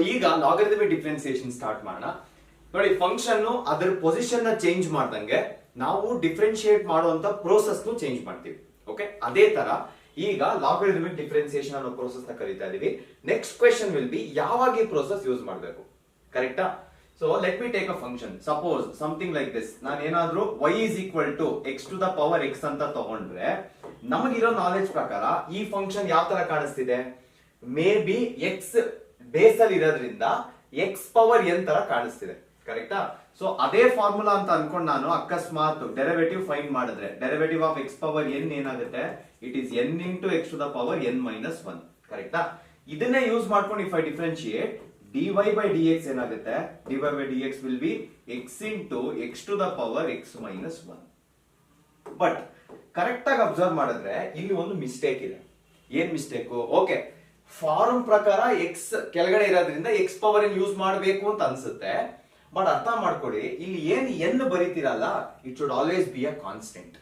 ಈಗ logarithmic differentiation start ಮಾಡೋಣ. ನೋಡಿ, ಫಂಕ್ಷನ್ ಅದರ ಪೊಸಿಷನ್ ನ ಚೇಂಜ್ ಮಾಡ್ದಂಗೆ ನಾವು ಡಿಫ್ರೆನ್ಶಿಯೇಟ್ ಮಾಡುವಂತ ಪ್ರೋಸೆಸ್ ಚೇಂಜ್ ಮಾಡ್ತೀವಿ. ಓಕೆ, ಅದೇ ತರ ಈಗ ಲಾಗರಿಥಮಿಕ್ ಡಿಫ್ರೆನ್ಸಿಯೇಷನ್ ಅನ್ನೋ ಪ್ರೋಸೆಸ್ ನ ಕರೀತಾ ಇದೀವಿ. ನೆಕ್ಸ್ಟ್ ಕ್ವೆಶ್ಚನ್ ವಿಲ್ ಬಿ ಯಾವಾಗ ಈ ಪ್ರೋಸೆಸ್ ಯೂಸ್ ಮಾಡಬೇಕು, ಕರೆಕ್ಟಾ? So let me take a function, suppose something like this. ನಾನು ಏನಾದ್ರೂ y is equal to x to the power x ಅಂತ ತಗೊಂಡ್ರೆ ನಮಗಿರೋ ನಾಲೆಜ್ ಪ್ರಕಾರ ಈ ಫಂಕ್ಷನ್ ಯಾವ ತರ ಕಾಣಿಸ್ತಿದೆ? ಮೇ ಬಿ ಎಕ್ಸ್ ಬೇಸ್ ಅಲ್ಲಿ ಇರೋದ್ರಿಂದ ಎಕ್ಸ್ ಪವರ್ ಎನ್ ತರ ಕಾಣಿಸ್ತಿದೆ, ಕರೆಕ್ಟಾ? ಸೊ ಅದೇ ಫಾರ್ಮುಲಾ ಅಂತ ಅನ್ಕೊಂಡು ನಾನು ಅಕಸ್ಮಾತ್ ಡೆರಿವೇಟಿವ್ ಫೈಂಡ್ ಮಾಡಿದ್ರೆ derivative of x power n ಏನಾಗುತ್ತೆ? It is n into x to the power n minus one, ಕರೆಕ್ಟಾ? ಇದನ್ನೇ ಯೂಸ್ ಮಾಡ್ಕೊಂಡು if I differentiate dy by dx ಏನಾಗುತ್ತೆ? dy by dx will be x into x to the power x minus 1. But correct ಆಗಿ observe ಮಾಡಿದ್ರೆ ಇಲ್ಲಿ ಒಂದು mistake ಇದೆ. ಏನ್ ಮಿಸ್ಟೇಕ್? ಓಕೆ, ಫಾರ್ಮ್ ಪ್ರಕಾರ ಎಕ್ಸ್ ಕೆಳಗಡೆ ಇರೋದ್ರಿಂದ ಎಕ್ಸ್ ಪವರ್ ಎನ್ ಯೂಸ್ ಮಾಡಬೇಕು ಅಂತ ಅನ್ಸುತ್ತೆ. ಬಟ್ ಅರ್ಥ ಮಾಡ್ಕೊಳ್ಳಿ, ಇಲ್ಲಿ ಏನ್ ಎನ್ ಬರೀತಿರಲ್ಲ, it should always be a constant.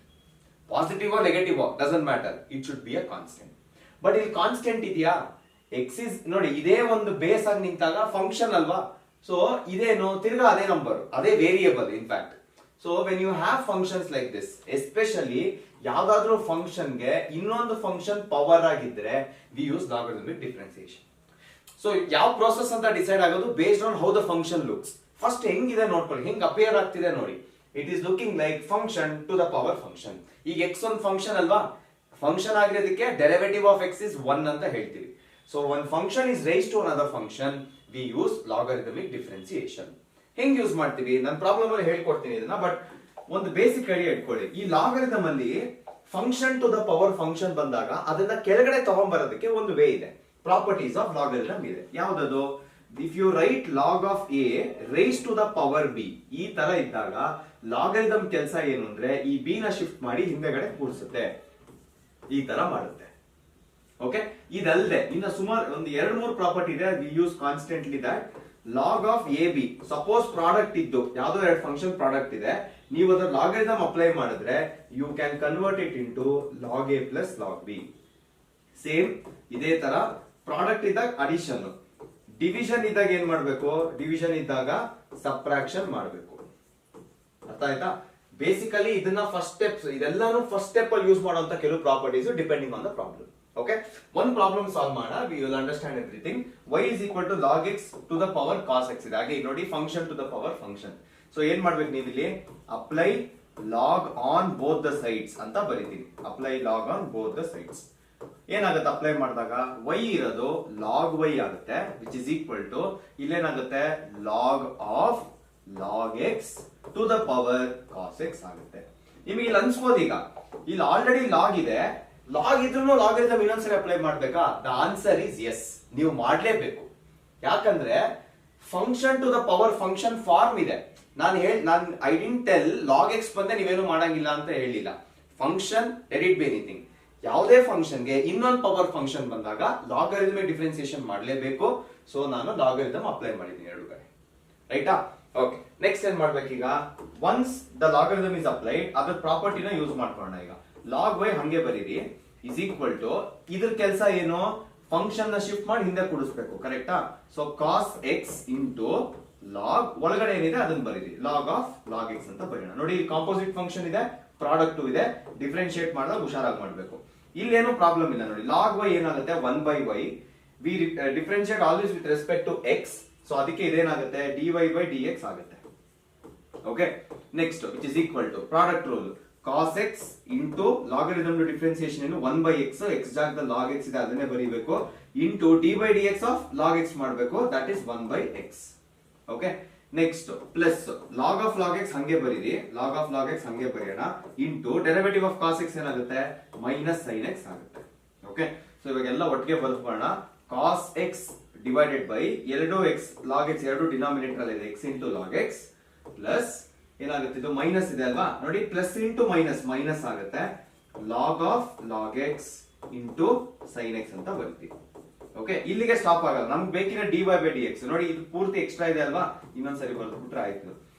Positive negative doesn't matter, it should be a constant. But ಇಲ್ಲಿ ಕಾನ್ಸ್ಟೆಂಟ್ ಇದೆಯಾ? ಎಕ್ಸ್ ಇಸ್ ನೋಡಿ, ಇದೇ ಒಂದು ಬೇಸ್ ಆಗಿ ನಿಂತಾಗ ಫಂಕ್ಷನ್ ಅಲ್ವಾ? ಸೊ ಇದೇನು ತಿರ್ಗಾ ಅದೇ ನಂಬರ್, ಅದೇ variable in fact. So when you have functions like this, especially ಯಾವ್ದಾದ್ರೂ ಫಂಕ್ಷನ್ಗೆ ಇನ್ನೊಂದು ಫಂಕ್ಷನ್ ಪವರ್ ಆಗಿದ್ರೆ we use logarithmic differentiation. So ಯಾವ ಪ್ರೋಸೆಸ್ ಅಂತ ಡಿಸೈಡ್ ಆಗೋದು based on how the function looks. First ಹೆಂಗಿದೆ ನೋಡ್ಕೊಳ್ಳಿ, ಹೆಂಗ್ ಅಪಿಯರ್ ಆಗ್ತಿದೆ ನೋಡಿ. It is looking like function to the power function. ಈಗ ಎಕ್ಸ್ ಒಂದು ಫಂಕ್ಷನ್ ಅಲ್ವಾ? ಫಂಕ್ಷನ್ ಆಗಿರೋದಕ್ಕೆ ಡೆರಿವೇಟಿವ್ ಆಫ್ ಎಕ್ಸ್ ಇಸ್ 1 ಅಂತ ಹೇಳ್ತೀವಿ. So when function is raised to another function, we use logarithmic differentiation. ಹೆಂಗ್ ಯೂಸ್ ಮಾಡ್ತೀವಿ ನಾನು ಪ್ರಾಬ್ಲಮ್ ಅಲ್ಲಿ ಹೇಳ್ಕೊಡ್ತೀನಿ ಇದನ್ನ, ಬಟ್ ಒಂದು ಬೇಸಿಕ್ ಐಡಿಯಾ ಇಟ್ಕೊಳ್ಳಿ. ಈ ಲಾಗರಿಥಮ್ ಅಲ್ಲಿ function to the power function ಬಂದಾಗ ಅದನ್ನ ಕೆಳಗಡೆ ತಗೊಂಡ್ಬರೋದಕ್ಕೆ ಒಂದು ವೇ ಇದೆ. ಪ್ರಾಪರ್ಟೀಸ್ ಆಫ್ ಲಾಗರಿಥಮ್ ಇದೆ. ಯಾವ್ದದು? If you write log of a raise to the power b, ಈ ತರ ಇದ್ದಾಗ ಲಾಗರಿಥಮ್ ಕೆಲಸ ಏನು ಅಂದ್ರೆ ಈ ಬಿ ನ ಶಿಫ್ಟ್ ಮಾಡಿ ಹಿಂದೆಗಡೆ ಕೂರಿಸುತ್ತೆ, ಈ ತರ ಮಾಡುತ್ತೆ. ಓಕೆ, ಇದಲ್ಲದೆ ಇನ್ನ ಸುಮಾರು ಒಂದು 2-3 ಪ್ರಾಪರ್ಟಿ ಇದೆ. We use constantly that log of a b. Suppose product ಇದ್ದು ಯಾವ್ದೋ 2 ಫಂಕ್ಷನ್ ಪ್ರಾಡಕ್ಟ್ ಇದೆ, ನೀವು ಅದರ ಲಾಗರಿಥಮ್ ಅಪ್ಲೈ ಮಾಡಿದ್ರೆ you can convert it into log a plus log b. Same ಇದೇ ತರ ಪ್ರಾಡಕ್ಟ್ ಇದ್ದಾಗ ಅಡಿಷನ್, ಡಿವಿಷನ್ ಇದ್ದಾಗ ಏನ್ ಮಾಡ್ಬೇಕು? ಡಿವಿಷನ್ ಇದ್ದಾಗ ಸಬ್ಟ್ರಾಕ್ಷನ್ ಮಾಡಬೇಕು. ಅರ್ಥ ಆಯ್ತಾ? ಬೇಸಿಕಲಿ ಇದನ್ನ ಫಸ್ಟ್ ಸ್ಟೆಪ್ಸ್, ಇದೆಲ್ಲಾನು ಫಸ್ಟ್ ಸ್ಟೆಪ್ ಅಲ್ಲಿ ಯೂಸ್ ಮಾಡುವಂತ ಕೆಲವು properties depending on the problem. Okay, ಒಂದು ಪ್ರಾಬ್ಲಮ್ ಸಾಲ್ವ್ ಮಾಡೋಣ, we will understand everything. y is equal to log x to the power cos x ಇದೆ. ಹಾಗೆ ನೋಡಿ function to the power function. So ಏನ್ ಮಾಡ್ಬೇಕು ನೀವು ಇಲ್ಲಿ? Apply log on both the sides ಅಂತ ಬರೀತೀವಿ. Apply log on both the sides. ಏನಾಗುತ್ತೆ ಅಪ್ಲೈ ಮಾಡಿದಾಗ? y ಇರೋದು ಲಾಗ್ y ಆಗುತ್ತೆ, ವಿಚ್ ಇಸ್ ಈಕ್ವಲ್ ಟು ಇಲ್ಲೇನಾಗುತ್ತೆ log of log x to the power cos x ಆಗುತ್ತೆ. ನಿಮಗೆ ಇಲ್ಲಿ ಅನ್ಸ್ಬೋದು ಈಗ ಇಲ್ಲಿ ಆಲ್ರೆಡಿ ಲಾಗ್ ಇದೆ, ಲಾಗ್ ಇದ್ರೂ ಲಾಗರಿಥಮ್ ಇನ್ನೊಂದ್ಸರಿ ಅಪ್ಲೈ ಮಾಡ್ಬೇಕಾ? ದ ಆನ್ಸರ್ ಇಸ್ ಎಸ್, ನೀವು ಮಾಡ್ಲೇಬೇಕು. ಯಾಕಂದ್ರೆ function to the power function form ಇದೆ. ನಾನು I didn't tell log x ಬಂದ್ರೆ ನೀವೇನು ಮಾಡಂಗಿಲ್ಲ ಅಂತ ಹೇಳಿಲ್ಲ. Function let it be anything, ಯಾವುದೇ ಫಂಕ್ಷನ್ಗೆ ಇನ್ನೊಂದು ಪವರ್ ಫಂಕ್ಷನ್ ಬಂದಾಗ ಲಾಗರಿಥಮಿಕ್ ಡಿಫ್ರೆನ್ಸಿಯೇಷನ್ ಮಾಡಲೇಬೇಕು. ಸೊ ನಾನು ಲಾಗರಿಥಮ್ ಅಪ್ಲೈ ಮಾಡಿದ್ದೀನಿ 2 ಕಡೆ, ರೈಟಾ? ಓಕೆ, ನೆಕ್ಸ್ಟ್ ಏನ್ ಮಾಡ್ಬೇಕೀಗ? Once the logarithm is applied, ಅದ್ರ ಪ್ರಾಪರ್ಟಿನ ಯೂಸ್ ಮಾಡ್ಕೊಳ್ಳೋಣ. ಈಗ ಲಾಗ್ ವೈ ಹಂಗೆ ಬರೀರಿ, ಇಸ್ ಈಕ್ವಲ್ ಟು ಇದ್ರ ಕೆಲಸ ಏನು? ಫಂಕ್ಷನ್ ನ ಶಿಫ್ಟ್ ಮಾಡಿ ಹಿಂದೆ ಕೂಡಿಸ್ಬೇಕು, ಕರೆಕ್ಟಾ? So cos x into log ಒಳಗಡೆ ಏನಿದೆ ಅದನ್ನ ಬರೀರಿ, ಲಾಗ್ ಆಫ್ ಲಾಗ್ ಎಕ್ಸ್ ಅಂತ ಬರೆಯೋಣ. ನೋಡಿ, ಕಾಂಪೋಸಿಟ್ ಫಂಕ್ಷನ್ ಇದೆ, ಪ್ರಾಡಕ್ಟ್ ಇದೆ, ಡಿಫ್ರೆನ್ಶಿಯೇಟ್ ಮಾಡಿದಾಗ ಹುಷಾರಾಗಿ ಮಾಡಬೇಕು. ಇಲ್ಲಿ ಏನು ಪ್ರಾಬ್ಲಮ್ ಇಲ್ಲ ನೋಡಿ. ಲಾಗ್ ವೈ ಏನಾಗುತ್ತೆ? 1/y. We differentiate always with respect to x. So ಅದಕ್ಕೆ ಇದೇನಾಗುತ್ತೆ? dy by dx ಆಗುತ್ತೆ. Okay, next which is equal to product rule cos x into logarithm differentiation ಏನು 1/x, x ಜಾಗದಲ್ಲಿ log x ಇದೆ ಅದನ್ನೇ ಬರೀಬೇಕು, into dy dx of log x ಮಾಡಬೇಕು, that is 1/x. Okay, next plus log of log x ಹಂಗೆ ಬರೀರಿ, log of log x ಹಂಗೆ ಬರೆಯೋಣ, into derivative of cos x ಏನಾಗುತ್ತೆ? ಮೈನಸ್ sin x ಆಗುತ್ತೆ. ಓಕೆ, ಸೊ ಇವಾಗೆಲ್ಲ ಒಟ್ಟಿಗೆ ಬರ್ಕೊಳ್ಳೋಣ. cos x divided by 2x log x, 2 denominator ಅಲ್ಲಿ ಇದೆ, x into log x plus ಏನಾಗುತ್ತೆ? ಇದು ಮೈನಸ್ ಇದೆ ಅಲ್ವಾ? ನೋಡಿ, ಪ್ಲಸ್ ಇಂಟು ಮೈನಸ್ ಮೈನಸ್ ಆಗುತ್ತೆ, log of log x into sine x ಅಂತ ಬರ್ತೀವಿ. ಓಕೆ, ಇಲ್ಲಿಗೆ ಸ್ಟಾಪ್ ಆಗಲ್ಲ, ನಮ್ಗೆ ಬೇಕಿರೋ dy by dx. ನೋಡಿ, ಇದು ಪೂರ್ತಿ ಎಕ್ಸ್ಟ್ರಾ ಇದೆ ಅಲ್ವಾ? ಇನ್ನೊಂದ್ಸರಿ ಬರ್ದ್ಬಿಟ್ರೆ ಆಯ್ತು.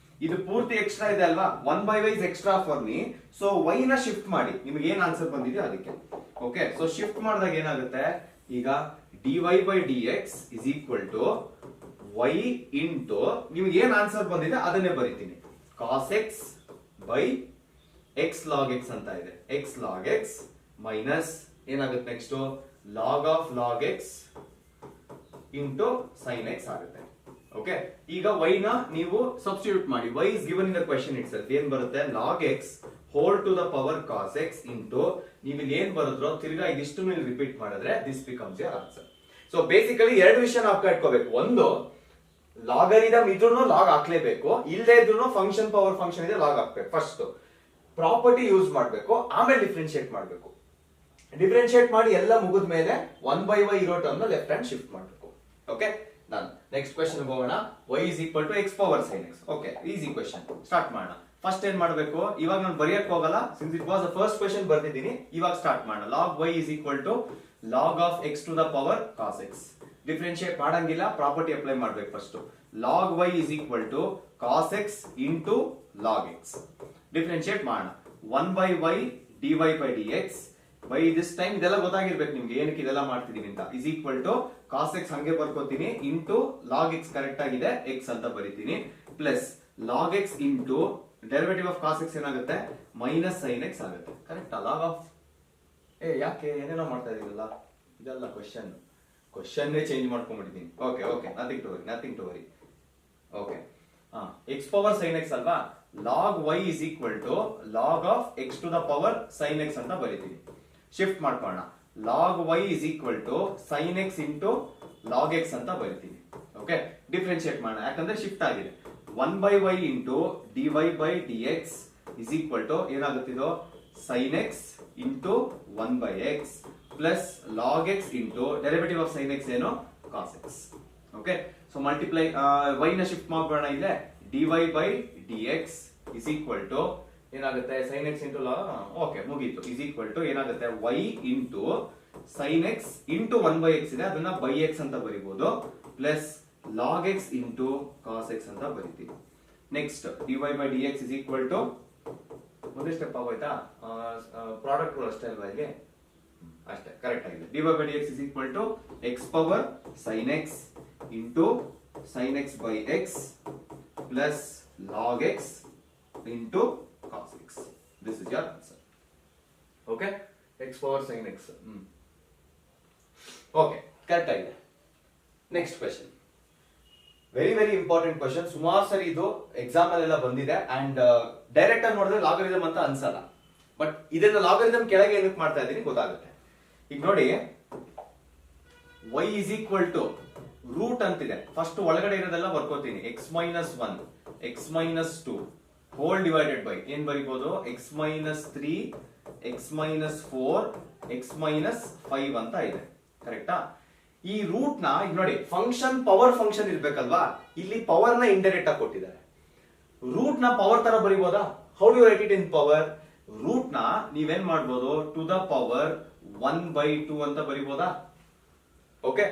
ಇದು ಪೂರ್ತಿ ಎಕ್ಸ್ಟ್ರಾ ಇದೆ ಅಲ್ವಾ? 1/y is extra for me. So y ನ ಶಿಫ್ಟ್ ಮಾಡಿ, ನಿಮಗೆ ಏನ್ ಆನ್ಸರ್ ಬಂದಿದೆ ಅದಕ್ಕೆ. ಓಕೆ, ಸೊ ಶಿಫ್ಟ್ ಮಾಡಿದಾಗ ಏನಾಗುತ್ತೆ? ಈಗ dy by dx is equal to y into ನಿಮ್ಗೆ ಏನ್ ಆನ್ಸರ್ ಬಂದಿದೆ ಅದನ್ನೇ ಬರೀತೀನಿ. cos x by x log x ಅಂತ ಇದೆ. x log x ಮೈನಸ್ ಏನಾಗುತ್ತೆ next log x into sin x ಆಗುತ್ತೆ. ಓಕೆ, ಈಗ y ನ ನೀವು ಸಬ್ಸ್ಟಿಟ್ಯೂಟ್ ಮಾಡಿ. y is given in the question itself. ಏನ್ ಬರುತ್ತೆ log x whole to the power cos x into ನೀವು ಇಲ್ಲಿ ಏನ್ ಬರುತ್ತೋ ತಿರ್ಗಾ ಇದಿಷ್ಟು ಇಲ್ಲಿ ರಿಪೀಟ್ ಮಾಡಿದ್ರೆ this becomes your answer. So basically ಎರಡು ವಿಷಯ ನಾವು ಕಟ್ಕೋಬೇಕು. ಒಂದು, ಲಾಗರಿದಮ್ ಇದ್ರೂ ಲಾಗ್ ಹಾಕ್ಲೇಬೇಕು, ಇಲ್ಲದೆ ಇದ್ರೂ ಫಂಕ್ಷನ್ ಪವರ್ ಫಂಕ್ಷನ್ ಇದೆ ಲಾಗ್ ಹಾಕ್ಬೇಕು. ಫಸ್ಟ್ ಪ್ರಾಪರ್ಟಿ ಯೂಸ್ ಮಾಡಬೇಕು, ಆಮೇಲೆ ಡಿಫ್ರೆನ್ಶಿಯೇಟ್ ಮಾಡಬೇಕು. ಡಿಫ್ರೆನ್ಶಿಯೇಟ್ ಮಾಡಿ ಎಲ್ಲ ಮುಗಿದ ಮೇಲೆ 1/y ಇರೋ ಟರ್ಮ್ ಲೆಫ್ಟ್ ಹ್ಯಾಂಡ್ ಶಿಫ್ಟ್ ಮಾಡಬೇಕು. ಓಕೆ, ನಾನು ನೆಕ್ಸ್ಟ್ ಕ್ವೆಶ್ಚನ್ ಹೋಗೋಣ. y is equal to x power sin x. Okay, easy question start ಮಾಡೋಣ. ಫಸ್ಟ್ ಏನ್ ಮಾಡಬೇಕು, ಇವಾಗ ನಾನು ಬರೆಯಕ್ಕೆ ಹೋಗಲ್ಲ, since it was the first question ಬರ್ತಿದ್ದೀನಿ. ಇವಾಗ ಸ್ಟಾರ್ಟ್ ಮಾಡೋಣ. log y is equal to log of x to the power cos x. Differentiate ಮಾಡಂಗಿಲ್ಲ, ಪ್ರಾಪರ್ಟಿ ಅಪ್ಲೈ ಮಾಡ್ಬೇಕು. First log y is equal to cos x into log x. Differentiate ಮಾಡೋಣ. 1/y dy by dx by this time ಇದೆಲ್ಲ ಗೊತ್ತಾಗಿರ್ಬೇಕು ನಿಮ್ಗೆ, ಏನಕ್ಕೆ ಇದೆಲ್ಲ ಮಾಡ್ತಿದೀವಿ ಅಂತ. Is equal to cos x ಹಂಗೆ ಬರ್ಕೋತೀನಿ ಇಂಟು ಲಾಗ್ ಎಕ್ಸ್ ಕರೆಕ್ಟ್ ಆಗಿದೆ ಎಕ್ಸ್ ಅಂತ ಬರೀತೀನಿ, plus log x into derivative of cos x ಏನಾಗುತ್ತೆ ಮೈನಸ್ ಸೈನ್ ಎಕ್ಸ್ ಆಗುತ್ತೆ. ಕರೆಕ್ಟಾ? ಲಾಗ್ ಆಫ್ ಯಾಕೆ ಏನೇನೋ ಮಾಡ್ತಾ ಇದೀವಲ್ಲ, ಇದೆಲ್ಲ ಕ್ವಶನ್ ಚೇಂಜ್ ಮಾಡ್ಕೊಂಡ್ಬಿಟ್ಟಿದ್ದೀನಿ. Okay okay, nothing to worry. Okay, x power sine x ಅಲ್ವಾ, log y is equal to log of x to the power sine x ಅಂತ ಬರೀತೀವಿ. ಶಿಫ್ಟ್ ಮಾಡ್ಕೋಣ. Log y is equal to sine x into log x ಅಂತ ಬರೀತೀವಿ. Okay, differentiate ಮಾಡೋಣ ಯಾಕಂದ್ರೆ shift ಆಗಿದೆ. 1/y into dy by dx is equal to ಏನಾಗುತ್ತಿದೋ sine x into 1/x plus log x into derivative of sine x ಏನು cos x. Okay, so multiply y ನ shift ಮಾಡೋಣ. ಇಲ್ಲೇ dy by dx is equal to ಏನಾಗುತ್ತೆ sine x into okay ಮುಗೀತು, is equal to ಏನಾಗುತ್ತೆ y into sine x into 1/x ಇದೆ, ಅದನ್ನ by x ಅಂತ ಬರೀಬಹುದು, plus log x into cos x ಅಂತ ಬರೀತೀವಿ. Next dy by dx is equal to ಒಂದೇ ಸ್ಟೆಪ್ ಆಗೋಯ್ತಾ, ಪ್ರಾಡಕ್ಟ್ ರೂಲ್ ಅಷ್ಟೇ ಅಲ್ವಾ ಇಲ್ಲಿ, ಅಷ್ಟೇ ಕರೆಕ್ಟ್ ಆಗಿದೆ. dy by dx is equal to x power sine x into sine x by x plus log x into cos x. This is your answer. Okay, x power sin x. Okay, correct ಆಗಿದೆ. Next question, very important question. ಸುಮಾರು ಸರಿ ಇದು exam ಅಲ್ಲೆಲ್ಲ ಬಂದಿದೆ and direct ಆಗಿ ನೋಡಿದ್ರೆ logarithm ಅಂತ ಅನ್ಸಲ್ಲ, ಬಟ್ ಇದನ್ನ ಲಾಗರಿದಮ್ ಕೆಳಗೆ ಏನಕ್ಕೆ ಮಾಡ್ತಾ ಇದ್ದೀನಿ ಗೊತ್ತಾಗುತ್ತೆ. ಈಗ ನೋಡಿ, y is equal to root ಅಂತಿದೆ. ಫಸ್ಟ್ ಒಳಗಡೆ ಇರೋದೆಲ್ಲ ಬರ್ಕೋತೀನಿ. x minus 1 x minus 2 whole divided by ಏನ್ ಬರೀಬಹುದು x minus 3 x minus 4 x minus 5 ಅಂತ ಇದೆ. ಕರೆಕ್ಟಾ? ಈ ರೂಟ್ ನ ಈಗ ನೋಡಿ, ಫಂಕ್ಷನ್ ಪವರ್ ಫಂಕ್ಷನ್ ಇರ್ಬೇಕಲ್ವಾ, ಇಲ್ಲಿ ಪವರ್ ನ ಇಂಡೈರೆಕ್ಟ್ ಆಗಿ ಕೊಟ್ಟಿದ್ದಾರೆ. ರೂಟ್ ನ ಪವರ್ ತರ ಬರೀಬಹುದಾ? How do you write it in power? Root ನ ನೀವೇನ್ ಮಾಡ್ಬೋದು ಟು ದ ಪವರ್ 1/2 ಅಂತ ಬರೀಬಹುದಾ? ಓಕೆ,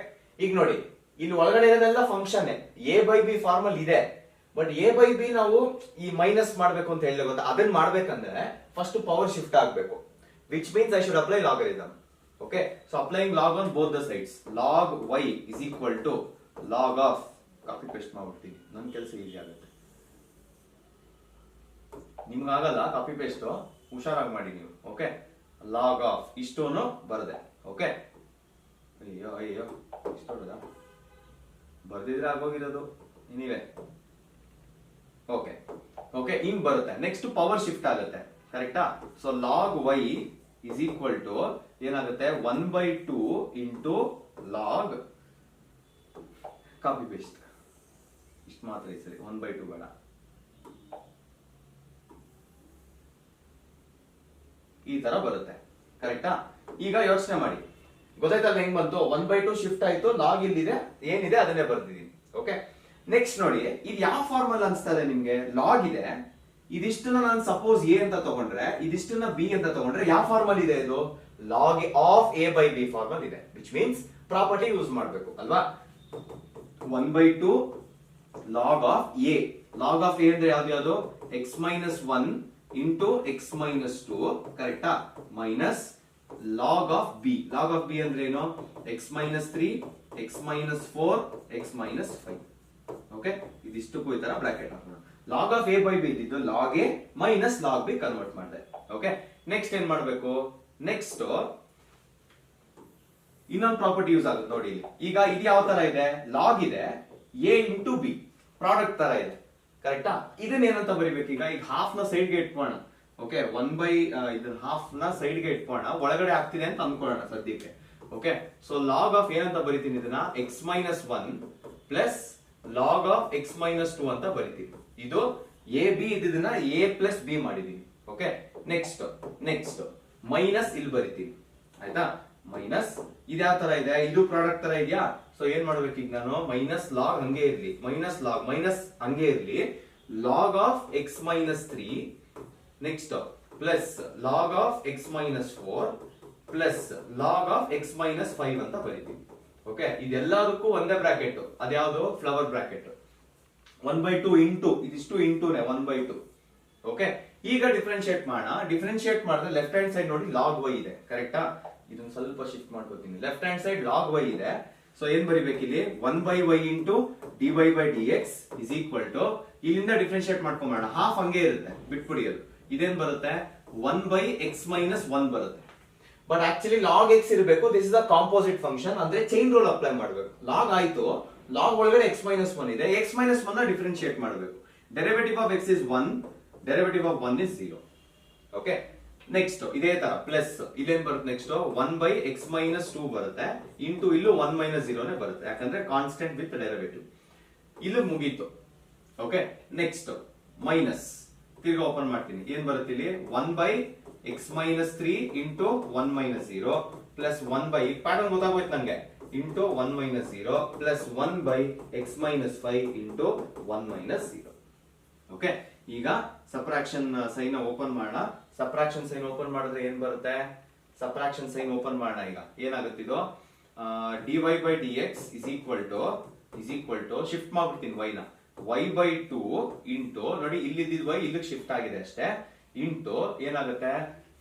ಈಗ ನೋಡಿ ಇಲ್ಲಿ ಒಳಗಡೆ ಇರೋದೆಲ್ಲ function a by b formal ಇದೆ, ಬಟ್ ಎ ಬೈ ಬಿ ನಾವು ಈ ಮೈನಸ್ ಮಾಡ್ಬೇಕು ಅಂತ ಹೇಳಿದ್ರೆ ಗೊತ್ತಾ, ಅದನ್ನ ಮಾಡ್ಬೇಕಂದ್ರೆ ಫಸ್ಟ್ ಪವರ್ ಶಿಫ್ಟ್ ಆಗ್ಬೇಕು, which means I should apply logarithm. Okay, so applying log on both the sides. Log y is equal to log of, copy paste ಮಾಡ್ಬಿಡ್ತೀನಿ, ನನ್ನ ಕೆಲಸ ಈಸಿ ಆಗುತ್ತೆ, ನಿಮ್ಗಾಗಲ್ಲ ಕಾಪಿ ಪೇಸ್ಟ್, ಹುಷಾರಾಗಿ ಮಾಡಿ ನೀವು. ಓಕೆ, ಲಾಗ್ ಆಫ್ ಇಷ್ಟೋನು ಬರದೆ. Okay, ಅಯ್ಯೋ ಇಷ್ಟೋದ ಬರ್ದಿದ್ರೆ ಆಗೋಗಿರೋದು ನೀವೇ. ಓಕೆ ಓಕೆ, ಹಿಂಗ್ ಬರುತ್ತೆ. ನೆಕ್ಸ್ಟ್ ಪವರ್ ಶಿಫ್ಟ್ ಆಗುತ್ತೆ. ಕರೆಕ್ಟಾ? So log y is equal to ಏನಾಗುತ್ತೆ 1/2 ಇಂಟು ಲಾಗ್, ಕಾಪಿ ಪೇಸ್ಟ್ ಇಷ್ಟು ಮಾತ್ರ ಸರಿ, 1/2 ಬೇಡ, ಈ ತರ ಬರುತ್ತೆ. ಕರೆಕ್ಟಾ? ಈಗ ಯೋಚನೆ ಮಾಡಿ, ಗೊತ್ತಾಯ್ತಲ್ಲ ಹೆಂಗ್ ಬಂತು? 1/2 ಶಿಫ್ಟ್ ಆಯ್ತು, ಲಾಗ್ ಇಲ್ಲಿದೆ, ಏನಿದೆ ಅದನ್ನೇ ಬರ್ತಿದೀನಿ. ಓಕೆ, ನೆಕ್ಸ್ಟ್ ನೋಡಿ, ಇದು ಯಾವ ಫಾರ್ಮಲ್ ಅನ್ಸ್ತಾರೆ ನಿಮ್ಗೆ? ಲಾಗ್ ಇದೆ, ಇದಿಷ್ಟನ್ನ ನಾನು ಸಪೋಸ್ ಎ ಅಂತ ತಗೊಂಡ್ರೆ, ಇದಿಷ್ಟನ್ನ ಬಿ ಅಂತ ತಗೊಂಡ್ರೆ ಯಾವ ಫಾರ್ಮಲ್ ಇದೆ ಇದು? Log of a by b formal ಇದೆ, ವಿಚ್ ಮೀನ್ಸ್ ಪ್ರಾಪರ್ಟಿ ಯೂಸ್ ಮಾಡ್ಬೇಕು ಅಲ್ವಾ? 1/2 log of A, log of A ಅಂದ್ರೆ ಯಾವ್ದು? x minus 1 into x minus 2, ಕರೆಕ್ಟಾ? Minus log of B, log of B ಅಂದ್ರೆ ಏನು? x minus 3 x minus 4 x minus 5. Okay, ಇದಿಷ್ಟಕ್ಕೂ ಈ ತರ ಬ್ರಾಕೆಟ್ ಹಾಕೋಣ. Log of a by b ಇದ್ದಿದ್ದು log a minus log b convert ಮಾಡಿದೆ. Okay, next ಏನ್ ಮಾಡ್ಬೇಕು, ನೆಕ್ಸ್ಟ್ ಇನ್ನೊಂದು ಪ್ರಾಪರ್ಟಿ ಯೂಸ್ ಆಗುತ್ತೆ ನೋಡಿ ಇಲ್ಲಿ. ಈಗ ಇದು ಯಾವ ತರ ಇದೆ, ಲಾಗ್ ಇದೆ ಎ ಇಂಟು ಬಿ ಪ್ರಾಡಕ್ಟ್ ತರ ಇದೆ, ಕರೆಕ್ಟಾ? ಇದನ್ನ ಏನಂತ ಬರಿಬೇಕು ಈಗ ಹಾಫ್ ನ ಸೈಡ್ ಗೆ ಇಟ್ಕೋಣ. ಓಕೆ, 1/, ಇದನ್ನ ಹಾಫ್ ನ ಸೈಡ್ ಗೆ ಇಟ್ಕೋಣ, ಒಳಗಡೆ ಆಗ್ತಿದೆ ಅಂತ ಅನ್ಕೊಳ್ಳೋಣ ಸದ್ಯಕ್ಕೆ. ಓಕೆ, ಸೊ ಲಾಗ್ ಆಫ್ ಏನಂತ ಬರಿತೀನಿ ಇದನ್ನ x-1 plus log of x-2 ಅಂತ ಬರಿತೀನಿ. ಇದು ಎ ಬಿ ಇದನ್ನ ಎ ಪ್ಲಸ್ ಬಿ ಮಾಡಿದೀನಿ. ಓಕೆ, ನೆಕ್ಸ್ಟ್ ಮೈನಸ್ ಇಲ್ಲಿ ಬರಿತೀನಿ, ಆಯ್ತಾ? ಮೈನಸ್ ಇದು ಯಾವ ತರ ಇದೆ, ಇದು ಪ್ರಾಡಕ್ಟ್ ತರ ಇದೆಯಾ? ಸೊ ಏನ್ ಮಾಡ್ಬೇಕು ಈಗ ನಾನು, ಮೈನಸ್ ಲಾಗ್ ಹಂಗೆ ಇರ್ಲಿ, ಮೈನಸ್ ಲಾಗ್ ಮೈನಸ್ ಹಂಗೆ ಇರ್ಲಿ, log of x-3 next plus log of x-4 plus log of x-5 ಅಂತ ಬರೀತೀವಿ. ಓಕೆ, ಇದೆಲ್ಲದಕ್ಕೂ ಒಂದೇ ಬ್ರಾಕೆಟ್, ಅದ್ಯಾವುದು ಫ್ಲವರ್ ಬ್ರಾಕೆಟ್. 1/2 ಇಂಟು ಇದಿಷ್ಟು ಇಂಟುನೇ 1/2. ಓಕೆ, ಈಗ ಡಿಫ್ರೆನ್ಶಿಯೇಟ್ ಮಾಡೋಣ. ಡಿಫ್ರೆನ್ಶಿಯೇಟ್ ಮಾಡಿದ್ರೆ ಲೆಫ್ಟ್ ಹ್ಯಾಂಡ್ ಸೈಡ್ ನೋಡಿ ಲಾಗ್ y ಇದೆ, ಕರೆಕ್ಟಾ? ಇದನ್ನ ಸ್ವಲ್ಪ ಶಿಫ್ಟ್ ಮಾಡ್ಕೋತೀನಿ. Left hand side log y ಇದೆ. ಸೊ ಏನ್ ಬರಿಬೇಕು ಇಲ್ಲಿ, 1/y ಇಂಟು dy/dx ಇಸ್ ಈಕ್ವಲ್ ಟು, ಇಲ್ಲಿಂದ ಡಿಫ್ರೆನ್ಶಿಯೇಟ್ ಮಾಡ್ಕೊಂಬೋಣ, ಹಾಫ್ ಹಂಗೆ ಇರುತ್ತೆ, ಬಿಟ್ಬಿಡಿ. ಅದು ಇದೇನ್ ಬರುತ್ತೆ, 1/x-1 ಬರುತ್ತೆ. ಬಟ್ ಆಕ್ಚುಲಿ ಲಾಗ್ x ಇರಬೇಕು. This is a composite function, ಅಂದ್ರೆ ಚೈನ್ ರೂಲ್ ಅಪ್ಲೈ ಮಾಡಬೇಕು. ಲಾಗ್ ಆಯ್ತು, ಲಾಗ್ ಒಳಗಡೆ x-1 ಇದೆ, x-1 ನ ಡಿಫ್ರೆನ್ಶಿಯೇಟ್ ಮಾಡಬೇಕು. Derivative of x is 1, derivative of 1 is 0. Okay, next ಇದೇ ತರ ಪ್ಲಸ್ ಇಲ್ಲೇನ್ ಬರುತ್ತೆ, ನೆಕ್ಸ್ಟ್ 1/x-2 ಬರುತ್ತೆ, ಇಂಟು ಇಲ್ಲೂ 1 - 0 ಬರುತ್ತೆ, ಯಾಕಂದ್ರೆ ಕಾನ್ಸ್ಟೆಂಟ್ ವಿತ್ ಡೆರಿವೇಟಿವ್. ಇಲ್ಲೂ ಮುಗೀತು. ಓಕೆ, ನೆಕ್ಸ್ಟ್ ಮೈನಸ್ ತಿರ್ಗಿ ಓಪನ್ ಮಾಡ್ತೀನಿ. ಏನ್ ಬರುತ್ತೆ ಇಲ್ಲಿ, 1/x-3 ಇಂಟು 1 - 0 ಪ್ಲಸ್ 1 ಪ್ಯಾಟರ್ನ್ ಗೊತ್ತಾಗೋಯ್ತು ನಂಗೆ, into 1 - 0 plus 1/x-5 into 1 - 0. Okay, ಈಗ ಸಬ್ಟ್ರಾಕ್ಷನ್ ಸೈನ್ ಓಪನ್ ಮಾಡೋಣ. ಸಬ್ಟ್ರಾಕ್ಷನ್ ಸೈನ್ ಓಪನ್ ಮಾಡಿದ್ರೆ ಏನ್ ಬರುತ್ತೆ, ಸಬ್ಟ್ರಾಕ್ಷನ್ ಸೈನ್ ಓಪನ್ ಮಾಡೋಣ. ಈಗ ಏನಾಗುತ್ತೆ ಇದು, dy/dx is equal to shift ಮಾಡ್ಬಿಡ್ತೀನಿ y ನ, y/2 ಇಂಟು ನೋಡಿ ಇಲ್ಲಿದ್ದ y ಇಲ್ಲಿಗೆ ಶಿಫ್ಟ್ ಆಗಿದೆ ಅಷ್ಟೇ, ಇಂಟು ಏನಾಗುತ್ತೆ,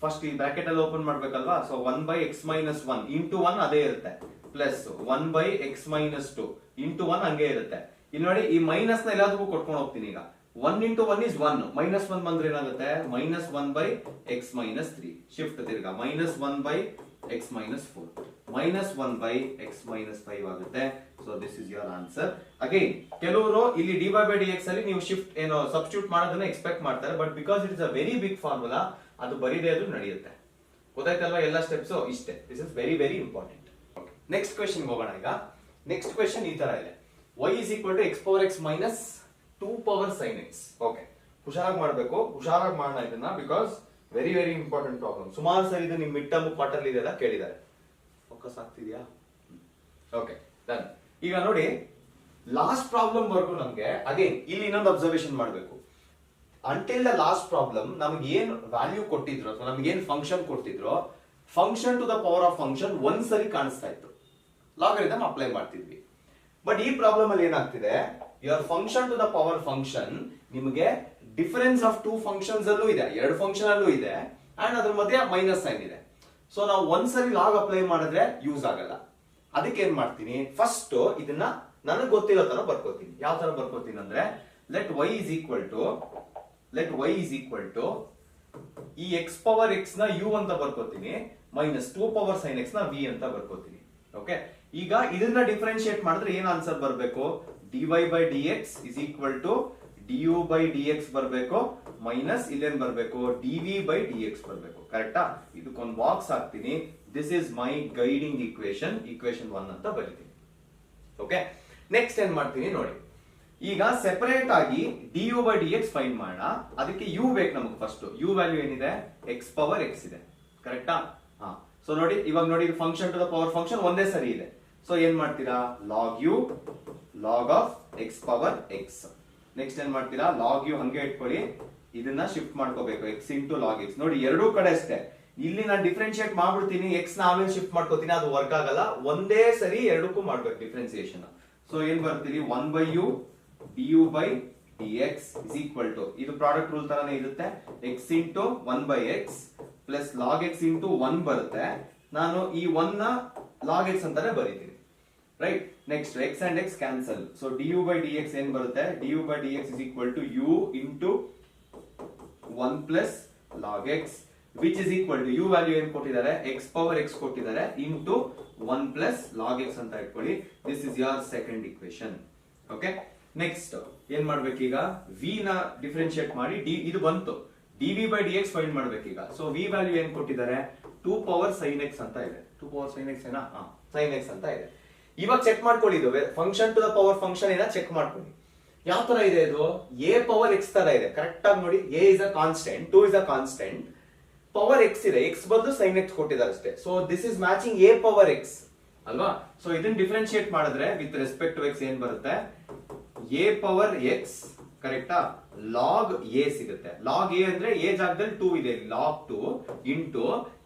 ಫಸ್ಟ್ ಈ ಬ್ರಾಕೆಟ್ ಅಲ್ಲಿ ಓಪನ್ ಮಾಡ್ಬೇಕಲ್ವಾ. ಸೊ 1/x-1 ಇಂಟು 1 ಅದೇ ಇರುತ್ತೆ, ಪ್ಲಸ್ 1/x-2 ಇಂಟು 1 ಹಂಗೆ ಇರುತ್ತೆ. ಇಲ್ಲಿ ನೋಡಿ ಈ ಮೈನಸ್ ನ ಎಲ್ಲದಕ್ಕೂ ಕೊಟ್ಕೊಂಡು ಹೋಗ್ತೀನಿ. ಈಗ 1 ಇಂಟು 1 ಇಸ್ 1, -1 ಬಂದ್ರೆ ಏನಾಗುತ್ತೆ, -1/x-3 ಶಿಫ್ಟ್ ತಿರ್ಗಾ -1/x-4 -1/x-5 ಆಗುತ್ತೆ. So this is your answer. Again ಕೆಲವರು ಇಲ್ಲಿ dy/dx ಅಲ್ಲಿ ನೀವು ಶಿಫ್ಟ್ ಏನೋ ಸಬ್ಸ್ಟಿಟ್ಯೂಟ್ ಮಾಡೋದನ್ನ ಎಕ್ಸ್ಪೆಕ್ಟ್ ಮಾಡ್ತಾರೆ, but because it is a very big formula, ಅದು ಬರೀದೇ ಅದು ನಡೆಯುತ್ತೆ. ಗೊತ್ತಾಯ್ತಲ್ವಾ ಎಲ್ಲ ಸ್ಟೆಪ್ಸ್ ಇಷ್ಟೇ. This is very very important. Next question ಹೋಗೋಣ. ಈಗ ನೆಕ್ಸ್ಟ್ ಕ್ವೆಶ್ಚನ್ ಈ ತರ ಇದೆ, y is equal to x⁻x minus 2 power sin x. Okay, ಹುಷಾರಾಗಿ ಮಾಡಬೇಕು, ಹುಷಾರಾಗಿ ಮಾಡೋಣ ಇದನ್ನ, because very very important problem. ಸುಮಾರು ಸರಿ ಇದು ನಿಮ್ ಮಿಡ್ ಟರ್ಮ್ ಕ್ವಾರ್ಟರ್ ಇದೆಲ್ಲ ಕೇಳಿದ್ದಾರೆ. ಫೋಕಸ್ ಆಗ್ತಿದ್ಯಾ? Okay, done. ಈಗ ನೋಡಿ ಲಾಸ್ಟ್ ಪ್ರಾಬ್ಲಮ್ ವರ್ಗು ನಮ್ಗೆ ಅಗೇನ್ ಇಲ್ಲಿ ಇನ್ನೊಂದು ಅಬ್ಸರ್ವೇಷನ್ ಮಾಡಬೇಕು. ಅಂಟಿಲ್ ದ ಲಾಸ್ಟ್ ಪ್ರಾಬ್ಲಮ್ ನಮ್ಗೆ ಏನ್ ವ್ಯಾಲ್ಯೂ ಕೊಟ್ಟಿದ್ರು ಅಥವಾ ನಮ್ಗೆ ಏನ್ ಫಂಕ್ಷನ್ ಕೊಟ್ಟಿದ್ರು, function to the power of function ಒಂದ್ಸರಿ ಕಾಣಿಸ್ತಾ ಇತ್ತು, ಲಾಗರಿಥಮ್ ಅಪ್ಲೈ ಮಾಡ್ತಿದ್ವಿ. ಬಟ್ ಈ ಪ್ರಾಬ್ಲಮ್ ಅಲ್ಲಿ ಏನಾಗ್ತಿದೆ, your function to the power function ನಿಮಗೆ ಡಿಫರೆನ್ಸ್ ಆಫ್ 2 ಫಂಕ್ಷನ್ಸ್ ಅಲ್ಲೂ ಇದೆ, 2 ಫಂಕ್ಷನ್ ಅಲ್ಲೂ ಇದೆ, ಅಂಡ್ ಅದ್ರ ಮಧ್ಯೆ ಮೈನಸ್ ಸೈನ್ ಇದೆ. ಸೊ ನಾವು ಒಂದ್ಸರಿ ಲಾಗ್ ಅಪ್ಲೈ ಮಾಡಿದ್ರೆ ಯೂಸ್ ಆಗಲ್ಲ. ಅದಕ್ಕೆ ಏನ್ ಮಾಡ್ತೀನಿ, ಫಸ್ಟ್ ಇದನ್ನ ನನಗೆ ಗೊತ್ತಿರೋ ತರ ಬರ್ಕೋತೀನಿ. ಯಾವ ತರ ಬರ್ಕೋತೀನಿ ಅಂದ್ರೆ, let y is equal to ಈ x⁻x ನ u ಅಂತ ಬರ್ಕೋತೀನಿ, ಮೈನಸ್ 2 power sin x ನ v ಅಂತ ಬರ್ಕೋತೀನಿ. ಓಕೆ, ಈಗ ಇದನ್ನ ಡಿಫರೆನ್ಶಿಯೇಟ್ ಮಾಡಿದ್ರೆ ಏನ್ ಆನ್ಸರ್ ಬರಬೇಕು, dy/dx is equal to du/dx ಬರಬೇಕು, ಮೈನಸ್ ಇಲ್ಲೇನ್ ಬರಬೇಕು, dv/dx ಬರಬೇಕು. ಕರೆಕ್ಟಾ? ಇದಕ್ಕೊಂದು ಬಾಕ್ಸ್ ಹಾಕ್ತೀನಿ. This is my guiding equation 1 ಅಂತ ಬರೀತೀನಿ. ಓಕೆ, ನೆಕ್ಸ್ಟ್ ಏನ್ ಮಾಡ್ತೀನಿ ನೋಡಿ, ಈಗ ಸೆಪರೇಟ್ ಆಗಿ du/dx ಫೈಂಡ್ ಮಾಡೋಣ. ಅದಕ್ಕೆ u ಬೇಕು ನಮಗೆ. ಫಸ್ಟ್ u ವ್ಯಾಲ್ಯೂ ಏನಿದೆ, x⁻x ಇದೆ, ಕರೆಕ್ಟಾ? ಹಾ, ಸೊ ನೋಡಿ ಇವಾಗ ನೋಡಿ function to the power function ಒಂದೇ ಸರಿ ಇದೆ. ಸೊ ಏನ್ ಮಾಡ್ತೀರಾ, log u log of x⁻x. Next ಏನ್ ಮಾಡ್ತೀರಾ, log u ಹಂಗೆ ಇಟ್ಕೊಳ್ಳಿ, ಇದನ್ನ ಶಿಫ್ಟ್ ಮಾಡ್ಕೋಬೇಕು, x ಇಂಟು log x. ನೋಡಿ ಎರಡೂ ಕಡೆ ಅಷ್ಟೇ, ಇಲ್ಲಿ ನಾನು ಡಿಫ್ರೆನ್ಶಿಯೇಟ್ ಮಾಡ್ಬಿಡ್ತೀನಿ, x ನ ಆಮೇಲೆ ಶಿಫ್ಟ್ ಮಾಡ್ಕೋತೀನಿ, ಅದು ವರ್ಕ್ ಆಗಲ್ಲ. ಒಂದೇ ಸರಿ ಎರಡಕ್ಕೂ ಮಾಡ್ಬೇಕು ಡಿಫ್ರೆನ್ಸಿಯೇಷನ್. ಸೊ ಏನ್ ಬರ್ತೀರಿ, 1/u du/dx is equal to, ಇದು ಪ್ರಾಡಕ್ಟ್ ರೂಲ್ ತರಾನೇ ಇರುತ್ತೆ, x into 1/x plus log x into 1 ಬರುತ್ತೆ. ನಾನು ಈ 1 ನ log x ಅಂತಾನೆ ಬರೀತೀನಿ. Right. Next x and x cancel. So du by dx ಏನ್ ಬರುತ್ತೆ? du by dx is equal to u into 1 plus log x, which is equal to u value ಏನ್ ಕೊಟ್ಟಿದ್ದಾರೆ? x power x ಕೊಟ್ಟಿದ್ದಾರೆ into 1 plus log x ಅಂತ ಇಟ್ಕೊಳ್ಳಿ. This is your second equation. Okay. Next ಏನ್ ಮಾಡ್ಬೇಕೀಗ? v ನ differentiate ಮಾಡಿ ಇದು ಬಂತು, dv by dx ಫೈಂಡ್ ಮಾಡ್ಬೇಕೀಗ. ಸೊ v ವ್ಯಾಲ್ಯೂ ಏನ್ ಕೊಟ್ಟಿದ್ದಾರೆ? 2 power sin x ಅಂತ ಇದೆ. 2 power sin x ಏನಾ? sin x ಅಂತ ಇದೆ. ಇವಾಗ ಚೆಕ್ ಮಾಡ್ಕೊಳ್ಳಿ, ಇದು function to the power function ಏನ ಚೆಕ್ ಮಾಡ್ಕೊಳ್ಳಿ. ಯಾವ ತರ ಇದೆ ಇದು? a ಪವರ್ x ತರ ಇದೆ. ಕರೆಕ್ಟ್ ಆಗಿ ನೋಡಿ, a is a constant, 2 is a constant, power x ಇದೆ, x ಬದಲು sin x ಕೊಟ್ಟಿದ್ದಾರೆ ಅಷ್ಟೇ. So this is matching a power x ಅಲ್ವಾ? ಸೊ ಇದನ್ನ ಡಿಫರೆನ್ಶಿಯೇಟ್ ಮಾಡಿದ್ರೆ ವಿತ್ ರೆಸ್ಪೆಕ್ಟ್ ಟು x ಏನ್ ಬರುತ್ತೆ? a ಪವರ್ x ಕರೆಕ್ಟಾ ಲಾಗ್ a ಸಿಗುತ್ತೆ. ಲಾಗ್ a ಅಂದ್ರೆ a ಜಾಗದಲ್ಲಿ 2 ಇದೆ, ಲಾಗ್ 2 ಇಂಟು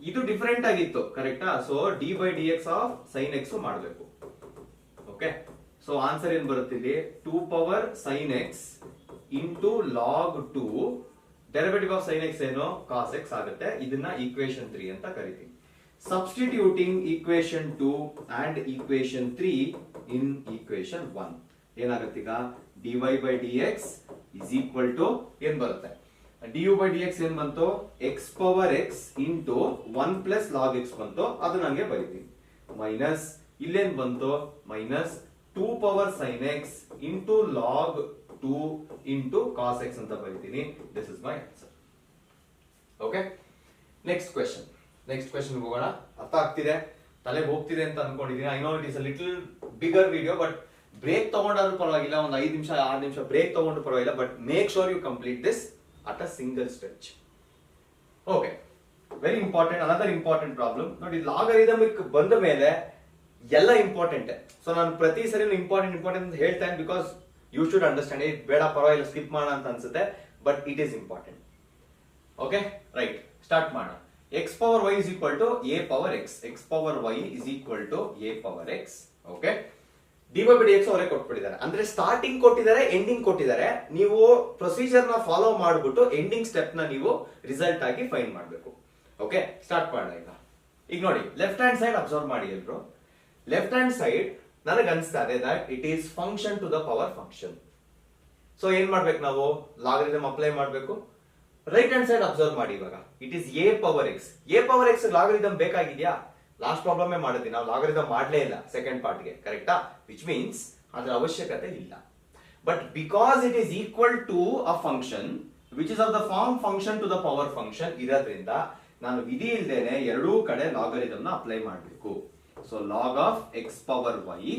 ಇದು ಡಿಫರೆಂಟ್ ಆಗಿತ್ತು ಕರೆಕ್ಟಾ. So d by dx of sin x ಮಾಡಬೇಕು. ಓಕೆ. ಸೊ ಆನ್ಸರ್ ಏನ್ ಬರುತ್ತೆ ಇಲ್ಲಿ? 2 power sin x into log 2, derivative of sin x ಏನು? cos x ಆಗುತ್ತೆ. ಇದನ್ನ ಈಕ್ವೇಶನ್ 3 ಅಂತ ಕರಿತೀವಿ. Substituting equation 2 and equation 3 in equation 1 ಏನಾಗುತ್ತೆ ಈಗ? dy by dx is equal to ಏನ್ ಬರುತ್ತೆ? du by dx ಏನ್ ಬಂತು? x power x into 1 plus log x ಬಂತು, ಅದು ನಂಗೆ ಬರೀತೀನಿ. ಮೈನಸ್ ಇಲ್ಲೇನ್ ಬಂತು? Minus 2 power sin x into log 2 into cos x ಅಂತ ಬರೀತೀನಿ. This is my answer. Okay. Next question ಹೋಗೋಣ. ಅರ್ಥ ಆಗ್ತಿದೆ, ತಲೆಗೆ ಹೋಗ್ತಿದೆ ಅಂತ ಅನ್ಕೊಂಡಿದ್ದೀನಿ. I know it is a little bigger video, but break ತಗೊಂಡಾದ್ರೂ ಪರವಾಗಿಲ್ಲ, ಒಂದು 5 ನಿಮಿಷ 6 ನಿಮಿಷ ಬ್ರೇಕ್ ತಗೊಂಡ್ರು ಪರವಾಗಿಲ್ಲ, but make sure you complete this at a single stretch. Okay. Very important. Another important problem ನೋಡಿ, ಲಾಗರಿದಮಿಕ್ ಬಂದ ಮೇಲೆ ಎಲ್ಲ ಇಂಪಾರ್ಟೆಂಟ್. ಸೊ ನಾನು ಪ್ರತಿ ಸರಿ ಇಂಪಾರ್ಟೆಂಟ್ ಅಂತ ಹೇಳ್ತೇನೆ, ಬಿಕಾಸ್ ಯು ಶುಡ್ ಅಂಡರ್ಸ್ಟ್ಯಾಂಡ್. ಬೇಡ ಪರವಾಗಿಲ್ಲ ಸ್ಕಿಪ್ ಮಾಡೋಣ ಅಂತ ಅನ್ಸುತ್ತೆ, but it is important. Okay. Right, start ಮಾಡೋಣ. x power y is equal to a power x. x power y is equal to a power x. Okay. dy by dx ಅವರೇ ಕೊಟ್ಬಿಟ್ಟಿದ್ದಾರೆ, ಅಂದ್ರೆ starting ಕೊಟ್ಟಿದ್ದಾರೆ, ending ಕೊಟ್ಟಿದ್ದಾರೆ. ನೀವು procedure ನ follow ಮಾಡ್ಬಿಟ್ಟು ending step ನ ನೀವು ರಿಸಲ್ಟ್ ಆಗಿ ಫೈಂಡ್ ಮಾಡಬೇಕು. ಓಕೆ. ಸ್ಟಾರ್ಟ್ ಮಾಡೋಣ ಈಗ ನೋಡಿ, ಲೆಫ್ಟ್ ಹ್ಯಾಂಡ್ ಸೈಡ್ ಅಬ್ಸರ್ವ್ ಮಾಡಿ ಎಲ್ರು. ಲೆಫ್ಟ್ ಹ್ಯಾಂಡ್ ಸೈಡ್ ನನಗೆ ಅನಿಸ್ತಾ ಇದೆ that it is function to the power function. So ಏನ್ ಮಾಡ್ಬೇಕು ನಾವು? ಲಾಗರಿದಮ್ ಅಪ್ಲೈ ಮಾಡಬೇಕು. ರೈಟ್ ಹ್ಯಾಂಡ್ ಸೈಡ್ ಅಬ್ಸರ್ವ್ ಮಾಡಿ, ಇವಾಗ it is a power x. a power x logarithm ಬೇಕಾಗಿದ್ಯಾ? ಲಾಸ್ಟ್ ಪ್ರಾಬ್ಲಮ್ ಮಾಡಿದ್ವಿ ನಾವು, ಲಾಗರಿದಮ್ ಮಾಡಲೇ ಇಲ್ಲ ಸೆಕೆಂಡ್ ಪಾರ್ಟ್ಗೆ, ಕರೆಕ್ಟಾ? ವಿಚ್ ಮೀನ್ಸ್ ಅದರ ಅವಶ್ಯಕತೆ ಇಲ್ಲ. But because it is equal to a function which is of the form function to the power function ಇರೋದ್ರಿಂದ ನಾನು ವಿಧಿ ಇಲ್ದೇನೆ ಎರಡೂ ಕಡೆ ಲಾಗರಿದಮ್ ನ ಅಪ್ಲೈ ಮಾಡಬೇಕು. So log of x power y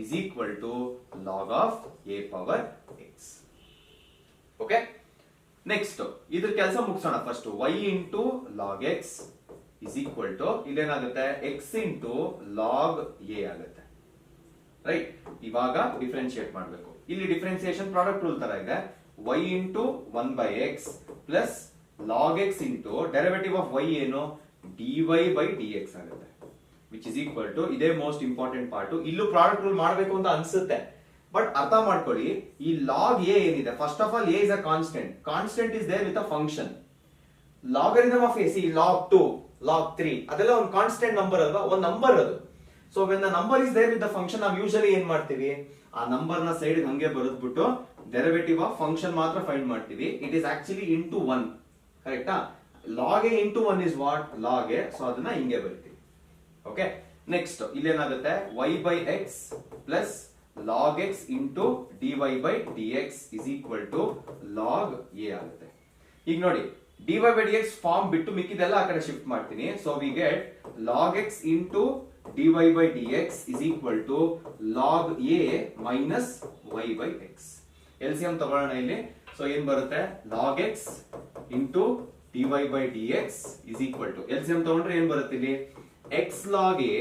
is equal to log of a power x. Okay. Next ಇದ್ರ ಕೆಲಸ ಮುಗಿಸೋಣ. First y into log x is equal to ಇಲ್ಲೇನಾಗುತ್ತೆ? x into log a ಆಗುತ್ತೆ. ರೈಟ್. ಇವಾಗ differentiate ಮಾಡಬೇಕು. ಇಲ್ಲಿ differentiation product rule ತರ ಇದೆ. y into 1 by x plus log x into derivative of y ಏನು? dy by dx ಆಗುತ್ತೆ. Which is equal to, ಇದೇ most important part. ಇಲ್ಲೂ ಪ್ರಾಡಕ್ಟ್ ರೂಲ್ ಮಾಡಬೇಕು ಅಂತ ಅನ್ಸುತ್ತೆ, ಬಟ್ ಅರ್ಥ ಮಾಡ್ಕೊಳ್ಳಿ. ಈ ಲಾಗ್ ಎ ಏನಿದೆ, first of all a is a constant is there with a function. Logarithm of a, see log 2 log 3 ಅದೆಲ್ಲ ಒಂದು ಕಾನ್ಸ್ಟೆಂಟ್ ನಂಬರ್ ಅಲ್ವಾ, ಒಂದು ನಂಬರ್ ಅದು. So when the number is there with the function, ನಾವು usually ಏನ್ ಮಾಡ್ತೀವಿ? ಆ number ನ ಸೈಡ್ ಹಂಗೆ ಬರೆದ್ಬಿಟ್ಟು ಡೆರಿವೇಟಿವ್ ಆಫ್ ಫಂಕ್ಷನ್ ಮಾತ್ರ ಫೈಂಡ್ ಮಾಡ್ತೀವಿ. ಇಟ್ ಇಸ್ ಆಕ್ಚುಲಿ ಇಂಟು 1, ಕರೆಕ್ಟಾ? Log a into 1 is what? Log a. So ಅದನ್ನ ಹಿಂಗೆ ಬರೀತೀವಿ. ಓಕೆ. ನೆಕ್ಸ್ಟ್ ಇಲ್ಲೇನಾಗುತ್ತೆ? y by x plus log x into dy by dx is equal to log a ಆಗುತ್ತೆ. ಈಗ ನೋಡಿ, dy by dx ಫಾರ್ಮ್ ಬಿಟ್ಟು ಮಿಕ್ಕಿದೆಲ್ಲ ಆ ಕಡೆ ಶಿಫ್ಟ್ ಮಾಡ್ತೀನಿ. So we get log x into dy by dx is equal to log a minus y by x. LCM ತಗೊಳ್ಳೋಣ ಇಲ್ಲಿ. So ಏನ್ ಬರುತ್ತೆ? log x into dy by dx is equal to, LCM ತಗೊಂಡ್ರೆ ಏನ್ ಬರುತ್ತೆ ಇಲ್ಲಿ? x log a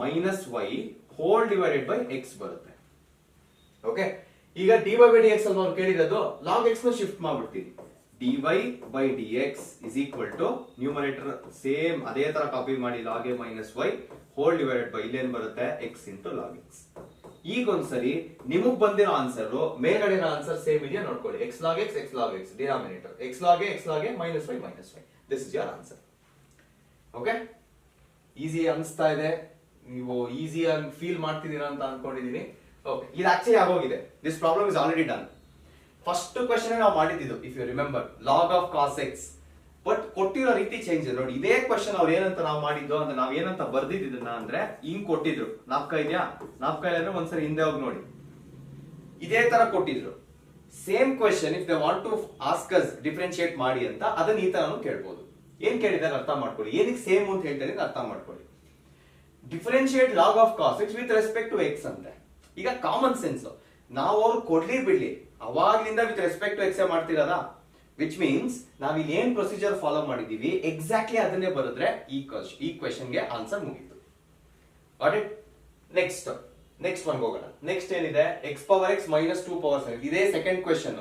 minus y whole divided by x ಬರುತ್ತೆ. Okay. ಈಗ dy by dx ಅಲ್ಲಿ ನಾವು ಕೇಳಿರೋದು log x ನ ಶಿಫ್ಟ್ ಮಾಡ್ಬಿಡ್ತೀನಿ. dy by dx is equal to numerator same ಅದೇ ತರ ಕಾಪಿ ಮಾಡಿ log a minus y whole divided by ಇಲ್ಲೇನ್ ಬರುತ್ತೆ? x into log x. ಈಗ ಒಂದ್ಸರಿ ನಿಮಗ್ ಬಂದಿರೋ ಆನ್ಸರ್ ಮೇಲ್ಗಡೆ ಆನ್ಸರ್ ಸೇಮ್ ಇದೆಯಾ ನೋಡ್ಕೊಳ್ಳಿ. x log x denominator x log a minus y minus y. This is your answer. Okay. Easy ಅನಿಸ್ತಾ ಇದೆ ನೀವು ಈಸಿಯಾಗಿ ಫೀಲ್ ಮಾಡ್ತಿದ್ದೀರಾ ಅಂತ ಅನ್ಕೊಂಡಿದೀನಿ. ಓಕೆ, ಇದು ಆಕ್ಚುಲಿ ಆಗೋಗಿದೆ. This problem is already done. First question ನಾವು ಮಾಡಿದ್ದು, if you remember, log of cos x. But ಕೊಟ್ಟಿರೋ ರೀತಿ ಚೇಂಜ್ ಇದೆ ನೋಡಿ. ಇದೇ ಕ್ವೆಶ್ಚನ್ ಅವ್ರು ಏನಂತ ನಾವು ಮಾಡಿದ್ದು ಅಂದ್ರೆ ನಾವು ಏನಂತ ಬರ್ದಿದ್ದನ್ನ ಅಂದ್ರೆ ಹಿಂಗ್ ಕೊಟ್ಟಿದ್ರು. ನಾಪ್ಕ ಇದೆಯಾ? ನಾಪ್ಕ ಇಲ್ಲ ಅಂದ್ರೆ ಒಂದ್ಸರಿ ಹಿಂದೆ ಹೋಗಿ ನೋಡಿ. ಇದೇ ತರ ಕೊಟ್ಟಿದ್ರು. Same question if they want to ask us differentiate ಮಾಡಿ ಅಂತ, ಅದನ್ನ ಈ ತರನು ಕೇಳ್ಬೋದು. ಏನ್ ಕೇಳಿದಾರೆ ಅರ್ಥ ಮಾಡ್ಕೊಳ್ಳಿ. ಏನಕ್ಕೆ ಸೇಮ್ ಅಂತ ಹೇಳ್ತಾರೆ ಅರ್ಥ ಮಾಡ್ಕೊಳ್ಳಿ. Differentiate log of cos x with respect to x ಅಂತೆ. ಈಗ ಕಾಮನ್ ಸೆನ್ಸ್, ನಾವು ಅವ್ರು ಕೊಡ್ಲಿ ಬಿಡ್ಲಿ ಅವಾಗ್ಲಿಂದ ವಿತ್ ರೆಸ್ಪೆಕ್ಟ್ ಟು ಎಕ್ಸ್ ಮಾಡ್ತಿರೋದ, ವಿಚ್ ಮೀನ್ಸ್ ನಾವ್ ಇಲ್ಲಿ ಏನ್ ಪ್ರೊಸೀಜರ್ ಫಾಲೋ ಮಾಡಿದೀವಿ ಎಕ್ಸಾಕ್ಟ್ಲಿ ಅದನ್ನೇ ಬರೆದ್ರೆ ಈ ಕ್ವೆಶ್ಚನ್ ಗೆ ಆನ್ಸರ್ ಮುಗೀತು. Got it? ನೆಕ್ಸ್ಟ್ ಒನ್ ಹೋಗೋಣ. ನೆಕ್ಸ್ಟ್ ಏನಿದೆ? X power X minus 2 power 7. ಇದೇ ಸೆಕೆಂಡ್ ಕ್ವೆಶ್ಚನ್.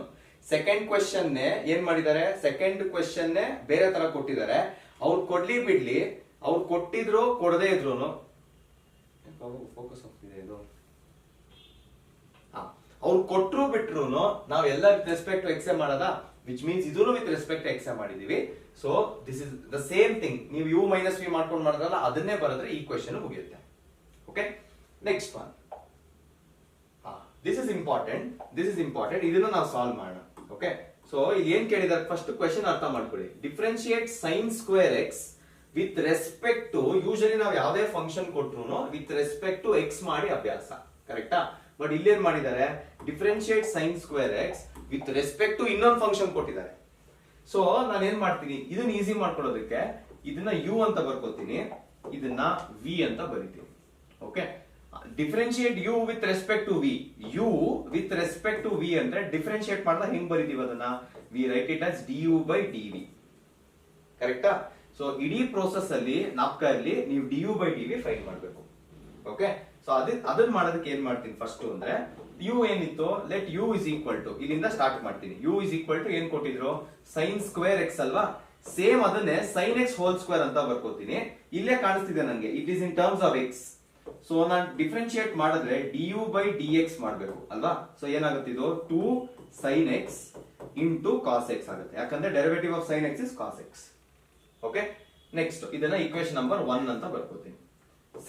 ಸೆಕೆಂಡ್ ಕ್ವೆಶ್ಚನ್ ಏನ್ ಮಾಡಿದ್ದಾರೆ? ಸೆಕೆಂಡ್ ಕ್ವೆಶ್ಚನ್ ಬೇರೆ ತರ ಕೊಟ್ಟಿದ್ದಾರೆ. ಅವ್ರು ಕೊಡ್ಲಿ ಬಿಡ್ಲಿ, ಅವ್ರು ಕೊಟ್ಟಿದ್ರು ಕೊಡದೇ ಇದ್ರು ಫೋಕಸ್ ಆಗ್ತಿದೆ ಇದು. ಅವ್ರು ಕೊಟ್ರು ಬಿಟ್ರು ನಾವೆಲ್ಲ ವಿತ್ ರೆಸ್ಪೆಕ್ಟ್ ಟು ಎಕ್ಸ್ ಮಾಡೋದ, ವಿಚ್ ಮೀನ್ಸ್ ಇದನ್ನು ವಿತ್ ರೆಸ್ಪೆಕ್ಟ್ ಟು ಎಕ್ಸ್ ಮಾಡಿದೀವಿ. So this is the same thing. ನೀವು ಯು ಮೈನಸ್ ವಿ ಮಾಡ್ಕೊಂಡು ಮಾಡಿದ್ರಲ್ಲ ಅದನ್ನೇ ಬರೆದ್ರೆ ಈ ಕ್ವೆಶ್ಚನ್ ಮುಗಿಯುತ್ತೆ. Okay, next one. This is important. ಇದನ್ನು ನಾವು ಸಾಲ್ವ್ ಮಾಡೋಣ. ಓಕೆ, ಸೊ ಇಲ್ಲಿ ಏನ್ ಕೇಳಿದಾರೆ? ಫಸ್ಟ್ ಕ್ವೆಶ್ಚನ್ ಅರ್ಥ ಮಾಡ್ಕೊಳ್ಳಿ. Differentiate sine square x with respect to, usually ನಾವು ಯಾವುದೇ ಫಂಕ್ಷನ್ ಕೊಟ್ರು ವಿತ್ ರೆಸ್ಪೆಕ್ಟ್ ಟು ಎಕ್ಸ್ ಮಾಡಿ ಅಭ್ಯಾಸ, ಕರೆಕ್ಟಾ? ಬಟ್ ಇಲ್ಲೇನ್ ಮಾಡಿದ್ದಾರೆ? Differentiate sine square x with respect to ಇನ್ನೊಂದು ಫಂಕ್ಷನ್ ಕೊಟ್ಟಿದ್ದಾರೆ. ಸೊ ನಾನು ಏನ್ ಮಾಡ್ತೀನಿ, ಇದನ್ನ ಈಸಿ ಮಾಡ್ಕೊಳ್ಳೋದಕ್ಕೆ ಇದನ್ನ ಯು ಅಂತ ಬರ್ಕೋತೀನಿ, ಇದನ್ನ ವಿ ಅಂತ ಬರಿತೀನಿ. Okay, differentiate u with respect to v. U with respect to v ಅಂದ್ರೆ ಡಿಫ್ರೆನ್ಶಿಯೇಟ್ ಮಾಡಿದಾಗ ಹೆಂಗ್ ಬರಿತೀವಿ ಅದನ್ನ? We write it as d u by d v, ಕರೆಕ್ಟಾ? ಸೊ ಇಡೀ ಪ್ರೋಸೆಸ್ ಅಲ್ಲಿ ನಾಪ್ಕಲ್ಲಿ ನೀವು d u by d v find ಮಾಡಬೇಕು. ಓಕೆ, ಸೊ ಅದನ್ನ ಮಾಡೋದಕ್ಕೆ ಏನ್ ಮಾಡ್ತೀನಿ ಫಸ್ಟ್ ಅಂದ್ರೆ, ಯು ಏನಿತ್ತು, let u is equal to, ಇಲ್ಲಿಂದ ಸ್ಟಾರ್ಟ್ ಮಾಡ್ತೀನಿ. ಯು ಇಸ್ ಈಕ್ವಲ್ ಟು ಏನ್ ಕೊಟ್ಟಿದ್ರು? ಸೈನ್ ಸ್ಕ್ವೇರ್ ಎಕ್ಸ್ ಅಲ್ವಾ? ಸೇಮ್ ಅದನ್ನೇ ಸೈನ್ ಎಕ್ಸ್ ಹೋಲ್ ಸ್ಕ್ವೇರ್ ಅಂತ ಬರ್ಕೋತೀನಿ. ಇಲ್ಲೇ ಕಾಣಿಸ್ತಿದೆ ನಂಗೆ, it is in terms of x. So ನಾನು ಡಿಫ್ರೆನ್ಶಿಯೇಟ್ ಮಾಡಿದ್ರೆ d u by d x ಮಾಡ್ಬೇಕು ಅಲ್ವಾ? ಸೊ ಏನಾಗುತ್ತೆ ಇದು? 2 sine x into cos x ಆಗುತ್ತೆ. ಯಾಕಂದ್ರೆ derivative of sine x is cos x. Okay, next ಇದನ್ನ ಇಕ್ವೇಶನ್ ನಂಬರ್ 1 ಅಂತ ಬರ್ಕೋತೀನಿ.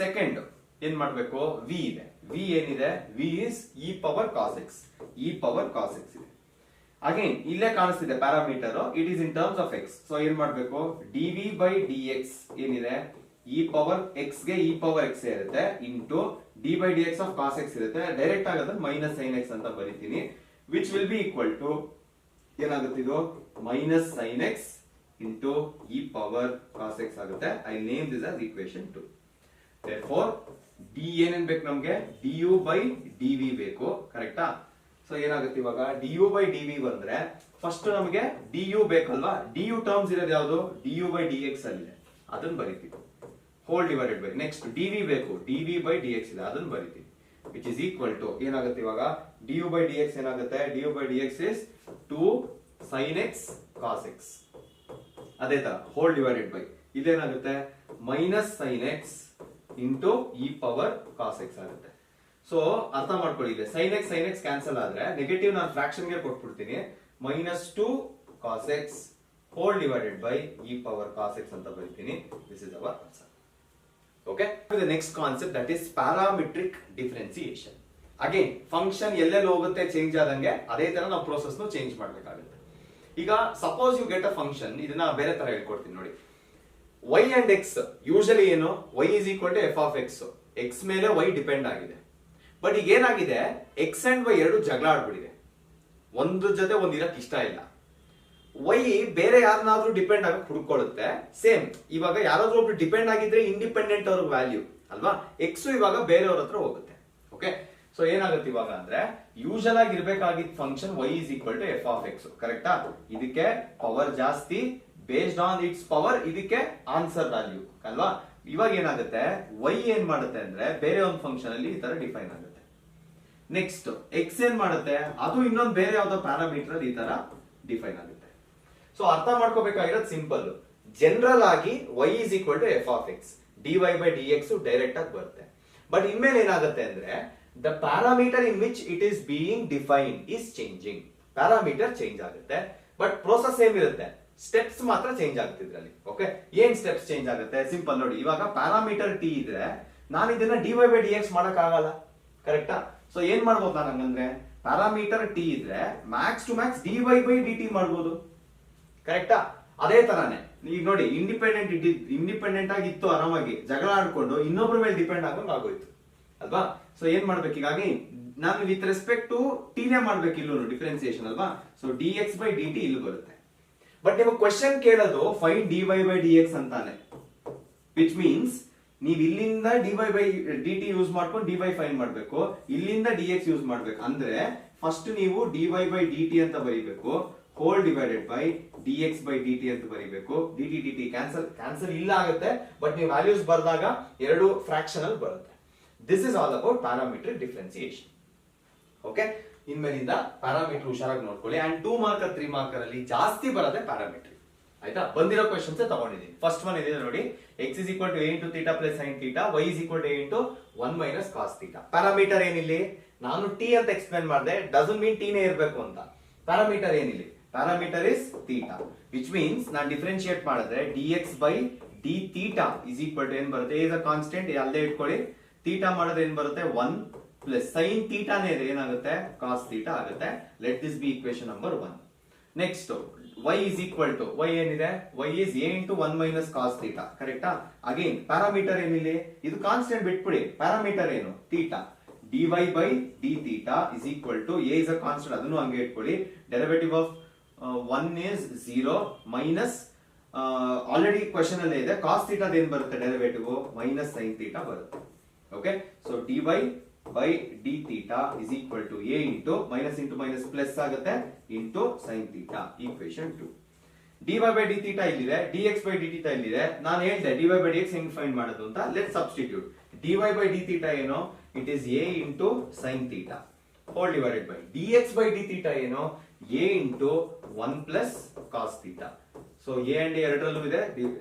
ಸೆಕೆಂಡ್ ಏನ್ ಮಾಡ್ಬೇಕು? ವಿ ಇದೆ. ವಿ ಏನಿದೆ? V is e power cos x. E power cos x ಇದೆ. ಅಗೇನ್ ಇಲ್ಲೇ ಕಾಣಿಸ್ತಿದೆ parameter, it is in terms of x. So ಏನ್ ಮಾಡ್ಬೇಕು? D v by d x ಏನಿದೆ? ಇ ಪವರ್ ಎಕ್ಸ್ ಗೆ ಇ ಪವರ್ ಎಕ್ಸ್ ಇರುತ್ತೆ into d by d x of cos x ಇರುತ್ತೆ. Direct ಆಗೋದನ್ನ ಮೈನಸ್ ಸೈನ್ ಎಕ್ಸ್ ಅಂತ ಬರೀತೀನಿ, which will be equal to ಏನಾಗುತ್ತೆ ಇದು? Minus sine x into e power cos x ಆಗುತ್ತೆ. I name this as equation 2. therefore d ಏನೇನ್ ಬೇಕು ನಮ್ಗೆ? D u by d v ಬೇಕು, ಕರೆಕ್ಟಾ? ಸೊ ಏನಾಗುತ್ತೆ ಇವಾಗ? D u by d v ಬಂದ್ರೆ ಫಸ್ಟ್ ನಮಗೆ ಡಿ ಯು ಬೇಕಲ್ವಾ? ಡಿ ಯು ಟರ್ಮ್ಸ್ ಇರೋದು ಯಾವುದು? D u by d x ಅಲ್ಲಿ, ಅದನ್ನ ಬರೀತೀವಿ. Whole divided by next d v ಬೇಕು, d v by d x ಇದೆ, ಅದನ್ನ ಬರೀತೀವಿ. ವಿಚ್ ಇಸ್ ಈಕ್ವಲ್ ಟು ಏನಾಗುತ್ತೆ ಇವಾಗ? D u by d x ಏನಾಗುತ್ತೆ? D u by d x is 2 sine x cos x. ಅದೇ ತರ ಹೋಲ್ ಡಿವೈಡೆಡ್ ಬೈ ಇದೇನಾಗುತ್ತೆ? Minus sine x into e power cos x ಆಗುತ್ತೆ. ಸೊ ಅರ್ಥ ಮಾಡ್ಕೊಳ್ಳಿ, ಇದೆ ಸೈನ್ ಎಕ್ಸ್ ಕ್ಯಾನ್ಸಲ್ ಆದ್ರೆ ನೆಗೆಟಿವ್ ನಾನು ಫ್ರಾಕ್ಷನ್ ಗೆ ಕೊಟ್ಬಿಡ್ತೀನಿ. Minus 2 cos x whole divided by e power cos x ಅಂತ ಬರೀತೀನಿ. This is our answer. Okay, the next concept that is parametric differentiation. Again function ಎಲ್ಲೆಲ್ಲಿ ಹೋಗುತ್ತೆ ಚೇಂಜ್ ಆದಂಗೆ ಅದೇ ತರ ನಾವು ಪ್ರೋಸೆಸ್ ಚೇಂಜ್ ಮಾಡ್ಬೇಕಾಗುತ್ತೆ. ಈಗ suppose you get a function, ಇದನ್ನ ಬೇರೆ ತರ ಹೇಳ್ಕೊಡ್ತೀನಿ ನೋಡಿ. y ಅಂಡ್ x ಯೂಶಲಿ ಏನು? y is equal to f of x. X ಮೇಲೆ y ಡಿಪೆಂಡ್ ಆಗಿದೆ. ಬಟ್ ಈಗ ಏನಾಗಿದೆ? ಎಕ್ಸ್ ಅಂಡ್ y ಎರಡು ಜಗಳ ಆಡ್ಬಿಟ್ಟಿದೆ. ಒಂದು ಜೊತೆ ಒಂದ್ ಇರಕ್ ಇಷ್ಟ ಇಲ್ಲ. y ಬೇರೆ ಯಾರನ್ನಾದ್ರೂ ಡಿಪೆಂಡ್ ಆಗಕ್ ಹುಡ್ಕೊಳ್ಳುತ್ತೆ. ಸೇಮ್ ಇವಾಗ ಯಾರಾದ್ರೂ ಒಬ್ರು ಡಿಪೆಂಡ್ ಆಗಿದ್ರೆ ಇಂಡಿಪೆಂಡೆಂಟ್ ಅವ್ರ ವ್ಯಾಲ್ಯೂ ಅಲ್ವಾ? ಎಕ್ಸ್ ಇವಾಗ ಬೇರೆಯವ್ರ ಹತ್ರ ಹೋಗುತ್ತೆ. ಓಕೆ, ಸೊ ಏನಾಗುತ್ತೆ ಇವಾಗ ಅಂದ್ರೆ ಯೂಶಲ್ ಆಗಿ ಇರ್ಬೇಕಾಗಿದ್ದ function y is equal to f of x, ಕರೆಕ್ಟಾ? ಇದಕ್ಕೆ ಪವರ್ ಜಾಸ್ತಿ, ಬೇಸ್ಡ್ ಆನ್ ಇಟ್ಸ್ ಪವರ್ ಇದಕ್ಕೆ ಆನ್ಸರ್ ವ್ಯಾಲ್ಯೂ ಅಲ್ವಾ? ಇವಾಗ ಏನಾಗುತ್ತೆ? y ಏನ್ ಮಾಡುತ್ತೆ ಅಂದ್ರೆ ಬೇರೆ ಒಂದು ಫಂಕ್ಷನ್ ಅಲ್ಲಿ ಈ ತರ ಡಿಫೈನ್ ಆಗುತ್ತೆ. ನೆಕ್ಸ್ಟ್ ಎಕ್ಸ್ ಏನ್ ಮಾಡುತ್ತೆ? ಅದು ಇನ್ನೊಂದು ಬೇರೆ ಯಾವ್ದೋ ಪ್ಯಾರಾಮೀಟರ್ ಅಲ್ಲಿ ಈ ತರ ಡಿಫೈನ್ ಆಗುತ್ತೆ. ಸೊ ಅರ್ಥ ಮಾಡ್ಕೋಬೇಕಾಗಿರೋದು ಸಿಂಪಲ್. ಜನರಲ್ ಆಗಿ y is equal to f of x, d y by d x direct ಆಗಿ ಬರುತ್ತೆ. ಬಟ್ ಇನ್ಮೇಲೆ ಏನಾಗುತ್ತೆ ಅಂದ್ರೆ the parameter in which it is being defined is changing. Parameter change ಆಗುತ್ತೆ, ಬಟ್ ಪ್ರೋಸೆಸ್ ಏನಿರುತ್ತೆ? ಸ್ಟೆಪ್ಸ್ ಮಾತ್ರ change ಆಗುತ್ತೆ ಇದ್ರಲ್ಲಿ. ಓಕೆ, ಏನ್ ಸ್ಟೆಪ್ಸ್ ಚೇಂಜ್ ಆಗುತ್ತೆ? ಸಿಂಪಲ್ ನೋಡಿ. ಇವಾಗ ಪ್ಯಾರಾಮೀಟರ್ ಟಿ ಇದ್ರೆ ನಾನು ಇದನ್ನ dy by dx ಮಾಡಕ್ ಆಗಲ್ಲ, ಕರೆಕ್ಟಾ? ಸೊ ಏನ್ ಮಾಡ್ಬೋದು ನಾನು ಹಂಗಂದ್ರೆ, ಪ್ಯಾರಾಮೀಟರ್ ಟಿ ಇದ್ರೆ max to max dy by dt ಮಾಡ್ಬೋದು, ಕರೆಕ್ಟಾ? ಅದೇ ತರಾನೇ ಈಗ ನೋಡಿ, ಇಂಡಿಪೆಂಡೆಂಟ್ ಆಗಿ ಇತ್ತು, ಆರಾಮಾಗಿ ಜಗಳ ಆಡ್ಕೊಂಡು ಇನ್ನೊಬ್ರ ಮೇಲೆ ಡಿಪೆಂಡ್ ಆಗೋಂಗ್ ಆಗೋಯ್ತು ಅಲ್ವಾ? ಸೊ ಏನ್ ಮಾಡ್ಬೇಕು, ಹೀಗಾಗಿ ನಾನು ವಿತ್ ರೆಸ್ಪೆಕ್ಟ್ ಟು ಟಿನೇ ಮಾಡ್ಬೇಕು ಇಲ್ಲೂ ಡಿಫ್ರೆನ್ಸಿಯೇಷನ್ ಅಲ್ವಾ? ಸೊ dx by dt ಇಲ್ಲಿ ಬರುತ್ತೆ. ಬಟ್ ನಿಮಗೆ ಕ್ವೆಶ್ಚನ್ ಕೇಳೋದು ಫೈಂಡ್ dy by dx ಅಂತಾನೆ, ವಿಚ್ ಮೀನ್ಸ್ ನೀವು ಇಲ್ಲಿಂದ dy by dt ಯೂಸ್ ಮಾಡ್ಕೊಂಡು dy ಫೈಂಡ್ ಮಾಡ್ಬೇಕು, ಇಲ್ಲಿಂದ dx ಯೂಸ್ ಮಾಡ್ಬೇಕು. ಅಂದ್ರೆ ಫಸ್ಟ್ ನೀವು dy by dt ಅಂತ ಬರೀಬೇಕು, hole divided by dx by dt ಅಂತ ಬರೀಬೇಕು. dt ಕ್ಯಾನ್ಸಲ್ ಇಲ್ಲ ಆಗುತ್ತೆ, ಬಟ್ ನೀವು ವ್ಯಾಲ್ಯೂಸ್ ಬರೆದಾಗ ಎರಡು ಫ್ರಾಕ್ಷನ್ ಅಲ್ಲಿ ಬರುತ್ತೆ. This is all about parametric differentiation. Okay, ಇನ್ಮೇಲಿಂದ ಪ್ಯಾರಾಮೀಟರ್ ಹುಷಾರಾಗಿ ನೋಡ್ಕೊಳ್ಳಿ. ಅಂಡ್ 2 ಮಾರ್ಕರ್ 3 ಮಾರ್ಕರ್ ಅಲ್ಲಿ ಜಾಸ್ತಿ ಬರೋದೇ ಪ್ಯಾರಾಮೀಟ್ರಿ. ಆಯ್ತಾ? ಬಂದಿರೋ ಕ್ವೆಶ್ಚನ್ಸ್ ತಗೊಂಡಿದ್ದೀನಿ. ಫಸ್ಟ್ ಒನ್ ಇದೆ ನೋಡಿ, x is equal to a into theta plus sin theta, y is equal to a into 1 minus cos theta. Parameter ಏನಿಲ್ಲಿ, ನಾನು t ಅಂತ ಎಕ್ಸ್ಪ್ಲೇನ್ ಮಾಡಿದೆ, ಡಸಂಟ್ ಮೀನ್ t ನೇ ಇರಬೇಕು ಅಂತ. ಪ್ಯಾರಾಮೀಟರ್ ಏನಿಲ್ಲಿ, parameter is theta, which means ನಾನು differentiate ಮಾಡಿದ್ರೆ dx by d theta is equal to ಏನ್ ಬರುತ್ತೆ, a is a constant, ಅಲ್ಲೇ ಇಟ್ಕೊಳ್ಳಿ. theta ಮಾಡಿದ್ರೆ ಏನ್ ಬರುತ್ತೆ, 1 plus sin theta ನೇ ಏನಾಗುತ್ತೆ, cos theta ಆಗುತ್ತೆ. Let this B equation number 1. Next y is equal to, y ಏನಿದೆ, y is a into 1 minus cos theta, ಕರೆಕ್ಟಾ? ಅಗೇನ್ ಪ್ಯಾರಾಮೀಟರ್ ಏನಿಲ್ಲಿ, ಇದು ಕಾನ್ಸ್ಟೆಂಟ್ ಬಿಟ್ಬಿಡಿ, ಪ್ಯಾರಾಮೀಟರ್ ಏನು, theta. dy by d theta is equal to, a is a constant, ಅದನ್ನು ಹಂಗೆ ಇಟ್ಕೊಳ್ಳಿ. Derivative of 1 is 0 minus already question ಅಲ್ಲೇ ಇದೆ, cos theta ಏನ್ ಬರುತ್ತೆ ಡೆರಿವೇಟಿವ್, ಮೈನಸ್ sin theta ಬರುತ್ತೆ. Okay, so dy by d theta is equal to a into minus plus ಆಗುತ್ತೆ into sin theta, equation 2. dy by d theta ಇಲ್ಲಿದೆ, dx by d theta ಇಲ್ಲಿದೆ. ನಾನು ಹೇಳಿದೆ dy by dx ಹೆಂಗ್ find ಮಾಡೋದು ಅಂತ. Let substitute. dy by d theta ಏನು, it is a into sin theta whole divided by dx by d theta ಏನು, a into 1 plus cos theta. So a and a ಎರಡರಲ್ಲೂ ಇದೆ,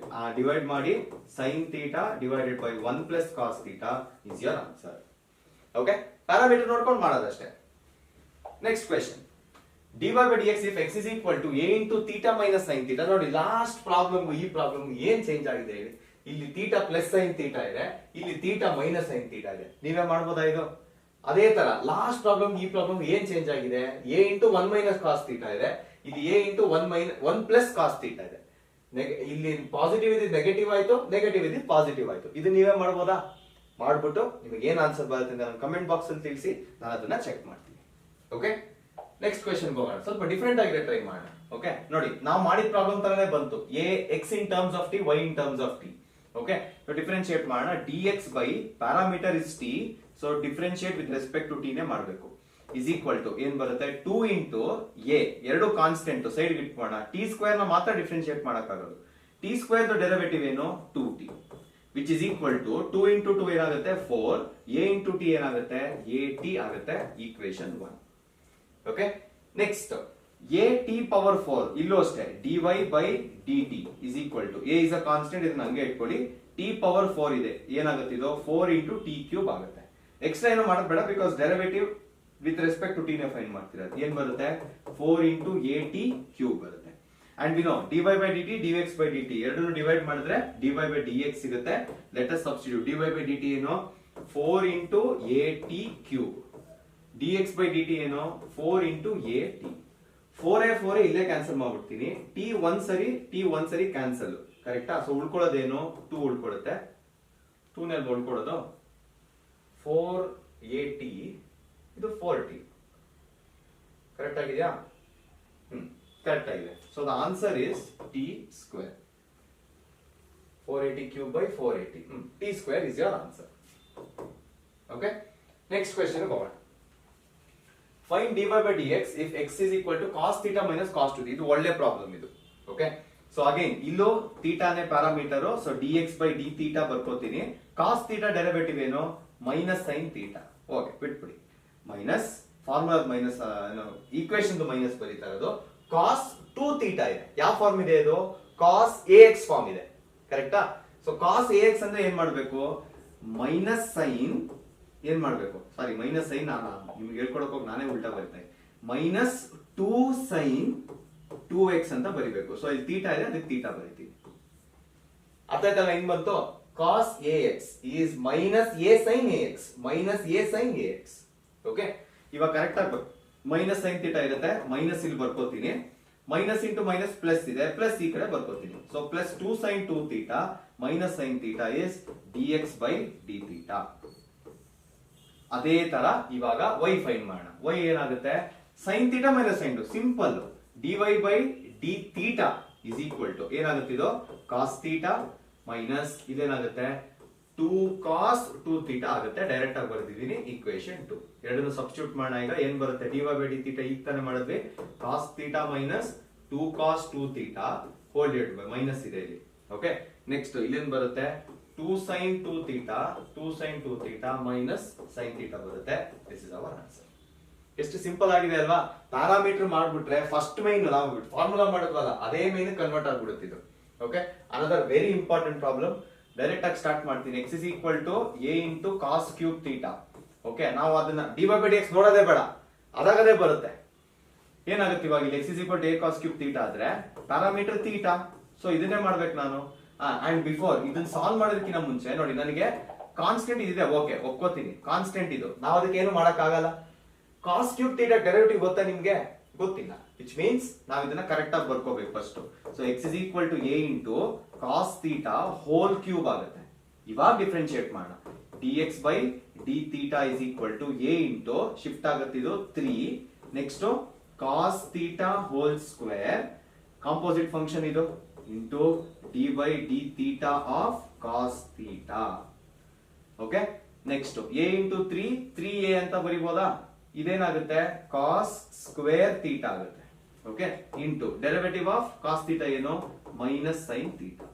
divide ಮಾಡಿ sin theta divided by 1 plus cos theta is your answer. Okay, parameter ನೋಡ್ಕೊಂಡು ಮಾಡೋದಷ್ಟೇ. Next question, dy by dx if x is equal to a into theta minus sin theta. ನೋಡಿ, last problem ಈ problem ಏನ್ change ಆಗಿದೆ ಹೇಳಿ, ಇಲ್ಲಿ theta plus sin theta ಇದೆ, ಇಲ್ಲಿ theta ಮೈನಸ್ sin theta ಇದೆ. ನೀವೇ ಮಾಡ್ಬೋದಾ ಇದು? ಅದೇ ತರ ಲಾಸ್ಟ್ ಪ್ರಾಬ್ಲಮ್ ಈ ಪ್ರಾಬ್ಲಮ್ ಏನ್ ಚೇಂಜ್ ಆಗಿದೆ, a into 1 minus cos theta ಇದೆ, ಇಲ್ಲಿ a into 1 plus cos theta ಇದೆ. ಇಲ್ಲಿ ಪಾಸಿಟಿವ್ ಇದೆ ನೆಗೆಟಿವ್ ಆಯ್ತು, ನೆಗೆಟಿವ್ ಇದೆ ಪಾಸಿಟಿವ್ ಆಯ್ತು. ಇದು ನೀವೇ ಮಾಡ್ಬೋದಾ? ಮಾಡ್ಬಿಟ್ಟು ನಿಮಗೆ ಏನ್ ಆನ್ಸರ್ ಬರುತ್ತೆ ಅಂತ ಕಮೆಂಟ್ ಬಾಕ್ಸ್ ಅಲ್ಲಿ ತಿಳಿಸಿ, ನಾನು ಅದನ್ನ ಚೆಕ್ ಮಾಡ್ತೀನಿ. ಓಕೆ, ನೆಕ್ಸ್ಟ್ ಕ್ವೆಶ್ಚನ್ ಹೋಗೋಣ. ಸ್ವಲ್ಪ ಡಿಫ್ರೆಂಟ್ ಆಗಿದೆ ಟ್ರೈ ಮಾಡೋಣ. ಓಕೆ, ನೋಡಿ, ನಾವು ಮಾಡಿದ ಪ್ರಾಬ್ಲಮ್ ತರನೇ ಬಂತು. x in terms of t, y in terms of t. Okay, so differentiate ಮಾಡೋಣ. dx by parameter is t, so differentiate with respect to t ನೇ ಮಾಡಬೇಕು. ಇಸ್ ಈಕ್ವಲ್ ಟು ಏನ್ ಬರುತ್ತೆ, 2 into a, ಎರಡು ಕಾನ್ಸ್ಟೆಂಟ್ ಸೈಡ್ ಇಟ್ಕೋಣ. t square ನ ಮಾತ್ರ differentiate ಮಾಡಕ್ಕಾಗೋದು. t ಸ್ಕ್ವೇರ್ ದ ಡೆರಿವೇಟಿವ್ ಏನು, 2t, which is equal to 2 into 2 ಏನಾಗುತ್ತೆ 4, a into t ಏನಾಗುತ್ತೆ at ಆಗುತ್ತೆ, equation 1. Okay, next at power 4, ಇಲ್ಲೂ ಅಷ್ಟೇ dy by dt is equal to, a is a constant, ಇದನ್ನ ಹಂಗೆ ಇಟ್ಕೊಳ್ಳಿ. t power 4 ಇದೆ, ಏನಾಗುತ್ತೆ ಇದು 4 into t cube ಆಗುತ್ತೆ. ಎಕ್ಸ್ಟ್ರಾ ಏನೋ ಮಾಡೋದು ಬೇಡ, because derivative with respect to t ನೇ ಫೈಂಡ್ ಮಾಡ್ತಿರೋದು. ಏನ್ ಬರುತ್ತೆ, 4 into at cube ಬರುತ್ತೆ. And we know dy by dt, dx by dt ಎರಡನ್ನು ಡಿವೈಡ್ ಮಾಡಿದ್ರೆ dy by dx ಸಿಗುತ್ತೆ. Let us substitute. dy by dt ಏನು, 4 into at cube. dx by dt ಏನು, 4 into at. 4 ಇಲ್ಲೇ ಕ್ಯಾನ್ಸಲ್ ಮಾಡ್ಬಿಡ್ತೀನಿ. t ಒಂದ್ ಸರಿ ಕ್ಯಾನ್ಸಲ್, ಕರೆಕ್ಟಾ? ಸೊ ಉಳ್ಕೊಳ್ಳೋದೇನು, 2 ಉಳ್ಕೊಳ್ಳುತ್ತೆ. 2 ನಲ್ಲಿ ಉಳ್ಕೊಳ್ಳೋದು 4at, ಇದು 4t. ಕರೆಕ್ಟ್ ಆಗಿದೆಯಾ? ಕರೆಕ್ಟ್ ಆಗಿದೆ. So the answer is t square. 480 cube by 480. t square is your answer. Okay, next question ಹೋಗೋಣ. Find dy by dx if x is equal to cos theta minus cos 2t. ಇದು ಒಳ್ಳೆ problem ಇದು. Okay, so again ಇಲ್ಲೂ ಥೀಟಾನೇ parameter, so dx by d theta ಬರ್ಕೋತೀನಿ. cos theta derivative ಏನು, minus sin theta. Okay, ಬಿಟ್ಬಿಡಿ. Minus formula minus, equation minus ಬರೀತಾ ಇರೋದು. cos 2 theta ಇದೆ, ಯಾವ ಫಾರ್ಮ್ ಇದೆ ಇದು, cos ax ಫಾರ್ಮ್ ಇದೆ, ಕರೆಕ್ಟಾ? ಸೊ cos ax ಅಂದ್ರೆ ಏನ್ ಮಾಡ್ಬೇಕು, ಮೈನಸ್ ಸೈನ್ ಏನ್ ಮಾಡ್ಬೇಕು, ಸಾರಿ ಮೈನಸ್ ಸೈನ್ ನಾನು ನಿಮ್ಗೆ ಹೇಳ್ಕೊಡಕ್ ಹೋಗಿ ನಾನೇ ಉಲ್ಟಾ ಬರಿತಾ, ಮೈನಸ್ 2 sin 2x ಅಂತ ಬರಿಬೇಕು. ಸೊ ಇಲ್ಲಿ ಥೀಟಾ ಇದೆ, ಅದಕ್ಕೆ ಥೀಟಾ ಬರಿತೀವಿ. ಅರ್ಥ ಆಯ್ತಲ್ಲ ಹೆಂಗ್ ಬಂತು? cos ax is minus a sin ax minus a sin ax. Okay, ಇವಾಗ ಕರೆಕ್ಟ್ ಆಗಿ ಮೈನಸ್ ಸೈನ್ ಥೀಟಾ ಇರುತ್ತೆ, ಮೈನಸ್ ಇಲ್ಲಿ ಬರ್ಕೋತೀನಿ, ಮೈನಸ್ ಇಂಟು ಮೈನಸ್ ಪ್ಲಸ್ ಇದೆ, ಪ್ಲಸ್ ಈ ಕಡೆ ಬರ್ಕೋತೀನಿ. So plus 2 sin 2 theta minus sin theta is dx by d theta. ಅದೇ ತರ ಇವಾಗ y ಫೈಂಡ್ ಮಾಡೋಣ. y ಏನಾಗುತ್ತೆ? sin theta minus sin 2, simple. dy by d theta is equal to ಏನಾಗುತ್ತೆ ಇದು? cos theta ಮೈನಸ್ ಇದೇನಾಗುತ್ತೆ? 2 cos 2 theta ಆಗುತ್ತೆ. Direct ಆಗಿ ಬರ್ತಿದ್ದೀನಿ ಈಕ್ವೇಶನ್ 2. ಎರಡನ್ನು ಸಬ್ಸ್ಟಿಟ್ಯೂಟ್ ಮಾಡೋಣ. ಈಗ ಏನ್ ಬರುತ್ತೆ? dy by d theta ಈಗ ತಾನೇ ಮಾಡಿದ್ವಿ. cos theta minus 2 cos 2 theta whole divided by minus ಇದೆ ಇಲ್ಲಿ. ಓಕೆ, ನೆಕ್ಸ್ಟ್ ಇಲ್ಲೇನ್ ಬರುತ್ತೆ? 2 sin 2 theta 2 sin 2 theta minus sin theta ಬರುತ್ತೆ. This is our answer. ಎಷ್ಟು ಸಿಂಪಲ್ ಆಗಿದೆ ಅಲ್ವಾ? ಪ್ಯಾರಾಮೀಟರ್ ಮಾಡ್ಬಿಟ್ರೆ ಫಸ್ಟ್ ಮೈನ್ ನಾವು ಫಾರ್ಮುಲಾ ಮಾಡಿದ್ವಲ್ಲ ಅದೇ ಮೈನ್ ಕನ್ವರ್ಟ್ ಆಗ್ಬಿಡುತ್ತೆ ಇದು. Okay, another very important problem. Direct ಆಗಿ ಸ್ಟಾರ್ಟ್ ಮಾಡ್ತೀನಿ. x is equal to a into cos cube theta. Okay, ನಾವು ಅದನ್ನ dy by dx ನೋಡೋದೇ ಬೇಡ, ಅದಾಗದೇ ಬರುತ್ತೆ. ಏನಾಗುತ್ತೆ ಇವಾಗ ಇಲ್ಲಿ x is equal to a cos cube theta ಆದ್ರೆ ಪ್ಯಾರಾಮೀಟರ್ theta. ಸೊ ಇದನ್ನೇ ಮಾಡ್ಬೇಕು ನಾನು. ಅಂಡ್ ಬಿಫೋರ್ ಇದನ್ನ ಸಾಲ್ವ್ ಮಾಡೋದಕ್ಕಿಂತ ಮುಂಚೆ ನೋಡಿ, ನನಗೆ ಕಾನ್ಸ್ಟೆಂಟ್ ಇದಿದೆ, ಓಕೆ ಒಪ್ಕೋತೀನಿ, ಕಾನ್ಸ್ಟೆಂಟ್ ಇದು, ನಾವು ಅದಕ್ಕೆ ಏನು ಮಾಡಕ್ ಆಗಲ್ಲ. ಕಾಸ್ ಕ್ಯೂಬ್ ಥೀಟಾ ಡೆರಿವೇಟಿವ್ ಗೊತ್ತಾ ನಿಮ್ಗೆ? ಗೊತ್ತಿಲ್ಲ. ವಿಚ್ ಮೀನ್ಸ್ ನಾವು ಇದನ್ನ ಕರೆಕ್ಟ್ ಆಗಿ ಬರ್ಕೋಬೇಕು first. So x is equal to a into cos theta whole cube ಆಗುತ್ತೆ. ಇವಾಗ ಡಿಫ್ರೆನ್ಶಿಯೇಟ್ ಮಾಡೋಣ. dx by d theta is equal to a into shift ಆಗುತ್ತೆ ಇದು 3, next cos theta whole square, composite function ಇದು, into d by d theta of cos theta. Okay, next a into 3 3a ಅಂತ ಬರಿಬೋದಾ? ಇದೇನಾಗುತ್ತೆ? cos square theta ಆಗುತ್ತೆ. Okay, into derivative of cos theta ಏನು? Minus sin theta,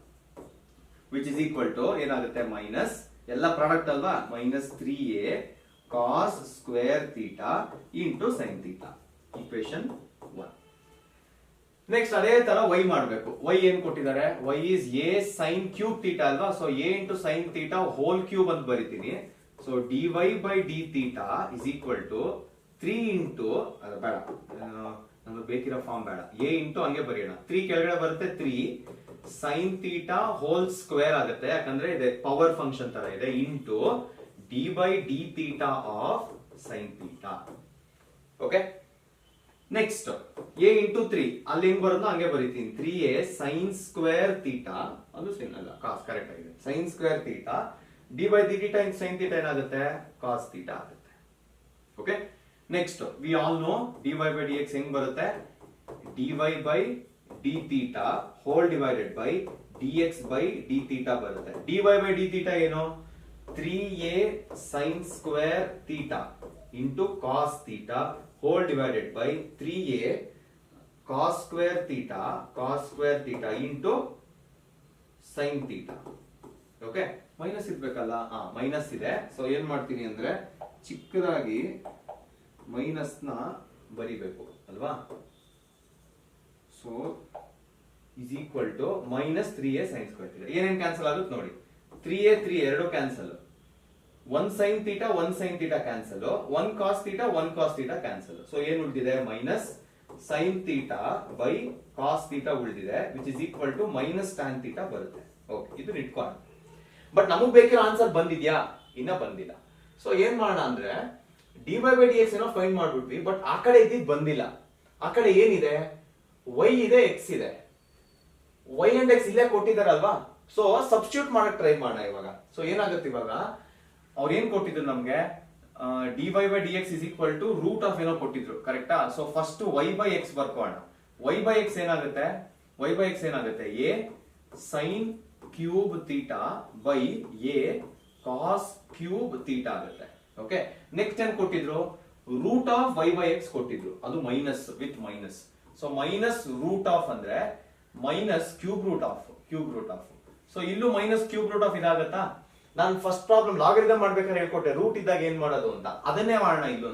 which is equal to ಏನಾಗುತ್ತೆ? Minus ಎಲ್ಲ product ಅಲ್ವಾ, minus 3a cos square theta into sin theta. Equation 1. Next ಅದೇ ತರ y ಮಾಡಬೇಕು. y ಏನ್ ಕೊಟ್ಟಿದ್ದಾರೆ? y is a sin cube theta ಅಲ್ವಾ, so a into sin theta whole cube ಅಂತ ಬರಿತೀನಿ. So dy by d theta is equal to 3 into ಅದು ಬೇಡ, ನಮಗೆ ಬೇಕಿರೋ ಫಾರ್ಮ್ ಬೇಡ, a into ಹಂಗೆ ಬರೆಯೋಣ. 3 ಕೆಳಗಡೆ ಬರುತ್ತೆ, 3 sin theta ಹೋಲ್ ಸ್ಕ್ವೇರ್ ಆಗುತ್ತೆ, ಯಾಕಂದ್ರೆ ಇದೆ ಪವರ್ ಫಂಕ್ಷನ್ ತರ ಇದೆ, into dy by d theta of sin theta. Okay, next a into 3 ಅಲ್ಲಿ ಹೆಂಗ್ ಬರೋದು ಹಂಗೆ ಬರೀತೀನಿ. 3a sin ಸ್ಕ್ವೇರ್ theta, ಅದು sin ಅಲ್ಲ, cos ಕರೆಕ್ಟ್ ಆಗಿದೆ. sin square theta dy by d theta into sin theta ಏನಾಗುತ್ತೆ? cos theta ಆಗುತ್ತೆ. Okay, next we all know dy by dx ಹೆಂಗ್ ಬರುತ್ತೆ? dy by d theta whole divided by dx by d theta ಬರುತ್ತೆ. dy by d theta ಏನು? 3a sin square theta into cos theta whole divided by 3a cos square theta into sin theta. Okay, minus ಇರ್ಬೇಕಲ್ಲ, minus ಇದೆ. So ಏನ್ ಮಾಡ್ತೀನಿ ಅಂದ್ರೆ ಚಿಕ್ಕದಾಗಿ minus ನ ಬರಿಬೇಕು ಅಲ್ವಾ. So is equal to minus 3a sin square theta. ಏನೇನ್ ಕ್ಯಾನ್ಸಲ್ ಆಗುತ್ತೆ ನೋಡಿ, 3a 3 ಎರಡು cancel, 1 sin theta 1 sin theta cancel, 1 cos theta 1 cos theta cancel. So ಏನ್ ಉಳಿದಿದೆ? Minus sin theta by cos theta ಉಳಿದಿದೆ, which is equal to minus tan theta ಬರುತ್ತೆ. Okay, ಇದು ಇಟ್ಕೊಂಡು, ಬಟ್ ನಮಗ್ ಬೇಕಿರೋ ಆನ್ಸರ್ ಬಂದಿದ್ಯಾ? ಇನ್ನ ಬಂದಿಲ್ಲ. ಸೊ ಏನ್ ಮಾಡೋಣ ಅಂದ್ರೆ dy by dx ಏನೋ ಫೈಂಡ್ ಮಾಡ್ಬಿಟ್ವಿ, ಬಟ್ ಆ ಕಡೆ ಇದ್ದಿದ್ ಬಂದಿಲ್ಲ. ಆ ಕಡೆ ಏನಿದೆ? y ಇದೆ, x ಇದೆ. y ಅಂಡ್ x ಇಲ್ಲೇ ಕೊಟ್ಟಿದಾರಲ್ವಾ, ಸೊ ಸಬ್ಸ್ಟಿಟ್ಯೂಟ್ ಮಾಡಕ್ ಟ್ರೈ ಮಾಡೋಣ ಇವಾಗ. ಸೊ ಏನಾಗುತ್ತೆ ಇವಾಗ? ಅವ್ರು ಏನ್ ಕೊಟ್ಟಿದ್ರು ನಮ್ಗೆ? dy by dx is equal to root of ಏನೋ ಕೊಟ್ಟಿದ್ರು, ಕರೆಕ್ಟಾ? So first y by x ಬರ್ಕೋಣ. y by x ಏನಾಗುತ್ತೆ? a sin cube theta by a cos cube theta ಆಗುತ್ತೆ. ಓಕೆ, ನೆಕ್ಸ್ಟ್ ಏನ್ ಕೊಟ್ಟಿದ್ರು? Root of y by x ಕೊಟ್ಟಿದ್ರು, ಅದು minus with minus. So minus root of ಅಂದ್ರೆ minus cube root of. So ಇಲ್ಲೂ minus cube root of ಇದಾಗತ್ತಾ? ನಾನು first problem logarithm ಮಾಡ್ಬೇಕಾದ್ರೆ ಹೇಳ್ಕೊಟ್ಟೆ, ರೂಟ್ ಇದ್ದಾಗ ಏನ್ ಮಾಡೋದು ಅಂತ, ಅದನ್ನೇ ಮಾಡೋಣ ಇಲ್ಲೂ.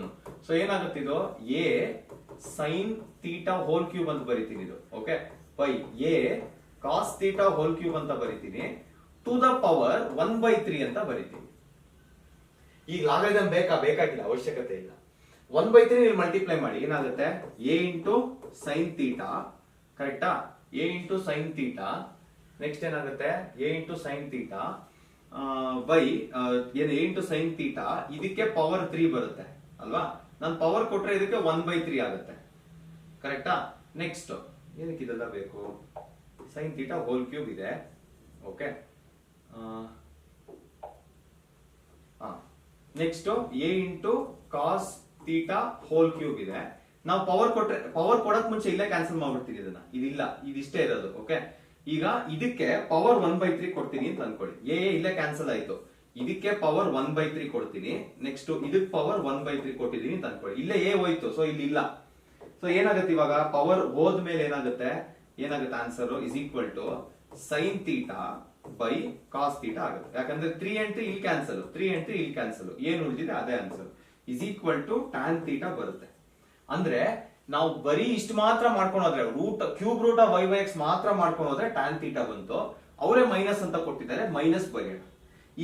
ಸೊ ಏನಾಗುತ್ತೆ ಇದು? a sin theta whole cube ಅಂತ ಬರಿತೀನಿ ಇದು. Okay, by a cos theta whole cube ಅಂತ ಬರಿತೀನಿ, ಟು ದ ಪವರ್ 1/3 ಅಂತ ಬರಿತೀನಿ. ಈಗ ಲಾಗರಿದಮ್ ಬೇಕಾಗಿಲ್ಲ, ಅವಶ್ಯಕತೆ ಇಲ್ಲ. 1/3 ನೀವು ಮಲ್ಟಿಪ್ಲೈ ಮಾಡಿ ಏನಾಗುತ್ತೆ? a ಇಂಟು sin theta, ಕರೆಕ್ಟಾ? a into sin theta, next ಏನಾಗುತ್ತೆ? a into sin theta by ಏನು a ಇಂಟು ಸೈನ್ ತೀಟಾ ಇದಕ್ಕೆ ಪವರ್ 3 ಬರುತ್ತೆ ಅಲ್ವಾ. ನಾನು ಪವರ್ ಕೊಟ್ರೆ ಇದಕ್ಕೆ 1/3 ಆಗುತ್ತೆ. ಕರೆಕ್ಟಾ. ನೆಕ್ಸ್ಟ್ ಏನಕ್ಕೆ ಇದೆಲ್ಲ ಬೇಕು, ಸೈನ್ ತೀಟಾ ಹೋಲ್ ಕ್ಯೂಬ್ ಇದೆ. Okay, next a into cos theta whole cube ಇದೆ. ನಾವು ಪವರ್ ಕೊಡಕ್ ಮುಂಚೆ ಇಲ್ಲೇ ಕ್ಯಾನ್ಸಲ್ ಮಾಡ್ಬಿಡ್ತೀವಿ ಇದನ್ನ, ಇದಿಲ್ಲ, ಇದಿಷ್ಟೇ ಇರೋದು. ಓಕೆ, ಈಗ ಇದಕ್ಕೆ ಪವರ್ 1/3 ಕೊಡ್ತೀನಿ ಅಂತ ಅನ್ಕೊಳ್ಳಿ. ಇಲ್ಲೇ ಕ್ಯಾನ್ಸಲ್ ಆಯ್ತು. ಇದಕ್ಕೆ ಪವರ್ 1/3 ಕೊಡ್ತೀನಿ. ನೆಕ್ಸ್ಟ್ ಇದಕ್ಕೆ ಪವರ್ 1/3 ಕೊಟ್ಟಿದ್ದೀನಿ ಅಂತ ಅನ್ಕೊಳ್ಳಿ. ಇಲ್ಲೇ ಹೋಯ್ತು, ಸೊ ಇಲ್ಲಿ ಇಲ್ಲ. ಸೊ ಏನಾಗುತ್ತೆ ಇವಾಗ, ಪವರ್ ಹೋದ್ಮೇಲೆ ಏನಾಗುತ್ತೆ answer is equal to sine theta by cos theta ಆಗುತ್ತೆ. ಯಾಕಂದ್ರೆ 3 and 3 ಇಲ್ಲಿ ಕ್ಯಾನ್ಸಲ್, 3 and 3 ಇಲ್ಲಿ ಕ್ಯಾನ್ಸಲ್, ಏನ್ ಉಳಿದಿದೆ ಅದೇ answer. Is equal to tan theta ಬರುತ್ತೆ. ಅಂದ್ರೆ ನಾವು ಬರೀ ಇಷ್ಟು ಮಾತ್ರ ಮಾಡ್ಕೊಂಡು ಹೋದ್ರೆ, ಕ್ಯೂಬ್ ರೂಟ್ ಆಫ್ y/x ಮಾತ್ರ ಮಾಡ್ಕೊಂಡು ಹೋದ್ರೆ ಟ್ಯಾನ್ ತೀಟಾ ಬಂತು. ಅವರೇ ಮೈನಸ್ ಅಂತ ಕೊಟ್ಟಿದ್ದಾರೆ, ಮೈನಸ್ ಬರೆಯೋಣ.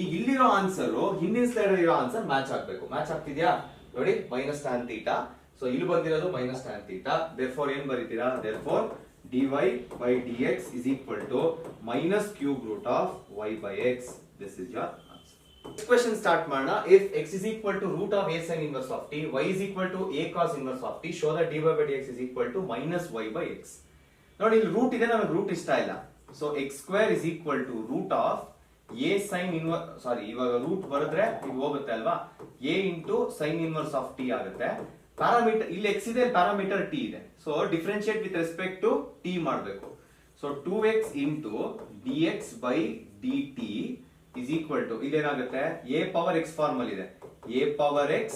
ಈಗ ಇಲ್ಲಿರೋ ಆನ್ಸರ್ ಹಿಂದಿನ ಸ್ಲೈಡ್ ಇರೋ ಆನ್ಸರ್ ಮ್ಯಾಚ್ ಆಗ್ಬೇಕು. ಮ್ಯಾಚ್ ಆಗ್ತಿದ್ಯಾ ನೋಡಿ, ಮೈನಸ್ ಟ್ಯಾನ್ ತೀಟಾ. ಸೊ ಇಲ್ಲಿ ಬಂದಿರೋದು ಮೈನಸ್ ಟ್ಯಾನ್ ತೀಟಾ. ದೇರ್ಫೋರ್ ಏನ್ ಬರೀತೀರಾ, therefore dy by dx is equal to minus cube root of y/x. This is your answer. Question start ಮಾಡೋಣ. If x is equal to root of a sin inverse of t, y is equal to a cos inverse of t, show that dy by dx is equal to minus y/x. ನೋಡಿ ಇಲ್ಲಿ root ಇದೆ, ನಮಗೆ root ಇಷ್ಟ ಇಲ್ಲ. So x square is equal to root of a sin inverse, ಸಾರಿ ಇವಾಗ root ಬರೆದ್ರೆ ಇದು ಹೋಗುತ್ತೆ ಅಲ್ವಾ, a into sin inverse of t ಆಗುತ್ತೆ. ಪ್ಯಾರಾಮೀಟರ್ ಇಲ್ಲಿ x ಇದೆ, ಪ್ಯಾರಾಮೀಟರ್ t ಇದೆ. So differentiate with respect to t ಮಾಡಬೇಕು. ಸೊ 2x into dx by dt is equal to, ಇಲ್ಲಿ ಏನಾಗುತ್ತೆ, a ಪವರ್ x ಫಾರ್ಮಲ್ ಇದೆ, a power x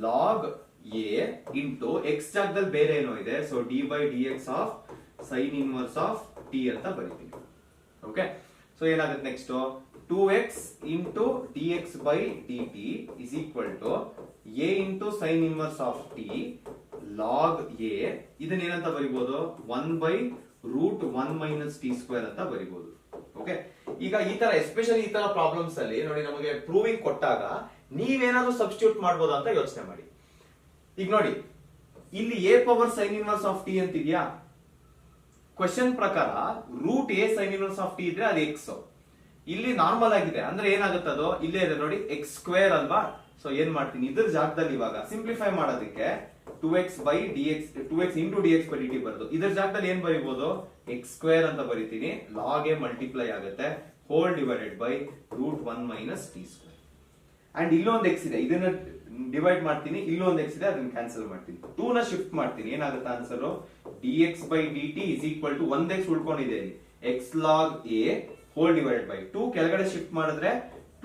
log a into x ಜಾಗದಲ್ಲಿ ಬೇರೆ ಏನೋ ಇದೆ. So d by dx of sin inverse of t ಅಂತ ಬರೀತೀನಿ. ಓಕೆ, ಸೊ ಏನಾಗುತ್ತೆ next, 2x into dx by dt is equal to a into sin inverse of t log a. ಇದನ್ನ ಏನಂತ ಬರಿಬಹುದು, 1/√1 minus t square ಅಂತ ಬರಿಬಹುದು. Okay, ಈಗ ಈ ತರ especially ಈ ತರ ಪ್ರಾಬ್ಲಮ್ಸ್ ಅಲ್ಲಿ ನೋಡಿ, ನಮಗೆ ಪ್ರೂವಿಂಗ್ ಕೊಟ್ಟಾಗ ನೀವೇನಾದ್ರೂ ಸಬ್ಸ್ಟಿಟ್ಯೂಟ್ ಮಾಡ್ಬೋದಾ ಅಂತ ಯೋಚನೆ ಮಾಡಿ. ಈಗ ನೋಡಿ, ಇಲ್ಲಿ a power sin inverse of t ಅಂತಿದ್ಯಾ, ಕ್ವೆಶ್ಚನ್ ಪ್ರಕಾರ root a sin inverse of t ಇದ್ರೆ ಅದು x. ಇಲ್ಲಿ ನಾರ್ಮಲ್ ಆಗಿದೆ ಅಂದ್ರೆ ಏನಾಗುತ್ತೆ, ಅದು ಇಲ್ಲೇ ಇದೆ ನೋಡಿ, ಎಕ್ಸ್ ಸ್ಕ್ವೇರ್ ಅಲ್ವಾ. ಸೊ ಏನ್ ಮಾಡ್ತೀನಿ, ಇದ್ರ ಜಾಗದಲ್ಲಿ ಇವಾಗ ಸಿಂಪ್ಲಿಫೈ ಮಾಡೋದಕ್ಕೆ 2x by dx, 2x into dx by dt ಬರೋದು. ಇದ್ರ ಜಾಗದಲ್ಲಿ ಏನ್ ಬರೀಬಹುದು, ಎಕ್ಸ್ ಸ್ಕ್ವೇರ್ ಅಂತ ಬರೀತೀನಿ. ಲಾಗ್ ಎ ಮಲ್ಟಿಪ್ಲೈ ಆಗುತ್ತೆ, hole divided by √1 minus t square. And ಇಲ್ಲೊಂದು ಎಕ್ಸ್ ಇದೆ, ಇದನ್ನ ಡಿವೈಡ್ ಮಾಡ್ತೀನಿ, ಇಲ್ಲೊಂದು ಎಕ್ಸ್ ಇದೆ, ಅದನ್ನ ಕ್ಯಾನ್ಸಲ್ ಮಾಡ್ತೀನಿ, 2 ನ ಶಿಫ್ಟ್ ಮಾಡ್ತೀನಿ. ಏನಾಗುತ್ತೆ answer, dx by dt is equal to 1x ಉಳ್ಕೊಂಡಿದೆ ಇಲ್ಲಿ, x log a whole divided by 2 ಕೆಳಗಡೆ ಶಿಫ್ಟ್ ಮಾಡಿದ್ರೆ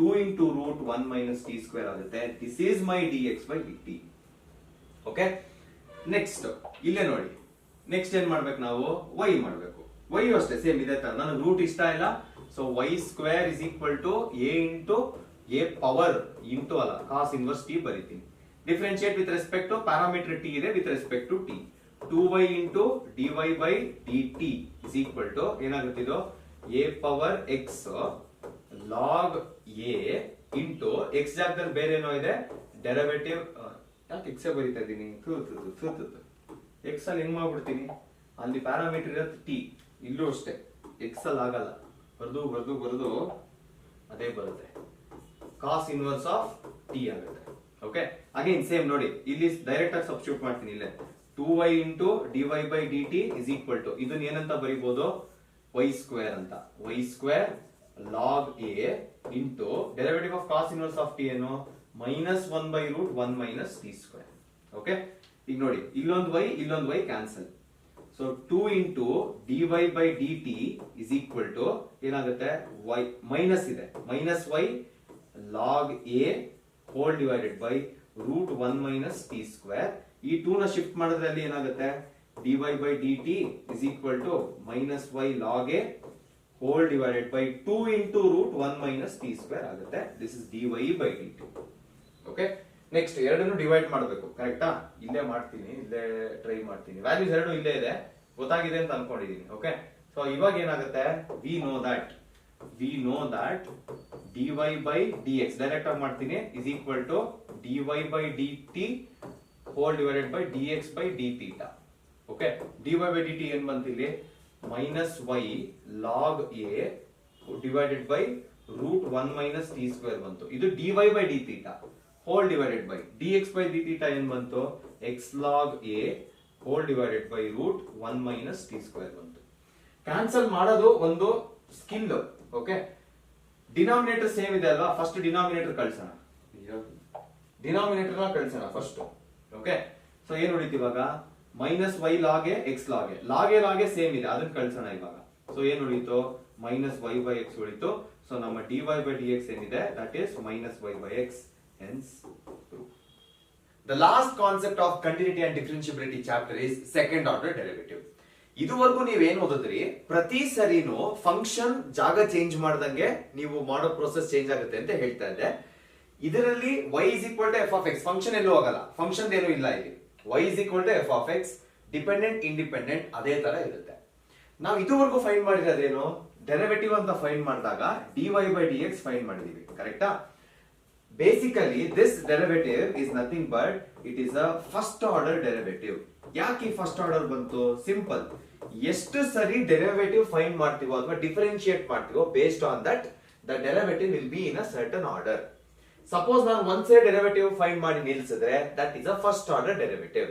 2 into √1 minus t square ಆಗುತ್ತೆ. This is my dx by dt. Okay, next ಇಲ್ಲೇ ನೋಡಿ, ನೆಕ್ಸ್ಟ್ ಏನ್ ಮಾಡ್ಬೇಕು ನಾವು, y ಮಾಡ್ಬೇಕು. y ಅಷ್ಟೇ ಸೇಮ್ ಇದೆ ತರ, ನನಗೆ ರೂಟ್ ಇಷ್ಟ ಇಲ್ಲ. So y square is equal to a into a power into ಅಲ್ಲ ಕಾಸ್ ಇನ್ವರ್ಸ್ t ಬರೀತೀನಿ. Differentiate with respect to parameter t ಇದೆ, with respect to t. 2y into dy by dt is equal to ಏನಾಗುತ್ತೆ, ಇದು a power x log a into x ಜಾಗದಲ್ಲಿ ಬೇರೆ ಏನೋ ಇದೆ, derivative. ಯಾಕೆ ಎಕ್ಸ್ ಬರೀತಾ ಇದ್ದೀನಿ, ಎಕ್ಸ್ ಅಲ್ಲಿ ಹೆಂಗ್ ಮಾಡ್ಬಿಡ್ತೀನಿ, ಅಲ್ಲಿ ಪ್ಯಾರಾಮೀಟರ್ ಇರುತ್ತೆ t, ಇಲ್ಲೂ ಅಷ್ಟೇ ಎಕ್ಸ್ ಅಲ್ಲಿ ಆಗಲ್ಲ, ಬರ್ದು ಅದೇ ಬರುತ್ತೆ, ಕಾಸ್ ಇನ್ವರ್ಸ್ ಆಫ್ t ಆಗುತ್ತೆ. ಓಕೆ, ಅಗೇನ್ ಸೇಮ್ ನೋಡಿ, ಇಲ್ಲಿ ಡೈರೆಕ್ಟ್ ಆಗಿ ಸಬ್ಸ್ಟಿಟ್ಯೂಟ್ ಮಾಡ್ತೀನಿ. ಇಲ್ಲೇ 2y into dy by dt is equal to, ಇದನ್ನ ಏನಂತ ಬರೀಬಹುದು, y ಸ್ಕ್ವೇರ್ ಅಂತ. y square log a into derivative of cos inverse of t ಏನು, -1/√1 minus t square. ಓಕೆ, ಈಗ ನೋಡಿ, ಇಲ್ಲೊಂದು y cancel. So 2 into dy by dt is equal to ಏನಾಗುತ್ತೆ, y minus ಇದೆ, -y log a whole divided by √1 minus t square. ಈ 2 ನ shift ಮಾಡಿದ್ರೆ ಅಲ್ಲಿ ಏನಾಗುತ್ತೆ, dy by dt is equal to -y log a whole divided by 2 into √1 minus t square ಆಗುತ್ತೆ. This is dy by dt. Okay, next ಎರಡನ್ನು divide ಮಾಡಬೇಕು. ಕರೆಕ್ಟಾ, ಇಲ್ಲೇ ಮಾಡ್ತೀನಿ, ಇಲ್ಲೇ ಟ್ರೈ ಮಾಡ್ತೀನಿ. ವ್ಯಾಲ್ಯೂಸ್ ಎರಡು ಇಲ್ಲೇ ಇದೆ, ಗೊತ್ತಾಗಿದೆ ಅಂತ ಅನ್ಕೊಂಡಿದೀನಿ. ಓಕೆ, ಸೊ ಇವಾಗ ಏನಾಗುತ್ತೆ, we know that dy by dx direct ಆಗಿ ಮಾಡ್ತೀನಿ is equal to dy by dt whole divided by dx by d theta. Okay, dy by dt ಏನ್ ಬಂತು ಇಲ್ಲಿ, -y log a divided by root 1 minus t square ಬಂತು. ಇದು dy by d theta whole divided by dx by d theta ಏನ್ ಬಂತು, x log a whole divided by root 1 minus t square ಬಂತು. Cancel ಮಾಡೋದು ಒಂದು skill. Okay, denominator same ಇದೆ ಅಲ್ವಾ, first denominator ಕಳ್ಸೋಣ, ಡಿನಾಮಿನೇಟರ್ ಕಳ್ಸೋಣ ಫಸ್ಟ್. ಓಕೆ, ಸೊ ಏನ್ ಉಳಿತು ಇವಾಗ, minus y log a x log a, log a same ಇದೆ, ಅದನ್ನ ಕಳ್ಸೋಣ ಇವಾಗ. ಸೊ ಏನ್ ಉಳಿತು, ಮೈನಸ್ ವೈ ಬೈ ಎಕ್ಸ್ ಉಳಿತು. ಸೊ ನಮ್ಮ dy ಬೈ dx ಏನಿದೆ, that is minus y by x. Hence the last concept of continuity and differentiability chapter is second order derivative. ಇದುವರೆಗೂ ನೀವೇನ್ ಓದಿದ್ರಿ, ಪ್ರತಿ ಸರಿನೂ ಫಂಕ್ಷನ್ ಜಾಗ ಚೇಂಜ್ ಮಾಡ್ದಂಗೆ ನೀವು ಮಾಡೋ ಪ್ರೋಸೆಸ್ ಚೇಂಜ್ ಆಗುತ್ತೆ ಅಂತ ಹೇಳ್ತಾ ಇದ್ದೆ. ಇದರಲ್ಲಿ y is equal to f of x, function ಎಲ್ಲೂ ಹೋಗಲ್ಲ, ಫಂಕ್ಷನ್ ಏನು ಇಲ್ಲ ಇಲ್ಲಿ. y is equal to f of x, dependent independent ಅದೇ ತರ ಇರುತ್ತೆ. ನಾವು ಇದುವರೆಗೂ ಫೈಂಡ್ ಮಾಡಿರೋದೇನು, ಡೆರಿವೇಟಿವ್ ಅಂತ ಫೈಂಡ್ ಮಾಡಿದಾಗ dy by dx ಫೈಂಡ್ ಮಾಡಿದೀವಿ, ಕರೆಕ್ಟಾ? Basically this derivative is nothing but it is a first order derivative. ಯಾಕೆ ಫಸ್ಟ್ ಆರ್ಡರ್ ಬಂತು? ಸಿಂಪಲ್, ಎಷ್ಟು ಸರಿ ಡೆರಿವೇಟಿವ್ ಫೈಂಡ್ ಮಾಡ್ತೀವೋ ಅಥವಾ ಡಿಫರೆನ್ಶಿಯೇಟ್ ಮಾಡ್ತೀವೋ based on that the derivative will be in a certain order. Suppose ನಾನು ಒಂದ್ಸರಿ ಡೆರಿವೇಟಿವ್ ಫೈಂಡ್ ಮಾಡಿ ನಿಲ್ಸಿದ್ರೆ that is a first order derivative.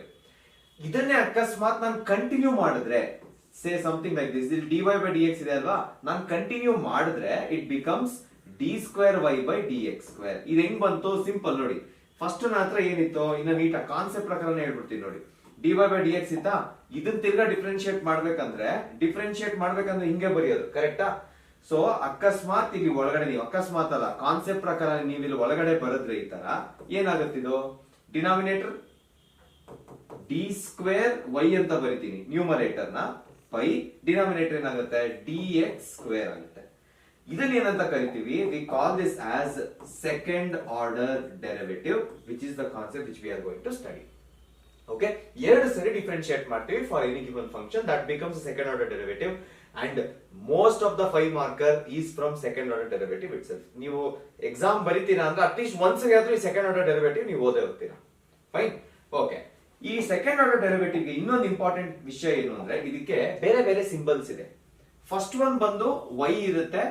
ಇದನ್ನೇ ಅಕಸ್ಮಾತ್ ನಾನು ಕಂಟಿನ್ಯೂ ಮಾಡಿದ್ರೆ, say something like this, dy by dx ಇದೆ ಅಲ್ವಾ, ನಾನು ಕಂಟಿನ್ಯೂ ಮಾಡಿದ್ರೆ it becomes d square y by d X square. ಇದು ಹೆಂಗ್ ಬಂತು? ಸಿಂಪಲ್ ನೋಡಿ, ಫಸ್ಟ್ ನನ್ನ ಹತ್ರ ಏನಿತ್ತು, ಇನ್ನ ನೀಟ ಕಾನ್ಸೆಪ್ಟ್ ಪ್ರಕಾರನೇ ಹೇಳ್ಬಿಡ್ತೀನಿ ನೋಡಿ. dy by dx ಇತ್ತಾ, ಇದನ್ನ ತಿರ್ಗಾ ಡಿಫ್ರೆನ್ಶಿಯೇಟ್ ಮಾಡ್ಬೇಕಂದ್ರೆ ಹಿಂಗೆ ಬರೆಯೋದು, ಕರೆಕ್ಟಾ? ಸೊ ಅಕಸ್ಮಾತ್ ಇಲ್ಲಿ ಒಳಗಡೆ ನೀವು, ಅಕಸ್ಮಾತ್ ಅಲ್ಲ, ಕಾನ್ಸೆಪ್ಟ್ ಪ್ರಕಾರ ನೀವು ಇಲ್ಲಿ ಒಳಗಡೆ ಬರೆದ್ರೆ ಈ ತರ ಏನಾಗುತ್ತಿದು, ಡಿನಾಮಿನೇಟರ್ ಡಿ ಸ್ಕ್ವೇರ್ ವೈ ಅಂತ ಬರಿತೀನಿ ನ್ಯೂಮರೇಟರ್ ನ, ಪೈ ಡಿನಾಮಿನೇಟರ್ ಏನಾಗುತ್ತೆ ಡಿ ಎಕ್ಸ್ ಸ್ಕ್ವೇರ್ ಆಗುತ್ತೆ. ಇದನ್ನ ಏನಂತ ಕರಿತೀವಿ, we call this as second order derivative, which is the concept which we are going to study. Okay, ಎರಡು ಸರಿ ಡಿಫರೆನ್ಶಿಯೇಟ್ ಮಾಡ್ತೀವಿ for any given function, that becomes second order derivative. And most of the 5 marker is from second order derivative itself. ನೀವು exam ಬರಿತೀರಾ ಅಂದ್ರೆ at least ಒಂದ್ಸರಿ ಆದ್ರೂ ಈ second order derivative ನೀವು ಓದೇ ಹೋಗ್ತೀರಾ. ಫೈನ್. ಓಕೆ, ಈ ಸೆಕೆಂಡ್ ಆರ್ಡರ್ ಡೆರಿವೇಟಿವ್ ಗೆ ಇನ್ನೊಂದು ಇಂಪಾರ್ಟೆಂಟ್ ವಿಷಯ ಏನು ಅಂದ್ರೆ, ಇದಕ್ಕೆ ಬೇರೆ ಬೇರೆ ಸಿಂಬಲ್ಸ್ ಇದೆ. ಫಸ್ಟ್ ಒನ್ ಬಂದು y ಇರುತ್ತೆ,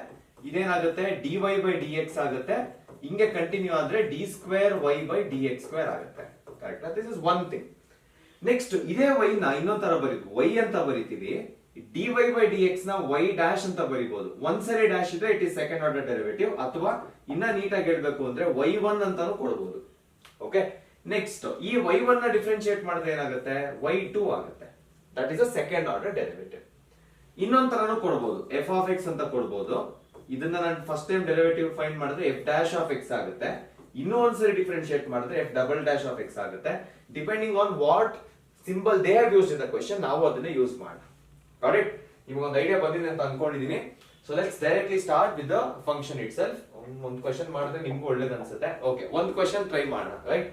ಇದೇನಾಗುತ್ತೆ dy ಬೈ dx ಆಗುತ್ತೆ, ಹಿಂಗೆ ಕಂಟಿನ್ಯೂ ಆದ್ರೆ d square y by d X square ಆಗುತ್ತೆ, correct? This is one thing. Next ಇದೇ y ನ ಇನ್ನೊಂದ್ ತರ ಬರೀತೀವಿ, y ಅಂತ ಬರೀತೀವಿ, dy ಬೈ dx ನ y ಡ್ಯಾಶ್ ಅಂತ ಬರೀಬಹುದು. ಒಂದ್ಸರಿ ಡ್ಯಾಶ್ ಇದ್ರೆ it is second order derivative, ಅಥವಾ ಇನ್ನ ನೀಟಾಗಿ ಹೇಳ್ಬೇಕು ಅಂದ್ರೆ y1 ಅಂತಾನು ಕೊಡಬಹುದು. ಓಕೆ, ನೆಕ್ಸ್ಟ್ ಈ y1 ನ ಡಿಫರೆನ್ಶಿಯೇಟ್ ಮಾಡಿದ್ರೆ ಏನಾಗುತ್ತೆ, y2 ಆಗುತ್ತೆ, that is a second order derivative. ಇನ್ನೊಂದ್ ತರನು ಕೊಡಬಹುದು, f ಆಫ್ x ಅಂತ ಕೊಡಬಹುದು. ಇದನ್ನ ನಾನು ಫಸ್ಟ್ ಟೈಮ್ ಡೆರಿವೇಟಿವ್ ಫೈಂಡ್ ಮಾಡಿದ್ರೆ f ಡ್ಯಾಶ್ ಆಫ್ x ಆಗುತ್ತೆ, ಇನ್ನೂ ಒಂದ್ಸರಿ ಡಿಫರೆನ್ಶಿಯೇಟ್ ಮಾಡಿದ್ರೆ f double dash of x ಆಗುತ್ತೆ. Depending on what symbol they have used in the question, ನಾವು ಅದನ್ನ ಯೂಸ್ ಮಾಡೋಣ. ಕರೆಕ್ಟ್? ನಿಮಗೆ ಒಂದು ಐಡಿಯಾ ಬಂದಿದೆ ಅಂತ ಅನ್ಕೊಂಡಿದೀನಿ. So let's directly start with the function it self. ಒಂದು ಕ್ವೆಶ್ಚನ್ ಮಾಡಿದ್ರೆ ನಿಮ್ಗೂ ಒಳ್ಳೇದು ಅನ್ಸುತ್ತೆ. ಓಕೆ, ಒಂದು ಕ್ವೆಶ್ಚನ್ ಟ್ರೈ ಮಾಡೋಣ, right?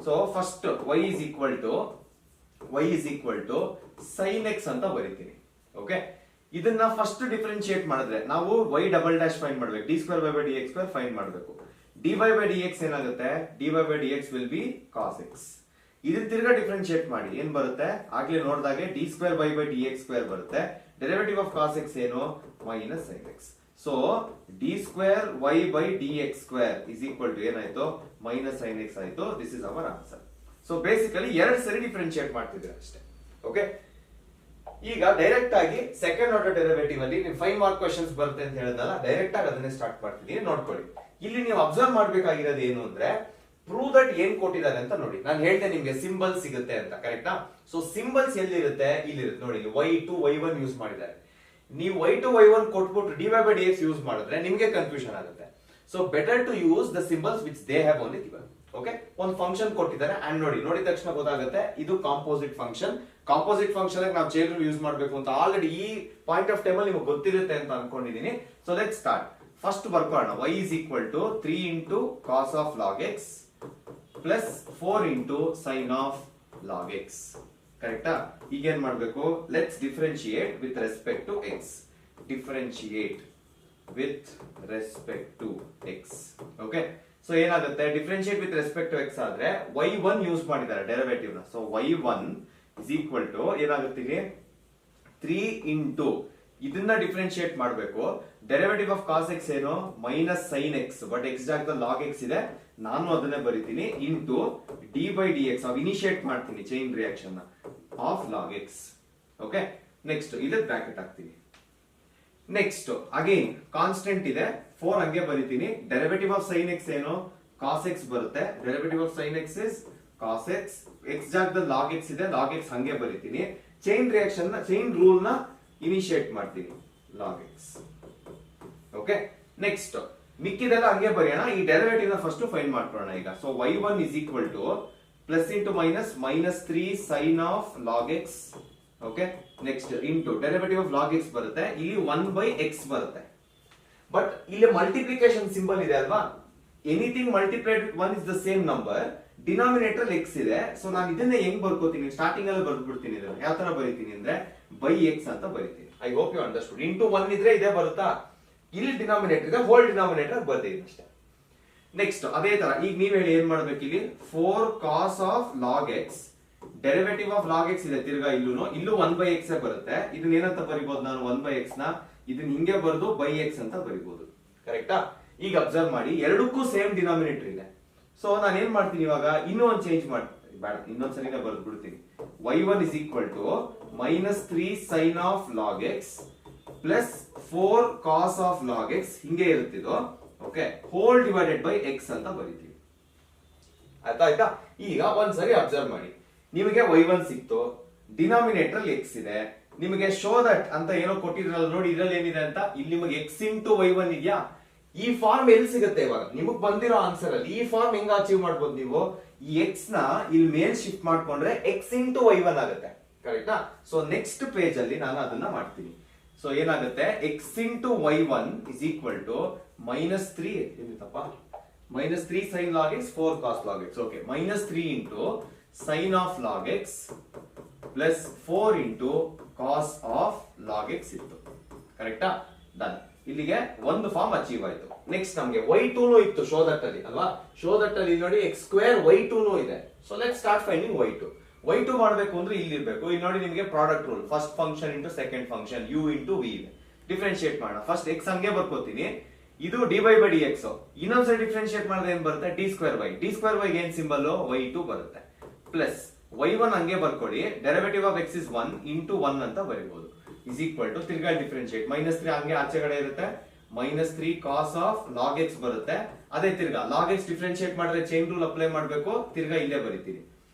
So first y is equal to sin x ಅಂತ ಬರೀತೀನಿ. ಓಕೆ, ಇದನ್ನ ಫಸ್ಟ್ ಡಿಫರೆನ್ಶಿಯೇಟ್ ಮಾಡಿದ್ರೆ ನಾವು y ಡಬಲ್ ಡ್ಯಾಶ್ ಫೈಂಡ್ ಮಾಡ್ಬೇಕು, d square by d X square find ಮಾಡಬೇಕು. dy ಬೈ dx ಏನಾಗುತ್ತೆ, dy by dx will be cos x. ಇದನ್ನ ತಿರ್ಗಾ ಡಿಫರೆನ್ಶಿಯೇಟ್ ಮಾಡಿ ಏನ್ ಬರುತ್ತೆ, ಆಗ್ಲೇ ನೋಡಿದಾಗೆ d square by d X square ಬರುತ್ತೆ. ಡೆರಿವೇಟಿವ್ ಆಫ್ cos x ಏನು, minus sin x. So d square y by d X square is equal to ಏನಾಯ್ತು, ಮೈನಸ್ sin x ಆಯ್ತು. This is our answer. So basically ಎರಡು ಸರಿ differentiate ಮಾಡ್ತಿದ್ರೆ ಅಷ್ಟೇ. Okay, ಈಗ direct ಆಗಿ ಸೆಕೆಂಡ್ ಆರ್ಡರ್ ಡೆರಿವೇಟಿವ್ ಅಲ್ಲಿ ನೀವು 5 ಮಾರ್ಕ್ ಕ್ವೆಶ್ಚನ್ಸ್ ಬರುತ್ತೆ ಅಂತ ಹೇಳಿದ್ನಲ್ಲ, ಡೈರೆಕ್ಟ್ ಆಗಿ ಅದನ್ನೇ ಸ್ಟಾರ್ಟ್ ಮಾಡ್ತಿದ್ದೀನಿ. ನೋಡ್ಕೊಳ್ಳಿ, ಇಲ್ಲಿ ನೀವು ಅಬ್ಸರ್ವ್ ಮಾಡ್ಬೇಕಾಗಿರೋದು ಏನು ಅಂದ್ರೆ, ಪ್ರೂವ್ ದಟ್ ಏನ್ ಕೊಟ್ಟಿದ್ದಾರೆ ಅಂತ ನೋಡಿ. ನಾನು ಹೇಳ್ತೇನೆ ನಿಮ್ಗೆ ಸಿಂಬಲ್ ಸಿಗುತ್ತೆ ಅಂತ, ಕರೆಕ್ಟಾ? ಸೊ ಸಿಂಬಲ್ಸ್ ಎಲ್ಲಿರುತ್ತೆ, ಇಲ್ಲಿರುತ್ತೆ ನೋಡಿ. y2 y1 ಯೂಸ್ ಮಾಡಿದ್ದಾರೆ. ನೀವು y2 y1 ಕೊಟ್ಬಿಟ್ಟು dy by dx ಯೂಸ್ ಮಾಡಿದ್ರೆ ನಿಮ್ಗೆ ಕನ್ಫ್ಯೂಷನ್ ಆಗುತ್ತೆ. So better to use the symbols which they have only given. Okay, ಒಂದು ಫಂಕ್ಷನ್ ಕೊಟ್ಟಿದ್ದಾರೆ ಅಂಡ್ ನೋಡಿದ ತಕ್ಷಣ ಗೊತ್ತಾಗುತ್ತೆ ಇದು ಕಾಂಪೋಸಿಟ್ ಫಂಕ್ಷನ್. ಕಾಂಪೋಸಿಟ್ ಫಂಕ್ಷನ್ ನಾವು ಚೈನ್ ರೂಲ್ ಯೂಸ್ ಮಾಡಬೇಕು ಅಂತ ಆಲ್ರೆಡಿ ಈ ಪಾಯಿಂಟ್ ಆಫ್ ಟೈಮ್ ಅಲ್ಲಿ ನಿಮಗೆ ಗೊತ್ತಿರುತ್ತೆ ಅಂತ ಅನ್ಕೊಂಡಿದೀನಿ. So let start. ಫಸ್ಟ್ ಬರ್ಕೋಣ. y is equal to 3 into cos of log x plus 4 into sin of log x. ಕರೆಕ್ಟಾ? ಈಗ ಏನ್ ಮಾಡ್ಬೇಕು, let's differentiate with respect to x. Differentiate with respect to x. Okay, so ಏನಾಗುತ್ತೆ, differentiate with respect to x ಆದ್ರೆ y1 use ಮಾಡಿದ್ದಾರೆ derivative ನ. So y1 is equal to ಏನಾಗುತ್ತೆ, 3 into ಇದನ್ನ ಡಿಫ್ರೆನ್ಶಿಯೇಟ್ ಮಾಡಬೇಕು. ಡೆರಿವೇಟಿವ್ ಆಫ್ ಕಾಸ್ ಎಕ್ಸ್ ಏನು minus sine x, but x ಜಾಗದಲ್ಲಿ log x ಇದೆ, ನಾನು ಅದನ್ನೇ ಬರೀತೀನಿ into d by d x. Initiate ಮಾಡ್ತೀನಿ chain reaction of log X. Okay, next ಇದಕ್ಕೆ ಬ್ರಾಕೆಟ್ ಹಾಕ್ತೀನಿ. ನೆಕ್ಸ್ಟ್ ಅಗೇನ್ ಕಾನ್ಸ್ಟೆಂಟ್ ಇದೆ 4 ಹಂಗೆ ಬರೀತೀನಿ. ಡೆರಿವೇಟಿವ್ ಆಫ್ ಸೈನ್ ಎಕ್ಸ್ ಏನು ಕಾಸ್ ಎಕ್ಸ್ ಬರುತ್ತೆ. Derivative of sine x is cos x. X ಜಾಗದಲ್ಲಿ log x ಇದೆ, ಲಾಗ್ ಎಕ್ಸ್ ಹಂಗೆ ಬರೀತೀನಿ. ಚೈನ್ ರಿಯಾಕ್ಷನ್ ಚೈನ್ ರೂಲ್ ನ ಇನಿಶಿಯೇಟ್ ಮಾಡ್ತೀನಿ ಲಾಗ್ ಎಕ್ಸ್. ಓಕೆ, ನೆಕ್ಸ್ಟ್ ಮಿಕ್ಕಿದೆಲ್ಲ ಹಂಗೆ ಬರೆಯೋಣ. ಈ ಡೆರಿವೇಟಿವ್ ನ ಫಸ್ಟ್ ಫೈಂಡ್ ಮಾಡ್ಕೊಳ್ಳೋಣ ಈಗ. So y1 is equal to plus into minus minus 3 sine of log X. Okay, next into derivative of log X ಬರುತ್ತೆ, ಇಲ್ಲಿ 1 ಬೈ ಎಕ್ಸ್ ಬರುತ್ತೆ. ಬಟ್ ಇಲ್ಲಿ ಮಲ್ಟಿಪ್ಲಿಕೇಶನ್ ಸಿಂಬಲ್ ಇದೆ ಅಲ್ವಾ, anything multiplied with 1 is the same number, denominator X ಇದೆ. So ನಾನು ಇದನ್ನ ಹೆಂಗ್ ಬರ್ಕೋತೀನಿ, ಸ್ಟಾರ್ಟಿಂಗ್ ಅಲ್ಲಿ ಬರ್ದ್ಬಿಡ್ತೀನಿ. ಇದನ್ನ ಯಾವ ತರ ಬರೀತೀನಿ ಅಂದ್ರೆ ಬೈ ಎಕ್ಸ್ ಅಂತ ಬರೀತೀನಿ. I hope you understood. Into 1 ಇದ್ರೆ ಇದೇ ಬರುತ್ತಾ, ಇಲ್ಲಿ ಡಿನಾಮಿನೇಟರ್ ಇದೆ, ಹೋಲ್ ಡಿನಾಮಿನೇಟರ್ ಬರ್ತೀನಿ ಅಷ್ಟೇ. ನೆಕ್ಸ್ಟ್ ಅದೇ ತರ ಈಗ ನೀವ್ ಹೇಳಿ ಏನ್ ಮಾಡ್ಬೇಕು, ಇಲ್ಲಿ 4 cos of log x, derivative of log x ಇದೆ ತಿರ್ಗಾ ಇಲ್ಲೂ 1 ಬೈ ಎಕ್ಸ್ ಬರುತ್ತೆ. ಇದನ್ನ ಏನಂತ ಬರಿಬಹುದು ನಾನು, 1 ಬೈ ಎಕ್ಸ್ ನ ಇದನ್ನ ಹಿಂಗೆ ಬರೆದು ಬೈ ಎಕ್ಸ್ ಅಂತ ಬರಿಬಹುದು. ಕರೆಕ್ಟಾ? ಈಗ ಅಬ್ಸರ್ವ್ ಮಾಡಿ, ಎರಡಕ್ಕೂ ಸೇಮ್ ಡಿನಾಮಿನೇಟರ್ ಇದೆ. ಸೊ ನಾನು ಏನ್ ಮಾಡ್ತೀನಿ ಇವಾಗ, ಇನ್ನೂ ಒಂದು ಚೇಂಜ್ ಮಾಡ್ತೀನಿ, ಬೇಡ ಇನ್ನೊಂದ್ಸರಿನ ಬರ್ದು ಬಿಡ್ತೀನಿ. y1 is equal to minus 3 sine of log x plus 4 cos of log x, ಹಿಂಗೆ ಇರುತ್ತಿದ್ದು. Okay, whole divided by x ಅಂತ ಬರೀತೀವಿ. ಅರ್ಥ ಆಯ್ತಾ? ಈಗ ಒಂದ್ಸರಿ ಅಬ್ಸರ್ವ್ ಮಾಡಿ, ನಿಮಗೆ y1 ಸಿಕ್ತು, ಡಿನಾಮಿನೇಟರ್ ಎಕ್ಸ್ ಇದೆ, ನಿಮಗೆ ಶೋ ದಟ್ ಅಂತ ಏನೋ ಕೊಟ್ಟಿದ್ರಲ್ಲ ನೋಡಿ, ಇದ್ರಲ್ಲಿ ಏನಿದೆ ಅಂತ, ಇಲ್ಲಿ ನಿಮಗೆ ಎಕ್ಸ್ ಇಂಟು y1 ಇದೆಯಾ, ಈ ಫಾರ್ಮ್ ಎಲ್ಲಿ ಸಿಗುತ್ತೆ ಇವಾಗ ನಿಮಗ್ ಬಂದಿರೋ ಆನ್ಸರ್ ಅಲ್ಲಿ. ಈ ಫಾರ್ಮ್ ಹೆಂಗ ಅಚೀವ್ ಮಾಡ್ಬೋದು ನೀವು, ಈ ಎಕ್ಸ್ ನ ಇಲ್ಲಿ ಮೇಲ್ ಶಿಫ್ಟ್ ಮಾಡ್ಕೊಂಡ್ರೆ ಎಕ್ಸ್ ಇಂಟು y1 ಆಗುತ್ತೆ. ಕರೆಕ್ಟಾ? ಸೊ ನೆಕ್ಸ್ಟ್ ಪೇಜ್ ಅಲ್ಲಿ ನಾನು ಅದನ್ನ ಮಾಡ್ತೀನಿ. ಸೊ ಏನಾಗುತ್ತೆ, x into y1 is equal to minus 3 ಏನಿತ್ತಪ್ಪ, minus 3 sine log x 4 cos log X. Okay, minus 3 into sine of log x plus 4 into cos of log x ಇತ್ತು. ಕರೆಕ್ಟಾ? Done. ಇಲ್ಲಿಗೆ ಒಂದು ಫಾರ್ಮ್ ಅಚೀವ್ ಆಯ್ತು. Next ನಮಗೆ y2 ಇತ್ತು show that ಅಲ್ಲಿ ಅಲ್ವಾ, ಶೋ ದಟ್ ಅಲ್ಲಿ ನೋಡಿ x ಸ್ಕ್ವೇರ್ y2 ಇದೆ. So let's start finding y2 ಮಾಡಬೇಕು ಅಂದ್ರೆ ಇಲ್ಲಿ ಇರಬೇಕು. ಇಲ್ಲಿ ನೋಡಿ ನಿಮಗೆ product rule, first function into second function u into v ಇದೆ. ಡಿಫ್ರೆನ್ಶಿಯೇಟ್ ಮಾಡೋಣ. ಫಸ್ಟ್ x ಹಂಗೆ ಬರ್ಕೋತೀನಿ, ಇದು dy ಬೈ dx. ಇನ್ನೊಂದ್ಸರಿ ಡಿಫ್ರೆನ್ಶಿಯೇಟ್ ಮಾಡಿದ್ರೆ ಏನ್ ಬರುತ್ತೆ, d square y. d square y ಏನ್ ಸಿಂಬಲ್, y2 ಬರುತ್ತೆ. ಪ್ಲಸ್ y1 ಹಂಗೆ ಬರ್ಕೊಳ್ಳಿ, derivative of x is 1 into 1 ಅಂತ ಬರೀಬಹುದು. ಇಸ್ ಈಕ್ವಲ್ ಟು ತಿರ್ಗಾ ಡಿಫ್ರೆನ್ಶಿಯೇಟ್, ಮೈನಸ್ 3 ಹಂಗೆ ಆಚೆ ಕಡೆ ಇರುತ್ತೆ, minus 3 cos of log X ಬರುತ್ತೆ. ಅದೇ ತಿರ್ಗಾ ಲಾಗ್ ಎಕ್ಸ್ ಡಿಫ್ರೆನ್ಶಿಯೇಟ್ ಮಾಡಿದ್ರೆ ಚೈನ್ ರೂಲ್ ಅಪ್ಲೈ ಮಾಡಬೇಕು, ತಿರ್ಗಾ ಇಲ್ಲೇ ಬರೀತೀನಿ.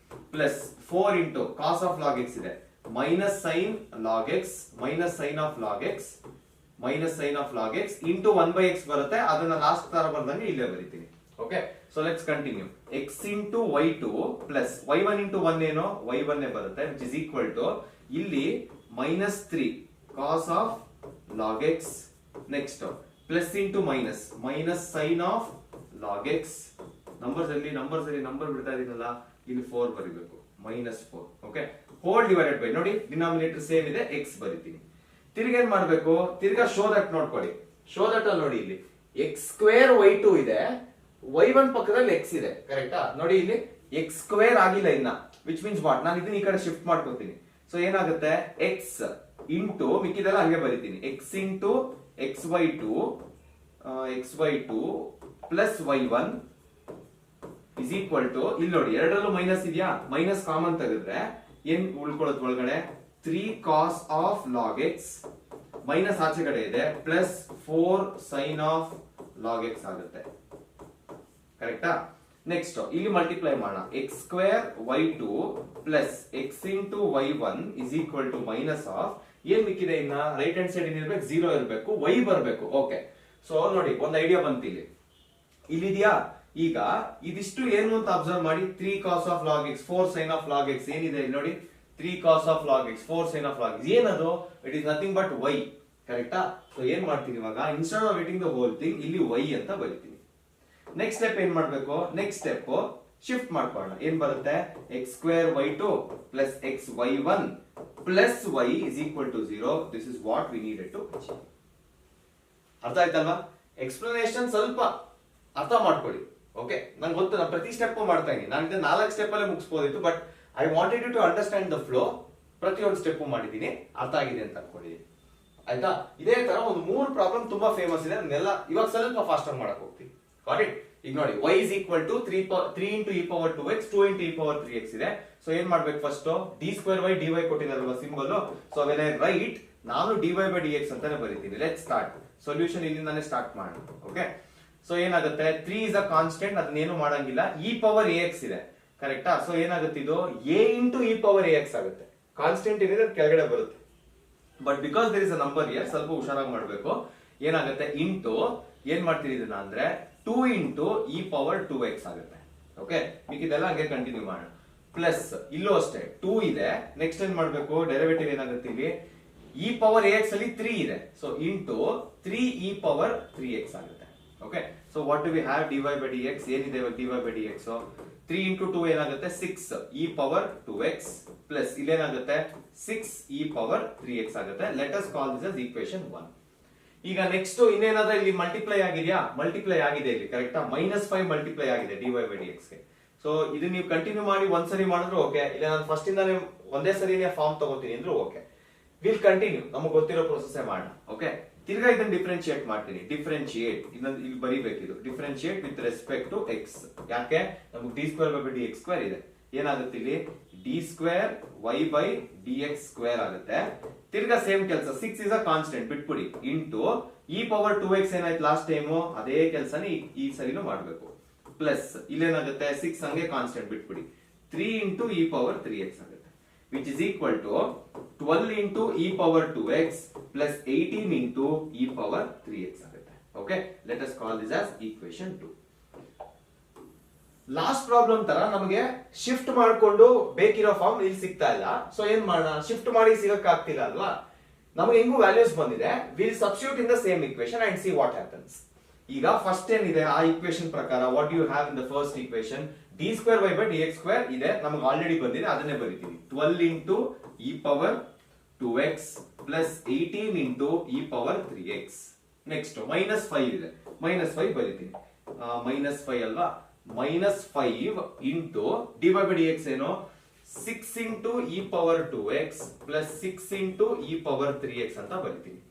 Plus 4 into cos of log x ಇದೆ, minus sine log X, minus sine of log X, minus sine of log x into 1 by X ಬರುತ್ತೆ. ಅದನ್ನ ಲಾಸ್ಟ್ ತರ ಬರ್ದಂಗೆ ಇಲ್ಲೇ ಬರೀತೀನಿ. Okay, so let's continue. X into y2 plus y1 into 1 ಏನೋ y1 ಬರುತ್ತೆ, which is equal to ಇಲ್ಲಿ minus 3 cos of log X, next plus into minus minus sine of log X. Number ಬಿಡ್ತಾ ಇದೀನಲ್ಲ, ಇಲ್ಲಿ 4 ಬರೀಬೇಕು, minus 4. Okay, whole divided by, ನೋಡಿ denominator same ಇದೆ, X ಬರೀತೀನಿ. ತಿರ್ಗಾ ಏನ್ ಮಾಡ್ಬೇಕು, ತಿರ್ಗಾ ಶೋ ದಟ್ ನೋಡ್ಕೊಳ್ಳಿ. ಶೋ ದಟ್ ಅಲ್ಲಿ ನೋಡಿ, ಇಲ್ಲಿ ಎಕ್ಸ್ ಸ್ಕ್ವೇರ್ y2 ಇದೆ, y1 ಪಕ್ಕದಲ್ಲಿ x ಇದೆ. ಕರೆಕ್ಟಾ? ನೋಡಿ ಇಲ್ಲಿ ಎಕ್ಸ್ ಸ್ಕ್ವೇರ್ ಆಗಿಲ್ಲ ಇನ್ನ, ವಿಚ್ ಮೀನ್ಸ್ ವಾಟ್, ನಾನು ಇದನ್ನ ಈ ಕಡೆ ಶಿಫ್ಟ್ ಮಾಡ್ಕೊತೀನಿ. ಸೊ ಏನಾಗುತ್ತೆ, ಎಕ್ಸ್ ಇಂಟು ಮಿಕ್ಕಿದೆಲ್ಲ ಹಂಗೆ ಬರೀತೀನಿ, x into xy2 plus y1 is equal to, ಇಲ್ಲಿ ನೋಡಿ ಎರಡರಲ್ಲೂ ಮೈನಸ್ ಇದೆಯಾ, ಮೈನಸ್ ಕಾಮನ್ ತೆಗೆದ್ರೆ ಏನ್ ಉಳ್ಕೊಳ್ಳೋದು ಒಳಗಡೆ, 3 cos of log X, minus ಆಚೆ ಕಡೆ ಇದೆ, plus 4 sine of log X ಆಗುತ್ತೆ. ಕರೆಕ್ಟಾ? ನೆಕ್ಸ್ಟ್ ಇಲ್ಲಿ ಮಲ್ಟಿಪ್ಲೈ ಮಾಡೋಣ, X square y2 plus X into y1 is equal to minus of, ಏನ್ ಮಿಕ್ಕಿದೆ ಇನ್ನ ರೈಟ್ ಹ್ಯಾಂಡ್ ಸೈಡ್ ಏನಿರ್ಬೇಕು, 0 ಇರಬೇಕು, y ಬರಬೇಕು. ಓಕೆ, ಸೊ ನೋಡಿ ಒಂದು ಐಡಿಯಾ ಬಂತು ಇಲ್ಲಿದೆಯಾ. ಈಗ ಇದಿಷ್ಟು ಏನು ಅಂತ ಅಬ್ಸರ್ವ್ ಮಾಡಿ, 3 cos of log x 4 sine of log x ಏನಿದೆ ಇಲ್ಲಿ ನೋಡಿ, 3 cos of log x 4 sine of log x ಏನದು, it is nothing but y. ಕರೆಕ್ಟಾ? ಸೊ ಏನ್ ಮಾಡ್ತೀನಿ ಇವಾಗ, instead of retaining the whole thing ಇಲ್ಲಿ y ಅಂತ ಬರೀತೀನಿ. ನೆಕ್ಸ್ಟ್ ಸ್ಟೆಪ್ ಏನ್ ಮಾಡ್ಬೇಕು, ನೆಕ್ಸ್ಟ್ ಸ್ಟೆಪ್ ಶಿಫ್ಟ್ ಮಾಡ್ಕೊಳ್ಳೋಣ. ಏನ್ ಬರುತ್ತೆ, X square y2 plus X y1 plus y is equal to 0. This is what we needed to achieve. ಅರ್ಥ ಆಯ್ತಲ್ವಾ? ಎಕ್ಸ್ಪ್ಲನೇಷನ್ ಸ್ವಲ್ಪ ಅರ್ಥ ಮಾಡ್ಕೊಳ್ಳಿ. ಓಕೆ, ನಂಗೆ ಗೊತ್ತು, ನಾನು ಪ್ರತಿ ಸ್ಟೆಪ್ ಮಾಡ್ತಾ ಇದ್ದೀನಿ. ನಾನು 4 ಸ್ಟೆಪ್ ಅಲ್ಲೇ ಮುಗಿಸಬಹುದಿತ್ತು, but I wanted you to understand the flow. ಪ್ರತಿಯೊಂದು ಸ್ಟೆಪ್ ಮಾಡಿದ್ದೀನಿ, ಅರ್ಥ ಆಗಿದೆ ಅಂತ ಅನ್ಕೊಂಡಿದ್ದೀನಿ. ಆಯ್ತಾ. ಇದೇ ತರ ಒಂದು 3 ಪ್ರಾಬ್ಲಮ್ ತುಂಬಾ ಫೇಮಸ್ ಇದೆ, ಅದನ್ನೆಲ್ಲ ಇವಾಗ ಸ್ವಲ್ಪ ಫಾಸ್ಟ್ ಆಗಿ ಮಾಡಕ್ ಹೋಗ್ತೀವಿ. Got it. ಈಗ ನೋಡಿ y is equal to 3 into e power 2x 2 into e power 3x ಇದೆ. ಸೊ ಏನ್ ಮಾಡ್ಬೇಕು first, d square y dy ಕೊಟ್ಟಿದಾರಲ್ವಾ symbol. So when I write, ನಾನು dy by dx ಅಂತಾನೆ ಬರೀತೀನಿ. Let start. ಸೊಲ್ಯೂಷನ್ ಇಲ್ಲಿಂದಾನೆ ಸ್ಟಾರ್ಟ್ ಮಾಡೋಣ. ಓಕೆ. ಸೊ ಏನಾಗುತ್ತೆ, 3 is a constant, ಅದನ್ನೇನು ಮಾಡಂಗಿಲ್ಲ. e power ax ಇದೆ, ಕರೆಕ್ಟಾ. ಸೊ ಏನಾಗುತ್ತೆ, ಇದು a into e power ax ಆಗುತ್ತೆ. ಕಾನ್ಸ್ಟೆಂಟ್ ಏನಿದೆ ಕೆಳಗಡೆ ಬರುತ್ತೆ. But because there is a number here, ಸ್ವಲ್ಪ ಹುಷಾರಾಗಿ ಮಾಡಬೇಕು. ಏನಾಗುತ್ತೆ, ಇಂಟು ಏನ್ ಮಾಡ್ತೀರಿ ಇದನ್ನ ಅಂದ್ರೆ 2 into e power 2x ಆಗುತ್ತೆ. ಓಕೆ, ಇದೆಲ್ಲ ಹಂಗೆ ಕಂಟಿನ್ಯೂ ಮಾಡೋಣ. ಪ್ಲಸ್ ಇಲ್ಲೂ ಅಷ್ಟೇ 2 ಇದೆ. ನೆಕ್ಸ್ಟ್ ಏನ್ ಮಾಡ್ಬೇಕು, ಡೆರಿವೇಟಿವ್ ಏನಾಗುತ್ತೆ ಇಲ್ಲಿ, e power ax ಅಲ್ಲಿ 3 ಇದೆ. So into 3 e power 3x ಆಗುತ್ತೆ. Okay. So what do we have, dy by dx ಏನಿದೆ dy by dx, 3 into 2 ಏನಾಗುತ್ತೆ 6 e power 2x ಪ್ಲಸ್ ಇಲ್ಲೇನಾಗುತ್ತೆ 6 e power 3x ಆಗುತ್ತೆ. Let us call this as equation 1. ಈಗ next ಇನ್ನೇನಾದ್ರೂ ಇಲ್ಲಿ multiply ಆಗಿದೆಯಾ, multiply ಆಗಿದೆ ಇಲ್ಲಿ, ಕರೆಕ್ಟಾ. -5 ಮಲ್ಟಿಪ್ಲೈ ಆಗಿದೆ dy by dx ಗೆ. ಸೊ ಇದನ್ನ ನೀವು ಕಂಟಿನ್ಯೂ ಮಾಡಿ ಒಂದ್ಸರಿ ಮಾಡಿದ್ರು ಓಕೆ, ಇಲ್ಲ ನಾನು ಫಸ್ಟ್ ಇಂದಾನೆ ಒಂದೇ ಸರಿನೇ ಫಾರ್ಮ್ ತಗೋತೀನಿ ಅಂದ್ರೂ ಓಕೆ. ವಿಲ್ ಕಂಟಿನ್ಯೂ, ನಮಗೆ ಗೊತ್ತಿರೋ ಪ್ರೊಸೆಸ್ ಮಾಡೋಣ. ಓಕೆ. ತಿರ್ಗಾ ಇದನ್ನ ಡಿಫ್ರೆನ್ಶಿಯೇಟ್ ಮಾಡ್ತೀನಿ. ಡಿಫ್ರೆನ್ಶಿಯೇಟ್ ಇನ್ನೊಂದು ಇಲ್ಲಿ ಬರೀಬೇಕಿದು, differentiate with respect to x. ಯಾಕೆ, ನಮಗೆ d square by dx square ಇದೆ. ಏನಾಗುತ್ತೆ ಇಲ್ಲಿ, d square y by dx square ಆಗುತ್ತೆ. ತಿರ್ಗಾ ಸೇಮ್ ಕೆಲಸ, 6 is a constant ಬಿಟ್ಬಿಡಿ, ಇಂಟು e power 2x ಏನಾಯ್ತು ಲಾಸ್ಟ್ ಟೈಮು, ಅದೇ ಕೆಲಸನೇ ಈ ಸರಿನೂ ಮಾಡಬೇಕು. ಪ್ಲಸ್ ಇಲ್ಲೇನಾಗುತ್ತೆ 6 ಹಂಗೆ ಕಾನ್ಸ್ಟೆಂಟ್ ಬಿಟ್ಬಿಡಿ, 3 into e power 3x ಆಗುತ್ತೆ. which is equal to 12 into e power 2x plus 18 into e power 3x ಆಗುತ್ತೆ. Okay, let us call this as equation 2. Last problem ತರ ನಮಗೆ ಶಿಫ್ಟ್ ಮಾಡ್ಕೊಂಡು ಬೇಕಿರೋ ಫಾರ್ಮ್ ಇಲ್ಲಿ ಸಿಗ್ತಾ ಇಲ್ಲ. ಸೊ ಏನ್ ಮಾಡೋಣ, ಶಿಫ್ಟ್ ಮಾಡಿ ಸಿಗಕ್ ಆಗ್ತಿಲ್ಲ ಅಲ್ವಾ. ನಮಗೆ ಹೆಂಗು ವ್ಯಾಲ್ಯೂಸ್ ಬಂದಿದೆ, will substitute in the same equation and see what happens. ಈಗ ಫಸ್ಟ್ ಏನಿದೆ ಆ ಇಕ್ವೇಶನ್ ಪ್ರಕಾರ, what you have in the first equation, d square y by dx square ಇದೆ, ನಮಗೆ ಆಲ್ರೆಡಿ ಬಂದಿದೆ, ಅದನ್ನೇ ಬರೀತೀವಿ. 12 into e power 2x plus 18 into e power 3x. Next -5 ಇದೆ, -5 ಬರೀತೀನಿ. -5 ಅಲ್ವಾ, -5 into dy by dx ಏನು, 6 into e power 2x plus 6 into e power 3x ಅಂತ ಬರೀತೀನಿ.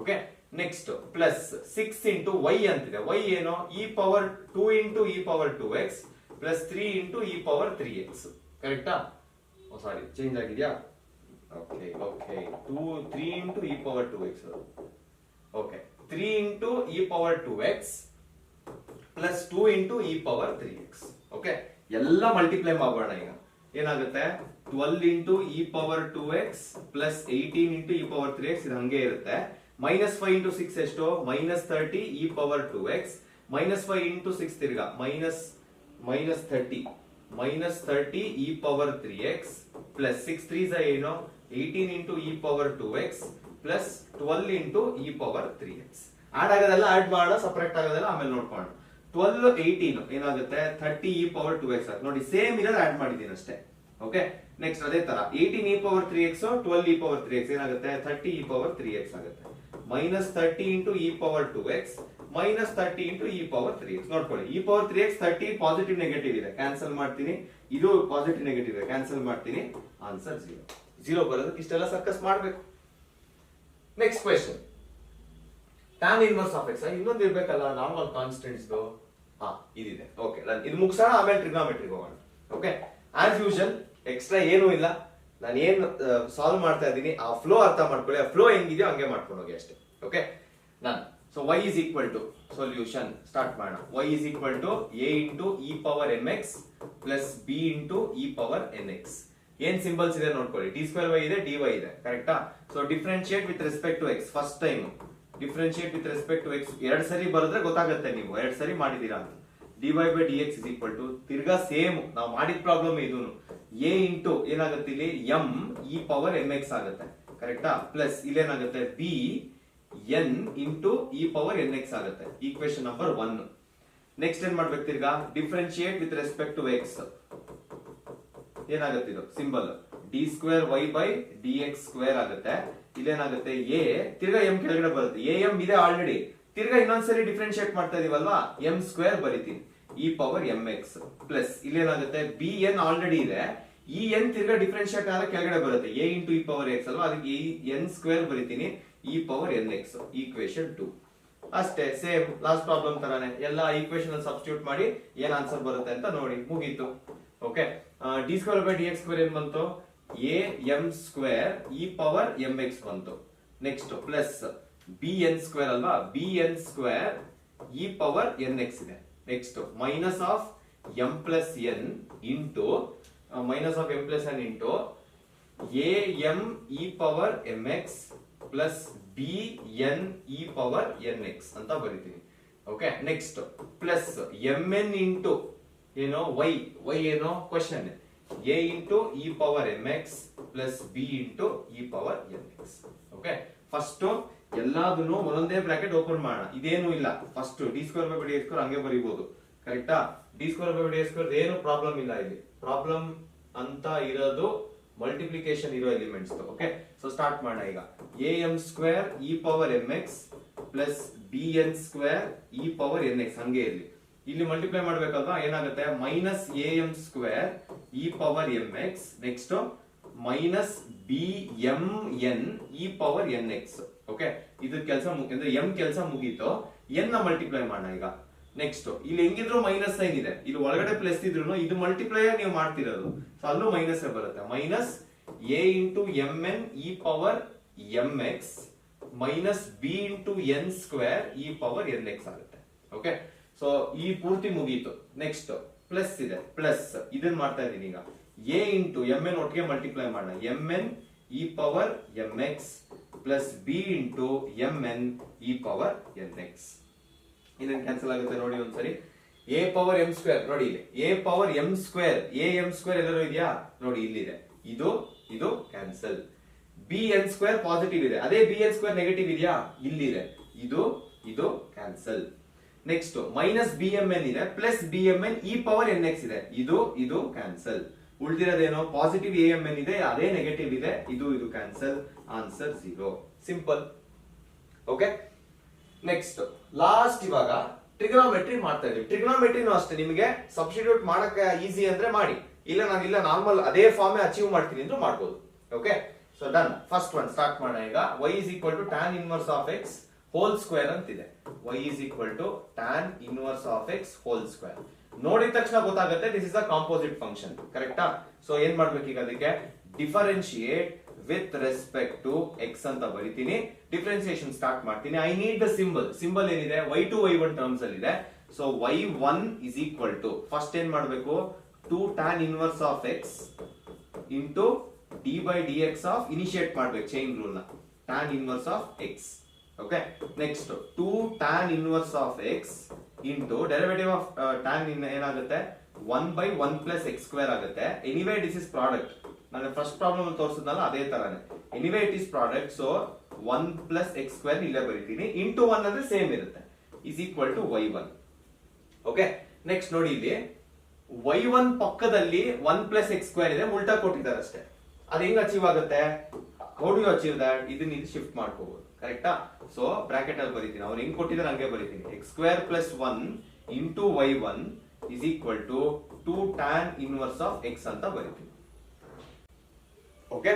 Okay. Next plus 6 into y ಅಂತಿದೆ, y ಏನು, e power 2 into e power 2x plus 3 into e power 3x. ಕರೆಕ್ಟಾ. ಸಾರಿ, change ಆಗಿದೆಯಾ. Okay okay, 3 into e power 2x. Okay, 3 into e power 2x plus 2 into e power 3x. Okay, ಎಲ್ಲ multiply ಮಾಡೋಣ. ಈಗ ಏನಾಗುತ್ತೆ, 12 into e power 2x plus 18 into e power 3x, ಇದು ಹಂಗೆ ಇರುತ್ತೆ. -5 into 6 ಎಷ್ಟು, -30 e power 2x, -5 into 6 ತಿರ್ಗಾ -30 e power 3x plus 6 3s ಏನು, 18 into e power 2x plus 12 into e power 3x. Add ಆಗೋದೆಲ್ಲ ಆಡ್ ಮಾಡೋಣ, ಸಪರೇಟ್ ಆಗೋದೆಲ್ಲ ಆಮೇಲೆ ನೋಡ್ಕೊಳ್ಳೋಣ. 12 18 ಏನಾಗುತ್ತೆ, 30 e power 2x ಆಗುತ್ತೆ. ನೋಡಿ ಸೇಮ್ ಇರೋದು ಆಡ್ ಮಾಡಿದ್ದೀನಿ ಅಷ್ಟೇ. ಓಕೆ. ನೆಕ್ಸ್ಟ್ ಅದೇ ತರ 18 e power 3x 12 e power 3x ಏನಾಗುತ್ತೆ, 30 e power 3x ಆಗುತ್ತೆ. -30 into e power 2x -30 into e power 3x. ನೋಡ್ಕೊಳ್ಳಿ, e power 3x 30 positive negative ಇದೆ, ಕ್ಯಾನ್ಸಲ್ ಮಾಡ್ತೀನಿ. ಇದು ಪಾಸಿಟಿವ್ ನೆಗೆಟಿವ್ ಇದೆ, ಕ್ಯಾನ್ಸಲ್ ಮಾಡ್ತೀನಿ. ಆನ್ಸರ್ 0 ಬರೋದಕ್ಕೆ ಇಷ್ಟೆಲ್ಲ ಸರ್ಕಸ್ ಮಾಡಬೇಕು. Next question, tan inverse of x ಇನ್ನೊಂದು ಇರ್ಬೇಕಲ್ಲ, ನಾರ್ಮಲ್ ಕಾನ್ಸ್ಟೆಂಟ್ಸ್. ಇದಿದೆ. ಓಕೆ, ಇದು ಮುಗಿಸೋಣ, ಆಮೇಲೆ ಟ್ರಿಗ್ನೋಮೆಟ್ರಿಗೆ ಹೋಗೋಣ. ಓಕೆ, ಆಸ್ ಯೂಶುವಲ್ ಎಕ್ಸ್ಟ್ರಾ ಏನೂ ಇಲ್ಲ. ನಾನು ಏನ್ ಸಾಲ್ವ್ ಮಾಡ್ತಾ ಇದ್ದೀನಿ ಆ ಫ್ಲೋ ಅರ್ಥ ಮಾಡ್ಕೊಳ್ಳಿ, ಆ ಫ್ಲೋ ಹೆಂಗಿದೆಯೋ ಹಂಗೆ ಮಾಡ್ಕೊಂಡು ಹೋಗಿ ಅಷ್ಟೇ. Okay, so y is equal to solution start ಮಾಡೋಣ. y is equal to a into e power mx plus b into e power nx. ಏನ್ ಸಿಂಬಲ್ಸ್ ಇದೆ ನೋಡ್ಕೊಳ್ಳಿ, d square y ಇದೆ, dy ಇದೆ, ಕರೆಕ್ಟಾ. So differentiate with respect to x. First time differentiate with respect to x 2 ಸರಿ ಬರೆದ್ರೆ ಗೊತ್ತಾಗುತ್ತೆ, ನೀವು 2 ಸರಿ ಮಾಡಿದೀರಾ ಅಂತ. dy by dx is equal to ತಿರ್ಗಾ ಸೇಮ್ ನಾವು ಮಾಡಿದ ಪ್ರಾಬ್ಲಮ್ ಇದೂನು, a into ಏನಾಗುತ್ತೆ ಇಲ್ಲಿ m e power mx ಆಗುತ್ತೆ, ಕರೆಕ್ಟಾ. ಪ್ಲಸ್ ಇಲ್ಲೇನಾಗುತ್ತೆ b n into e power nx ಆಗುತ್ತೆ. Equation number 1. ನೆಕ್ಸ್ಟ್ ಏನ್ ಮಾಡ್ಬೇಕು, ತಿರ್ಗಾ differentiate with respect to x. ಏನಾಗುತ್ತೆ ಇದು symbol, d square y by dx square ಆಗುತ್ತೆ. ಇಲ್ಲೇನಾಗುತ್ತೆ a ತಿರ್ಗಾ m ಕೆಳಗಡೆ ಬರುತ್ತೆ, am ಇದೆ ಆಲ್ರೆಡಿ, ತಿರ್ಗಾ ಇನ್ನೊಂದ್ಸರಿ ಡಿಫ್ರೆನ್ಶಿಯೇಟ್ ಮಾಡ್ತಾ ಇದೀವಲ್ವಾ, m ಸ್ಕ್ವೇರ್ ಬರೀತೀನಿ, e ಪವರ್ mx ಪ್ಲಸ್ ಇಲ್ಲೇನಾಗುತ್ತೆ bn ಆಲ್ರೆಡಿ ಇದೆ, ಈ n ತಿರ್ಗಾ ಡಿಫ್ರೆನ್ಶಿಯೇಟ್ ಆದ್ರೆ ಕೆಳಗಡೆ ಬರುತ್ತೆ, a into e power x ಅಲ್ವಾ, ಅದಕ್ಕೆ n ಸ್ಕ್ವೇರ್ ಬರೀತೀನಿ, e ಪವರ್ nx ಈಕ್ವೇಶನ್ 2 ಅಷ್ಟೇ. ಸೇಮ್ ಲಾಸ್ಟ್ ಪ್ರಾಬ್ಲಮ್ ತರಾನೇ ಎಲ್ಲ ಈಕ್ವೇಶನ್ ಅಲ್ಲಿ ಸಬ್ಸ್ಟಿಟ್ಯೂಟ್ ಮಾಡಿ ಏನ್ ಆನ್ಸರ್ ಬರುತ್ತೆ ಅಂತ ನೋಡಿ, ಮುಗೀತು. Okay, d square by d X square ಏನ್ ಬಂತು, a m square e power m x ಬಂತು. Next plus b n square ಅಲ್ವಾ, b n square e power n x ಇದೆ. Next minus of m plus n into minus of m plus n into a m e power m x plus b n e power n x ಅಂತ ಬರೀತೀನಿ. Okay, next plus m n into ಏನೋ Y, y ಏನೋ question, a into e power m x plus b into e power n x. Okay, first ಎಲ್ಲಾದನ್ನು ಒಂದೊಂದೇ bracket open ಮಾಡೋಣ. ಇದೇನು ಇಲ್ಲ, first d square by d square ಹಂಗೆ ಬರೀಬಹುದು. ಕರೆಕ್ಟಾ? D square by d square ಏನು ಪ್ರಾಬ್ಲಮ್ ಇಲ್ಲ. ಇಲ್ಲಿ ಪ್ರಾಬ್ಲಮ್ ಅಂತ ಇರೋದು ಮಲ್ಟಿಪ್ಲಿಕೇಶನ್ ಇರೋ ಎಲಿಮೆಂಟ್ಸ್. ಓಕೆ, ಸೊ ಸ್ಟಾರ್ಟ್ ಮಾಡೋಣ ಈಗ. A m square e power m x plus b n square e power n X ಹಂಗೆ ಇರಲಿ. ಇಲ್ಲಿ ಮಲ್ಟಿಪ್ಲೈ ಮಾಡ್ಬೇಕಲ್ವಾ, ಏನಾಗುತ್ತೆ minus A m square e power m X, next minus b m n e power n x. Okay, ಇದು ಕೆಲಸ ಅಂದ್ರೆ M ಕೆಲಸ ಮುಗೀತು, N ನ ಮಲ್ಟಿಪ್ಲೈ ಮಾಡೋಣ ಈಗ. ನೆಕ್ಸ್ಟ್ ಇಲ್ಲಿ ಹೆಂಗಿದ್ರು ಮೈನಸ್ ಸೈನ್ ಇದೆ, ಇಲ್ಲಿ ಒಳಗಡೆ ಪ್ಲಸ್ ಇದ್ರು ಇದು ಮಲ್ಟಿಪ್ಲೈ ನೀವು ಮಾಡ್ತಿರೋದು, ಸೊ ಅಲ್ಲೂ ಮೈನಸ್ ಬರುತ್ತೆ. Minus A into M n e power m X minus B into N square e power n X ಆಗುತ್ತೆ. ಓಕೆ, ಸೊ ಈ ಪೂರ್ತಿ ಮುಗೀತು. ನೆಕ್ಸ್ಟ್ ಪ್ಲಸ್ ಇದೆ, ಪ್ಲಸ್ ಇದನ್ನ ಮಾಡ್ತಾ ಇದೀನಿ ಈಗ. ಎ ಇಂಟು ಎಂ ಎನ್ ಒಟ್ಟಿಗೆ ಮಲ್ಟಿಪ್ಲೈ ಮಾಡೋಣ, M n e power m x plus b into M n e power n X. ಇದನ್ನ ಕ್ಯಾನ್ಸಲ್ ಆಗುತ್ತೆ ನೋಡಿ ಒಂದ್ಸರಿ. ಎ ಪವರ್ ಎಂ ಸ್ಕ್ವೇರ್ ನೋಡಿ ಇಲ್ಲಿ, A power M square, A m square ಎಲ್ಲರೂ ಇದೆಯಾ ನೋಡಿ, ಇಲ್ಲಿದೆ. ಇದು ಇದು cancel. B n square positive ಇದೆ, ಅದೇ ಬಿ ಎನ್ ಸ್ಕ್ವೇರ್ ನೆಗೆಟಿವ್ ಇದೆಯಾ, ಇಲ್ಲಿದೆ. ಇದು ಇದು cancel. Next minus b m n ಇದೆ, plus b m n e power n x ಇದೆ, ಇದು ಇದು ಕ್ಯಾನ್ಸಲ್. ಉಳಿದಿರೋದೇನೋ ಪಾಸಿಟಿವ್ ಎ ಎಂ ಎನ್ ಇದೆ, ಅದೇ ನೆಗೆಟಿವ್ ಇದೆ, ಇದು ಇದು cancel. Answer 0. Simple. Okay, next last ಇವಾಗ ಟ್ರಿಗೊನೋಮೆಟ್ರಿ ಮಾಡ್ತಾ ಇದೀವಿ. ಟ್ರಿಗೊನೋಮೆಟ್ರಿನೂ ಅಷ್ಟೇ, ನಿಮಗೆ ಸಬ್ಸ್ಟಿಟ್ಯೂಟ್ ಮಾಡಕ್ಕೆ ಈಸಿ ಅಂದ್ರೆ ಮಾಡಿ, ಇಲ್ಲ ನಾನು ಇಲ್ಲ ನಾರ್ಮಲ್ ಅದೇ ಫಾರ್ಮ್ ಅಚೀವ್ ಮಾಡ್ತೀನಿ ಅಂದ್ರೆ ಮಾಡ್ಬೋದು. Okay, so done. First one start ಮಾಡೋಣ ಈಗ. y is equal to tan inverse of x whole square ಅಂತಿದೆ. y is equal to tan inverse of x whole square. ನೋಡಿದ ತಕ್ಷಣ ಗೊತ್ತಾಗುತ್ತೆ this is a composite function. ಕರೆಕ್ಟಾ? So ಏನ್ ಮಾಡ್ಬೇಕು ಈಗ, ಅದಕ್ಕೆ differentiate with respect to X ಅಂತ ಬರಿತೀನಿ. ಡಿಫರೆನ್ಸಿಯೇಷನ್ ಸ್ಟಾರ್ಟ್ ಮಾಡ್ತೀನಿ. I need the symbol. Symbol ಏನಿದೆ, y2 y1 ಟರ್ಮ್ಸ್ ಅಲ್ಲಿ ಇದೆ. So y1 is equal to first ಏನ್ ಮಾಡ್ಬೇಕು, 2 tan inverse of x into d by dx of initiate ಮಾಡ್ಬೇಕು chain rule ನ, tan inverse of x. Okay, next 2 tan inverse of x into derivative of tan ಏನಾಗುತ್ತೆ, 1 by 1 plus x square ಆಗುತ್ತೆ. Anyway this is product, ನಾನು first problem ಅಲ್ಲಿ ತೋರಿಸಿದ್ನಲ್ಲ ಅದೇ ತರಾನೇ. Anyway it is product, so 1 plus x square ಇಲ್ಲೇ ಬರೀತೀನಿ, into 1 ಅಂದ್ರೆ same ಇರುತ್ತೆ, is equal to y1. Okay, next ನೋಡಿ ಇಲ್ಲಿ y1 ಪಕ್ಕದಲ್ಲಿ 1 plus x square ಇದೆ, ಉಲ್ಟಾ ಕೊಟ್ಟಿದ್ದಾರೆ ಅಷ್ಟೇ. ಅದು ಹೆಂಗ್ ಅಚೀವ್ ಆಗುತ್ತೆ, how do you achieve that, ಇದನ್ನ ಇದು ಶಿಫ್ಟ್ ಮಾಡ್ಕೋಬಹುದು. ಕರೆಕ್ಟಾ? ಸೊ ಬ್ರಾಕೆಟ್ ಅಲ್ಲಿ ಬರೀತೀನಿ, ಅವ್ರು ಹೆಂಗ್ ಕೊಟ್ಟಿದ್ದಾರೆ ಹಂಗೆ ಬರೀತೀನಿ. x square plus 1 into y1 is equal to 2 tan inverse of x ಅಂತ ಬರೀತೀನಿ. ಓಕೆ,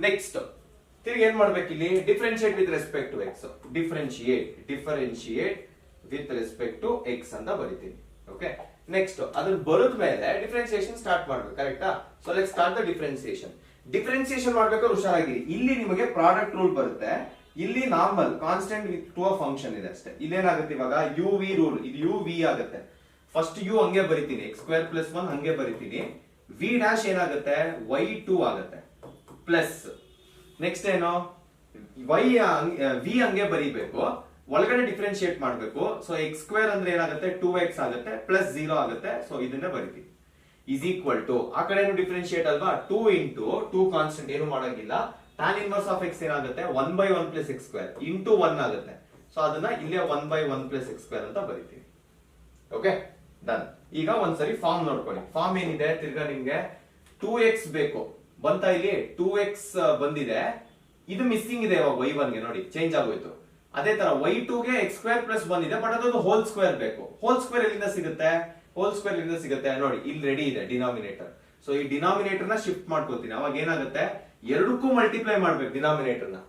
ನೆಕ್ಸ್ಟ್ ತಿರ್ಗಿ ಏನ್ ಮಾಡ್ಬೇಕು ಇಲ್ಲಿ, differentiate with respect to X. Differentiate with respect to X ಅಂತ ಬರೀತೀನಿ. ಓಕೆ, ನೆಕ್ಸ್ಟ್ ಅದನ್ನ ಬರೋದ್ ಮೇಲೆ ಡಿಫರೆನ್ಸಿಯೇಷನ್ ಸ್ಟಾರ್ಟ್ ಮಾಡ್ಬೇಕು. ಕರೆಕ್ಟಾ? So let's start the differentiation. Differentiation ಮಾಡ್ಬೇಕಾದ್ರೆ ಹುಷಾರಾಗಿರಿ, ಇಲ್ಲಿ ನಿಮಗೆ ಪ್ರಾಡಕ್ಟ್ ರೂಲ್ ಬರುತ್ತೆ, ಇಲ್ಲಿ normal constant with to a function ಇದೆ ಅಷ್ಟೇ. ಇಲ್ಲೇನಾಗುತ್ತೆ ಇವಾಗ ಯು ವಿ ರೂಲ್, ಇದು ಯು ವಿ ಆಗುತ್ತೆ. ಫಸ್ಟ್ ಯು ಹಂಗೆ ಬರಿತೀನಿ, ಎಕ್ಸ್ ಸ್ಕ್ವೇರ್ ಪ್ಲಸ್ 1 ಹಂಗೆ ಬರಿತೀನಿ. ವಿ ಡ್ಯಾಶ್ ಏನಾಗುತ್ತೆ, y2 ಆಗುತ್ತೆ ಪ್ಲಸ್. ನೆಕ್ಸ್ಟ್ ಏನು, ವಿ ಹಂಗೆ ಬರೀಬೇಕು, ಒಳಗಡೆ ಡಿಫರೆನ್ಶಿಯೇಟ್ ಮಾಡಬೇಕು. ಸೊ ಎಕ್ಸ್ ಸ್ಕ್ವೇರ್ ಅಂದ್ರೆ ಏನಾಗುತ್ತೆ, 2x ಆಗುತ್ತೆ ಪ್ಲಸ್ 0 ಆಗುತ್ತೆ. ಸೊ ಇದನ್ನ ಬರಿತೀವಿ. is equal to ಆ ಕಡೆನು ಡಿಫರೆನ್ಶಿಯೇಟ್ ಅಲ್ವಾ, 2 into 2 ಕಾನ್ಸ್ಟೆಂಟ್ ಏನು ಮಾಡಂಗಿಲ್ಲ. tan inverse of x ಏನಾಗುತ್ತೆ, 1 by 1 plus x square into 1 ಆಗುತ್ತೆ. ಸೊ ಅದನ್ನ ಇಲ್ಲೇ 1 by 1 plus x square ಅಂತ ಬರಿತೀವಿ. Okay, done. ಈಗ ಒಂದ್ಸರಿ ಫಾರ್ಮ್ ನೋಡ್ಕೊಳ್ಳಿ. ಫಾರ್ಮ್ ಏನಿದೆ, ತಿರ್ಗಾ ನಿಮ್ಗೆ 2x ಬೇಕು ಬಂತ, ಇಲ್ಲಿ 2x ಬಂದಿದೆ, ಇದು ಮಿಸ್ಸಿಂಗ್ ಇದೆ ಇವಾಗ y1 ಗೆ ನೋಡಿ, ಚೇಂಜ್ ಆಗೋಯ್ತು. ಅದೇ ತರ y2 ಗೆ x square plus 1 ಇದೆ, ಬಟ್ ಅದೊಂದು ಹೋಲ್ ಸ್ಕ್ವೇರ್ ಬೇಕು. ಹೋಲ್ ಸ್ಕ್ವೇರ್ ಎಲ್ಲಿಂದ ಸಿಗುತ್ತೆ, ಹೋಲ್ ಸ್ಕ್ವೇರ್ ಎಲ್ಲಿಂದ ಸಿಗುತ್ತೆ ನೋಡಿ, ಇಲ್ಲಿ ರೆಡಿ ಇದೆ ಡಿನಾಮಿನೇಟರ್. ಸೊ ಈ ಡಿನಾಮಿನೇಟರ್ ನ ಶಿಫ್ಟ್ ಮಾಡ್ಕೋತೀನಿ, ಅವಾಗ ಏನಾಗುತ್ತೆ, ಎರಡಕ್ಕೂ ಮಲ್ಟಿಪ್ಲೈ ಮಾಡ್ಬೇಕು ಡಿನಾಮಿನೇಟರ್ ನ.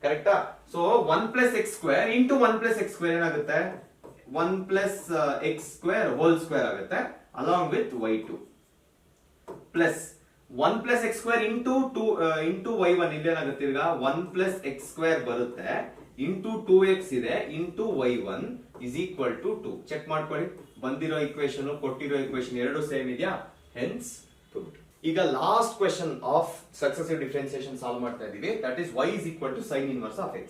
ಕರೆಕ್ಟಾ? So 1 plus x square into 1 plus x square ಏನಾಗುತ್ತೆ? 1 plus x square whole square ಆಗುತ್ತೆ along with y2 plus 1 plus x square into y1 ಇಲ್ಲೇನಾಗುತ್ತೆ ಈಗ 1 ಪ್ಲಸ್ ಎಕ್ಸ್ ಸ್ಕ್ವೇರ್ ಬರುತ್ತೆ ಇಂಟು 2x ಇದೆ into y1 is equal to 2. Check ಮಾಡ್ಕೊಳ್ಳಿ, ಬಂದಿರೋ equation ಕೊಟ್ಟಿರೋ equation ಎರಡು ಸೇಮ್ ಇದೆಯಾ? Hence proved. ಈಗ last question of successive differentiation solve ಮಾಡ್ತಾ ಇದೀವಿ. That is y is equal to sin inverse of x.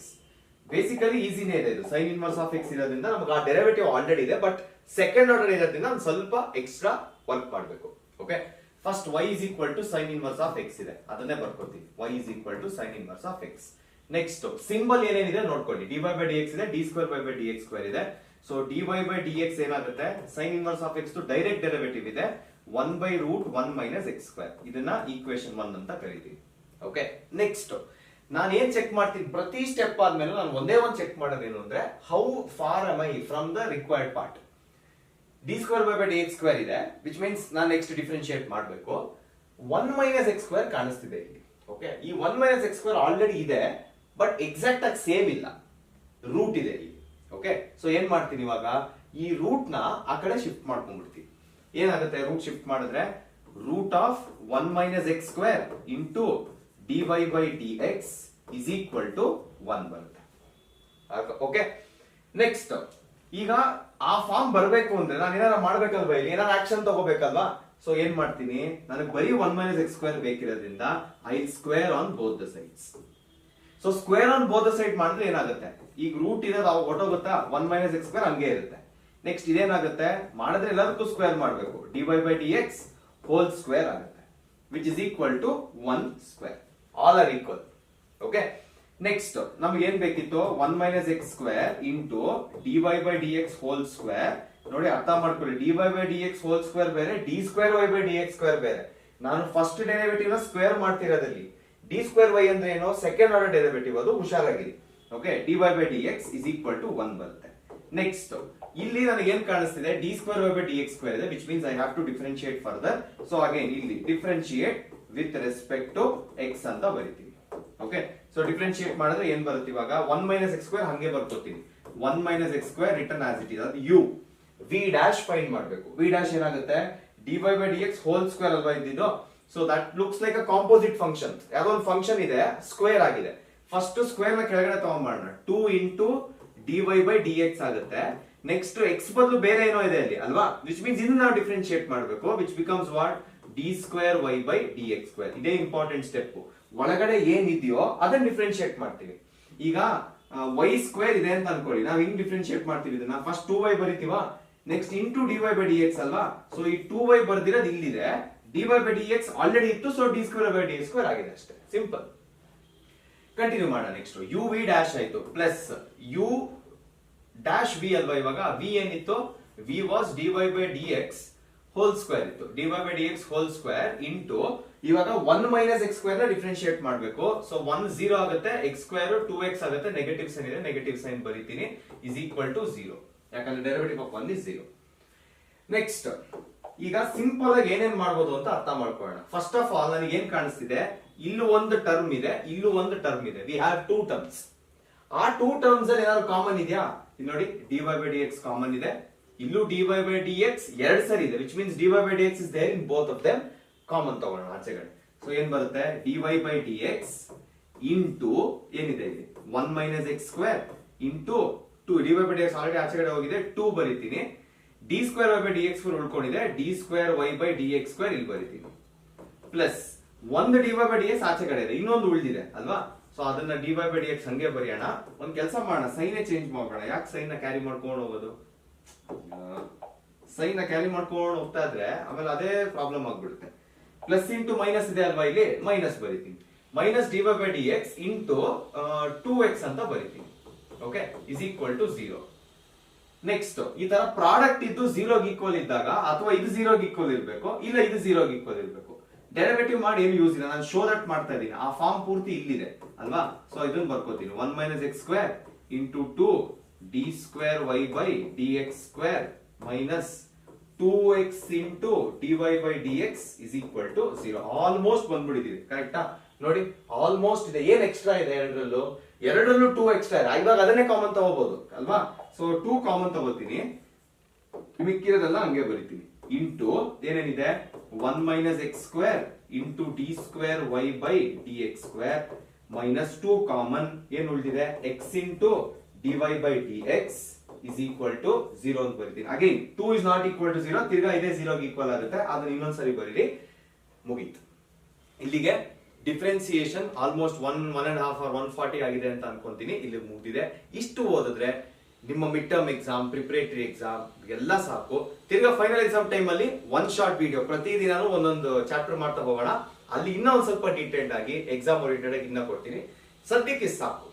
Basically ಈಸಿನೇ ಇದೆ ಇದು. sin inverse of x ಇರೋದ್ರಿಂದ ನಮಗೆ ಆ ಡೆರಿವೇಟಿವ್ ಆಲ್ರೆಡಿ ಇದೆ, ಬಟ್ ಸೆಕೆಂಡ್ ಆರ್ಡರ್ ಇರೋದ್ರಿಂದ ಒಂದು ಸ್ವಲ್ಪ ಎಕ್ಸ್ಟ್ರಾ ವರ್ಕ್ ಮಾಡಬೇಕು. Okay, first y is equal to sin inverse of x ಇದೆ, ಅದನ್ನೇ ಬರ್ಕೋತೀವಿ. y is equal to sin inverse of x. Next symbol ಏನೇನಿದೆ ನೋಡ್ಕೊಳ್ಳಿ. dy by dx ಇದೆ, d square by dx square ಇದೆ. ಸೊ dy by dx ಏನಾಗುತ್ತೆ? sin inverse of x direct derivative ಇದೆ 1 by root 1 minus x square. ಇದನ್ನ equation 1 ಅಂತ ಕರೀತೀವಿ. Okay, next ನಾನು ಏನ್ ಚೆಕ್ ಮಾಡ್ತೀನಿ ಪ್ರತಿ ಸ್ಟೆಪ್ ಆದ್ಮೇಲೆ ನಾನು ಒಂದೇ ಒಂದು ಚೆಕ್ ಮಾಡೋದೇನು ಅಂದ್ರೆ how far am I from the required part. d square by dx square ಇದೆ, which means ನಾನು ನೆಕ್ಸ್ಟ್ ಡಿಫರೆನ್ಶಿಯೇಟ್ ಮಾಡಬೇಕು. 1 minus x square ಕಾಣಿಸ್ತಿದೆ ಇಲ್ಲಿ. ಓಕೆ, ಈ 1 minus x square ಆಲ್ರೆಡಿ ಇದೆ, ಬಟ್ ಎಕ್ಸಾಕ್ಟ್ ಆಗಿ ಸೇಮ್ ಇಲ್ಲ, ರೂಟ್ ಇದೆ ಇಲ್ಲಿ. ಓಕೆ, ಸೊ ಏನ್ ಮಾಡ್ತೀನಿ ಇವಾಗ? ಈ ರೂಟ್ ನ ಆ ಕಡೆ ಶಿಫ್ಟ್ ಮಾಡ್ಕೊಂಡ್ಬಿಡ್ತೀವಿ. ಏನಾಗುತ್ತೆ ರೂಟ್ ಶಿಫ್ಟ್ ಮಾಡಿದ್ರೆ? Root of 1 minus x square into dy by dx is equal to 1 ಬರುತ್ತೆ. ಓಕೆ, ನೆಕ್ಸ್ಟ್ ಈಗ ಆ ಫಾರ್ಮ್ ಬರಬೇಕು ಅಂದ್ರೆ ನಾನು ಏನಾರ ಮಾಡ್ಬೇಕಲ್ವಾ? ಇಲ್ಲಿ ಏನಾರ ಆಕ್ಷನ್ ತಗೋಬೇಕಲ್ವಾ? ಸೊ ಏನ್ ಮಾಡ್ತೀನಿ, ನನಗೆ ಬರೀ 1 minus x square ಬೇಕಿರೋದ್ರಿಂದ I square on both the sides. So square on both the side ಮಾಡಿದ್ರೆ ಏನಾಗುತ್ತೆ? ಈಗ ರೂಟ್ ಇರೋದು ಹೊಟ್ಟೋಗುತ್ತಾ? 1 minus x square ಹಂಗೆ ಇರುತ್ತೆ. ನೆಕ್ಸ್ಟ್ ಇದೇನಾಗುತ್ತೆ? ಮಾಡಿದ್ರೆ ಎಲ್ಲದಕ್ಕೂ ಸ್ಕ್ವೇರ್ ಮಾಡಬೇಕು. dy by dx whole square ಆಗುತ್ತೆ, which is equal to 1 square. All are equal. Okay, next ನಮ್ಗೆ ಏನ್ ಬೇಕಿತ್ತು? 1 minus x square into dy by dx whole square. ನೋಡಿ ಅರ್ಥ ಮಾಡ್ಕೊಳ್ಳಿ, dy by dx whole square ಬೇರೆ, d square y by dx square ಬೇರೆ. ನಾನು ಫಸ್ಟ್ ಡೆರಿವೇಟಿವ್ ನ ಸ್ಕ್ವೇರ್ ಮಾಡ್ತಿರೋದ್ರಲ್ಲಿ d square y ಅಂದ್ರೆ ಏನೋ ಸೆಕೆಂಡ್ ಆರ್ಡರ್ ಡೆರಿವೇಟಿವ್, ಅದು ಹುಷಾರಾಗಿರಿ. Okay, dy by dx is equal to 1 ಬರುತ್ತೆ. ನೆಕ್ಸ್ಟ್ ಇಲ್ಲಿ ನನಗೆ ಏನ್ ಕಾಣಿಸ್ತಿದೆ? d square y by dx square ಇದೆ, which means I have to differentiate further. So again ಇಲ್ಲಿ differentiate with respect to x ಅಂತ ಬರೀತೀವಿ. ಓಕೆ, ಸೊ ಡಿಫರೆನ್ಶಿಯೇಟ್ ಮಾಡಿದ್ರೆ ಏನ್ ಬರುತ್ತೆ ಇವಾಗ? 1 minus x square ಹಂಗೆ ಬರ್ಕೋತೀನಿ. 1 minus x square return as it is. ಅದು u. v dash ಫೈಂಡ್ ಮಾಡಬೇಕು. v dash ಏನಾಗುತ್ತೆ? dy by dx whole square ಅಲ್ವಾ ಇದ್ದಿದ್ದು? So that looks like a composite function. ಯಾವ್ದೋ ಒಂದು ಫಂಕ್ಷನ್ ಇದೆ, ಸ್ಕ್ವೇರ್ ಆಗಿದೆ. ಫಸ್ಟ್ ಸ್ಕ್ವೇರ್ ನ ಕೆಳಗಡೆ ತಗೊಂಡ್ಬರೋಣ. 2 ಇಂಟು dy by dx ಆಗುತ್ತೆ. ನೆಕ್ಸ್ಟ್ x ಬದಲು ಬೇರೆ ಏನೋ ಇದೆ ಅಲ್ಲಿ ಅಲ್ವಾ? ವಿಚ್ ಮೀನ್ಸ್ ಇದನ್ನ ನಾವು ಡಿಫರೆನ್ಶಿಯೇಟ್ ಮಾಡಬೇಕು, which becomes what? d square y by dx square. ಇದೇ ಇಂಪಾರ್ಟೆಂಟ್ ಸ್ಟೆಪ್. ಒಳಗಡೆ ಏನಿದೆಯೋ ಅದನ್ನ ಡಿಫರೆನ್ಶಿಯೇಟ್ ಮಾಡ್ತೀವಿ. ಈಗ y ಸ್ಕ್ವೇರ್ ಇದೆ ಅಂತ ಅನ್ಕೊಳ್ಳಿ, ನಾವು ಹಿಂಗ್ ಡಿಫರೆನ್ಶಿಯೇಟ್ ಮಾಡ್ತೀವಿ ಇದನ್ನ. ಫಸ್ಟ್ 2y ಬರೀತೀವಾ, next into dy by dx ಅಲ್ವಾ? ಸೊ ಈ 2y ಬರ್ದಿರೋದು ಇಲ್ಲಿದೆ, dy by dx ಆಲ್ರೆಡಿ ಇತ್ತು, so d square by dx square ಆಗಿದೆ ಅಷ್ಟೇ. ಸಿಂಪಲ್. ಕಂಟಿನ್ಯೂ ಮಾಡೋಣ. ನೆಕ್ಸ್ಟ್ u v ಡ್ಯಾಶ್ ಆಯ್ತು, ಪ್ಲಸ್ u ಡ್ಯಾಶ್ v ಅಲ್ವಾ? ಇವಾಗ v ಏನಿತ್ತು? v was dy by dx whole square ಇತ್ತು, dy by dx whole square into ಇವಾಗ 1 minus x square ನ ಡಿಫರೆನ್ಶಿಯೇಟ್ ಮಾಡಬೇಕು. ಸೊ 1 0 ಆಗುತ್ತೆ, x ಸ್ಕ್ವೇರ್ 2x ಆಗುತ್ತೆ, ನೆಗೆಟಿವ್ ಸೈನ್ ಇದೆ, ನೆಗೆಟಿವ್ ಸೈನ್ ಬರೀತೀನಿ, ಇಸ್ ಈಕ್ವಲ್ ಟು 0, ಯಾಕಂದ್ರೆ ಡೆರಿವೇಟಿವ್ ಆಫ್ 1 is 0. ನೆಕ್ಸ್ಟ್ ಈಗ ಸಿಂಪಲ್ ಆಗಿ ಏನೇನ್ ಮಾಡ್ಬೋದು ಅಂತ ಅರ್ಥ ಮಾಡ್ಕೊಳ್ಳೋಣ. ಫಸ್ಟ್ ಆಫ್ ಆಲ್ ನನಗೆ ಏನ್ ಕಾಣಿಸ್ತಿದೆ? ಇಲ್ಲೂ ಒಂದು ಟರ್ಮ್ ಇದೆ, ಇಲ್ಲೂ ಒಂದು ಟರ್ಮ್ ಇದೆ. We have 2 terms. ಆ 2 ಟರ್ಮ್ಸ್ ಅಲ್ಲಿ ಏನಾದ್ರು ಕಾಮನ್ ಇದೆಯಾ? ಇಲ್ಲಿ ನೋಡಿ, dy by dx ಕಾಮನ್ ಇದೆ, ಇಲ್ಲೂ dy by dx ಎರಡು ಸರಿ ಇದೆ, which means dy by dx is there in both of them. Common ತಗೊಳ್ಳೋಣ ಆಚೆಗಡೆ. ಸೊ ಏನ್ ಬರುತ್ತೆ? dy by dx ಇಂಟು ಏನಿದೆ ಇಲ್ಲಿ? 1 minus x square into 2. dy by dx ಆಲ್ರೆಡಿ ಆಚೆಗಡೆ ಹೋಗಿದೆ, 2 ಬರೀತೀನಿ. d square y by dx square ಉಳ್ಕೊಂಡಿದೆ, d square y by dx square ಇಲ್ಲಿ ಬರೀತೀನಿ. ಪ್ಲಸ್ ಒಂದು dy by dx ಆಚೆ ಕಡೆ ಇದೆ, ಇನ್ನೊಂದು ಉಳಿದಿದೆ ಅಲ್ವಾ? ಸೊ ಅದನ್ನ dy by dx ಹಂಗೆ ಬರೆಯೋಣ. ಒಂದ್ ಕೆಲಸ ಮಾಡೋಣ, ಸೈನ್ ಚೇಂಜ್ ಮಾಡೋಣ. ಯಾಕೆ ಸೈನ್ ನ ಕ್ಯಾರಿ ಮಾಡ್ಕೊಂಡು ಹೋಗೋದು? ಸೈನ್ ನ ಕ್ಯಾರಿ ಮಾಡ್ಕೊಂಡು ಹೋಗ್ತಾ ಇದ್ರೆ ಆಮೇಲೆ ಅದೇ ಪ್ರಾಬ್ಲಮ್ ಆಗ್ಬಿಡುತ್ತೆ. ಪ್ಲಸ್ ಇಂಟು ಮೈನಸ್ ಇದೆ ಅಲ್ವಾ? ಇಲ್ಲಿ ಮೈನಸ್ ಬರೀತೀನಿ. Minus dy by dx into 2x ಅಂತ ಬರೀತೀನಿ. Okay, is equal to 0. Next ಈ ತರ ಪ್ರಾಡಕ್ಟ್ ಇದ್ದು 0 ಈಕ್ವಲ್ ಇದ್ದಾಗ, ಅಥವಾ ಇದು 0 ಈಕ್ವಲ್ ಇರಬೇಕು, ಇಲ್ಲ ಇದು 0 ಈಕ್ವಲ್ ಇರಬೇಕು. ಡೆರಿವೇಟಿವ್ ಮಾಡಿ ಏನು ಯೂಸ್ ಇಲ್ಲ, ನಾನು ಶೋ ದಟ್ ಮಾಡ್ತಾ ಇದ್ದೀನಿ. ಆ ಫಾರ್ಮ್ ಪೂರ್ತಿ ಇಲ್ಲಿದೆ ಅಲ್ವಾ? ಸೊ ಇದನ್ನ ಬರ್ಕೋತೀನಿ. 1 minus x square into 2 d square y by dx square minus 2x into dy by dx is equal to 0. Almost ಬಂದ್ಬಿಟ್ಟಿದೀವಿ, ಕರೆಕ್ಟಾ? ನೋಡಿ ಆಲ್ಮೋಸ್ಟ್ ಇದೆ. ಏನ್ ಎಕ್ಸ್ಟ್ರಾ ಇದೆ ಎರಡರಲ್ಲೂ 2 ಎಕ್ಸ್ಟ್ರಾ ಇದೆ. ಇವಾಗ ಅದನ್ನೇ ಕಾಮನ್ ತಗೋಬಹುದು ಅಲ್ವಾ. ಸೊ 2 ಕಾಮನ್ ತಗೋತೀನಿ, ಮಿಕ್ಕಿರೋದೆಲ್ಲ ಹಂಗೆ ಬರೀತೀನಿ. ಇಂಟು ಏನೇನಿದೆ 1 minus x square into d square y by d X square minus 2 common. ಏನ್ ಉಳಿದಿದೆ x into d y by d x is equal to 0 ಅಂತ ಬರೀತೀನಿ. Again 2 is not equal to 0, ತಿರ್ಗಾ ಇದೇ 0 ಈಕ್ವಲ್ ಆಗುತ್ತೆ. ಅದನ್ನ ಇನ್ನೊಂದ್ಸರಿ ಬರೀರಿ, ಮುಗೀತು. ಇಲ್ಲಿಗೆ ಡಿಫ್ರೆನ್ಸಿಯೇಷನ್ ಆಲ್ಮೋಸ್ಟ್ 1.5 or 140 ಆಗಿದೆ ಅಂತ ಅನ್ಕೊಂತೀನಿ. ಇಲ್ಲಿ ಮುಗಿದಿದೆ. ಇಷ್ಟು ಓದಿದ್ರೆ ನಿಮ್ಮ mid term exam, preparatory exam ಎಲ್ಲ ಸಾಕು. ತಿರ್ಗಾ ಫೈನಲ್ ಎಕ್ಸಾಮ್ ಟೈಮ್ ಅಲ್ಲಿ ಒನ್ ಶಾರ್ಟ್ ವಿಡಿಯೋ ಪ್ರತಿದಿನಾನು ಒಂದೊಂದು ಚಾಪ್ಟರ್ ಮಾಡ್ತಾ ಹೋಗೋಣ. ಅಲ್ಲಿ ಇನ್ನೂ ಒಂದ್ ಸ್ವಲ್ಪ ಡೀಟೇಲ್ಡ್ ಆಗಿ ಎಕ್ಸಾಮ್ ಓರಿಯೆಂಟೆಡ್ ಆಗಿ ಇನ್ನ ಕೊಡ್ತೀನಿ. ಸದ್ಯಕ್ಕೆ ಸಾಕು.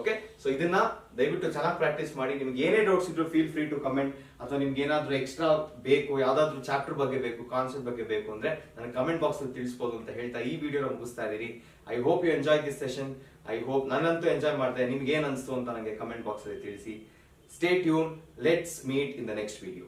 ಓಕೆ, ಸೊ ಇದನ್ನ ದಯವಿಟ್ಟು ಚೆನ್ನಾಗಿ ಪ್ರಾಕ್ಟೀಸ್ ಮಾಡಿ. ನಿಮ್ಗೆ ಏನೇ ಡೌಟ್ಸ್ ಇದ್ರು ಫೀಲ್ ಫ್ರೀ ಟು ಕಮೆಂಟ್, ಅಥವಾ ನಿಮ್ಗೆ ಏನಾದ್ರೂ ಎಕ್ಸ್ಟ್ರಾ ಬೇಕು, ಯಾವ್ದಾದ್ರು ಚಾಪ್ಟರ್ ಬಗ್ಗೆ ಬೇಕು, ಕಾನ್ಸೆಪ್ಟ್ ಬಗ್ಗೆ ಬೇಕು ಅಂದ್ರೆ ನನಗೆ ಕಮೆಂಟ್ ಬಾಕ್ಸ್ ಅಲ್ಲಿ ತಿಳಿಸಬಹುದು ಅಂತ ಹೇಳ್ತಾ ಈ ವಿಡಿಯೋನ ಮುಗಿಸ್ತಾ ಇದೀನಿ. I hope you enjoy this session. I hope ನಾನಂತೂ ಎಂಜಾಯ್ ಮಾಡ್ದೆ. ನಿಮ್ಗೆ ಏನ್ ಅನ್ಸ್ತು ಅಂತ ನನಗೆ ಕಮೆಂಟ್ ಬಾಕ್ಸ್ ಅಲ್ಲಿ ತಿಳಿಸಿ. Stay tuned. Let's meet in the next video.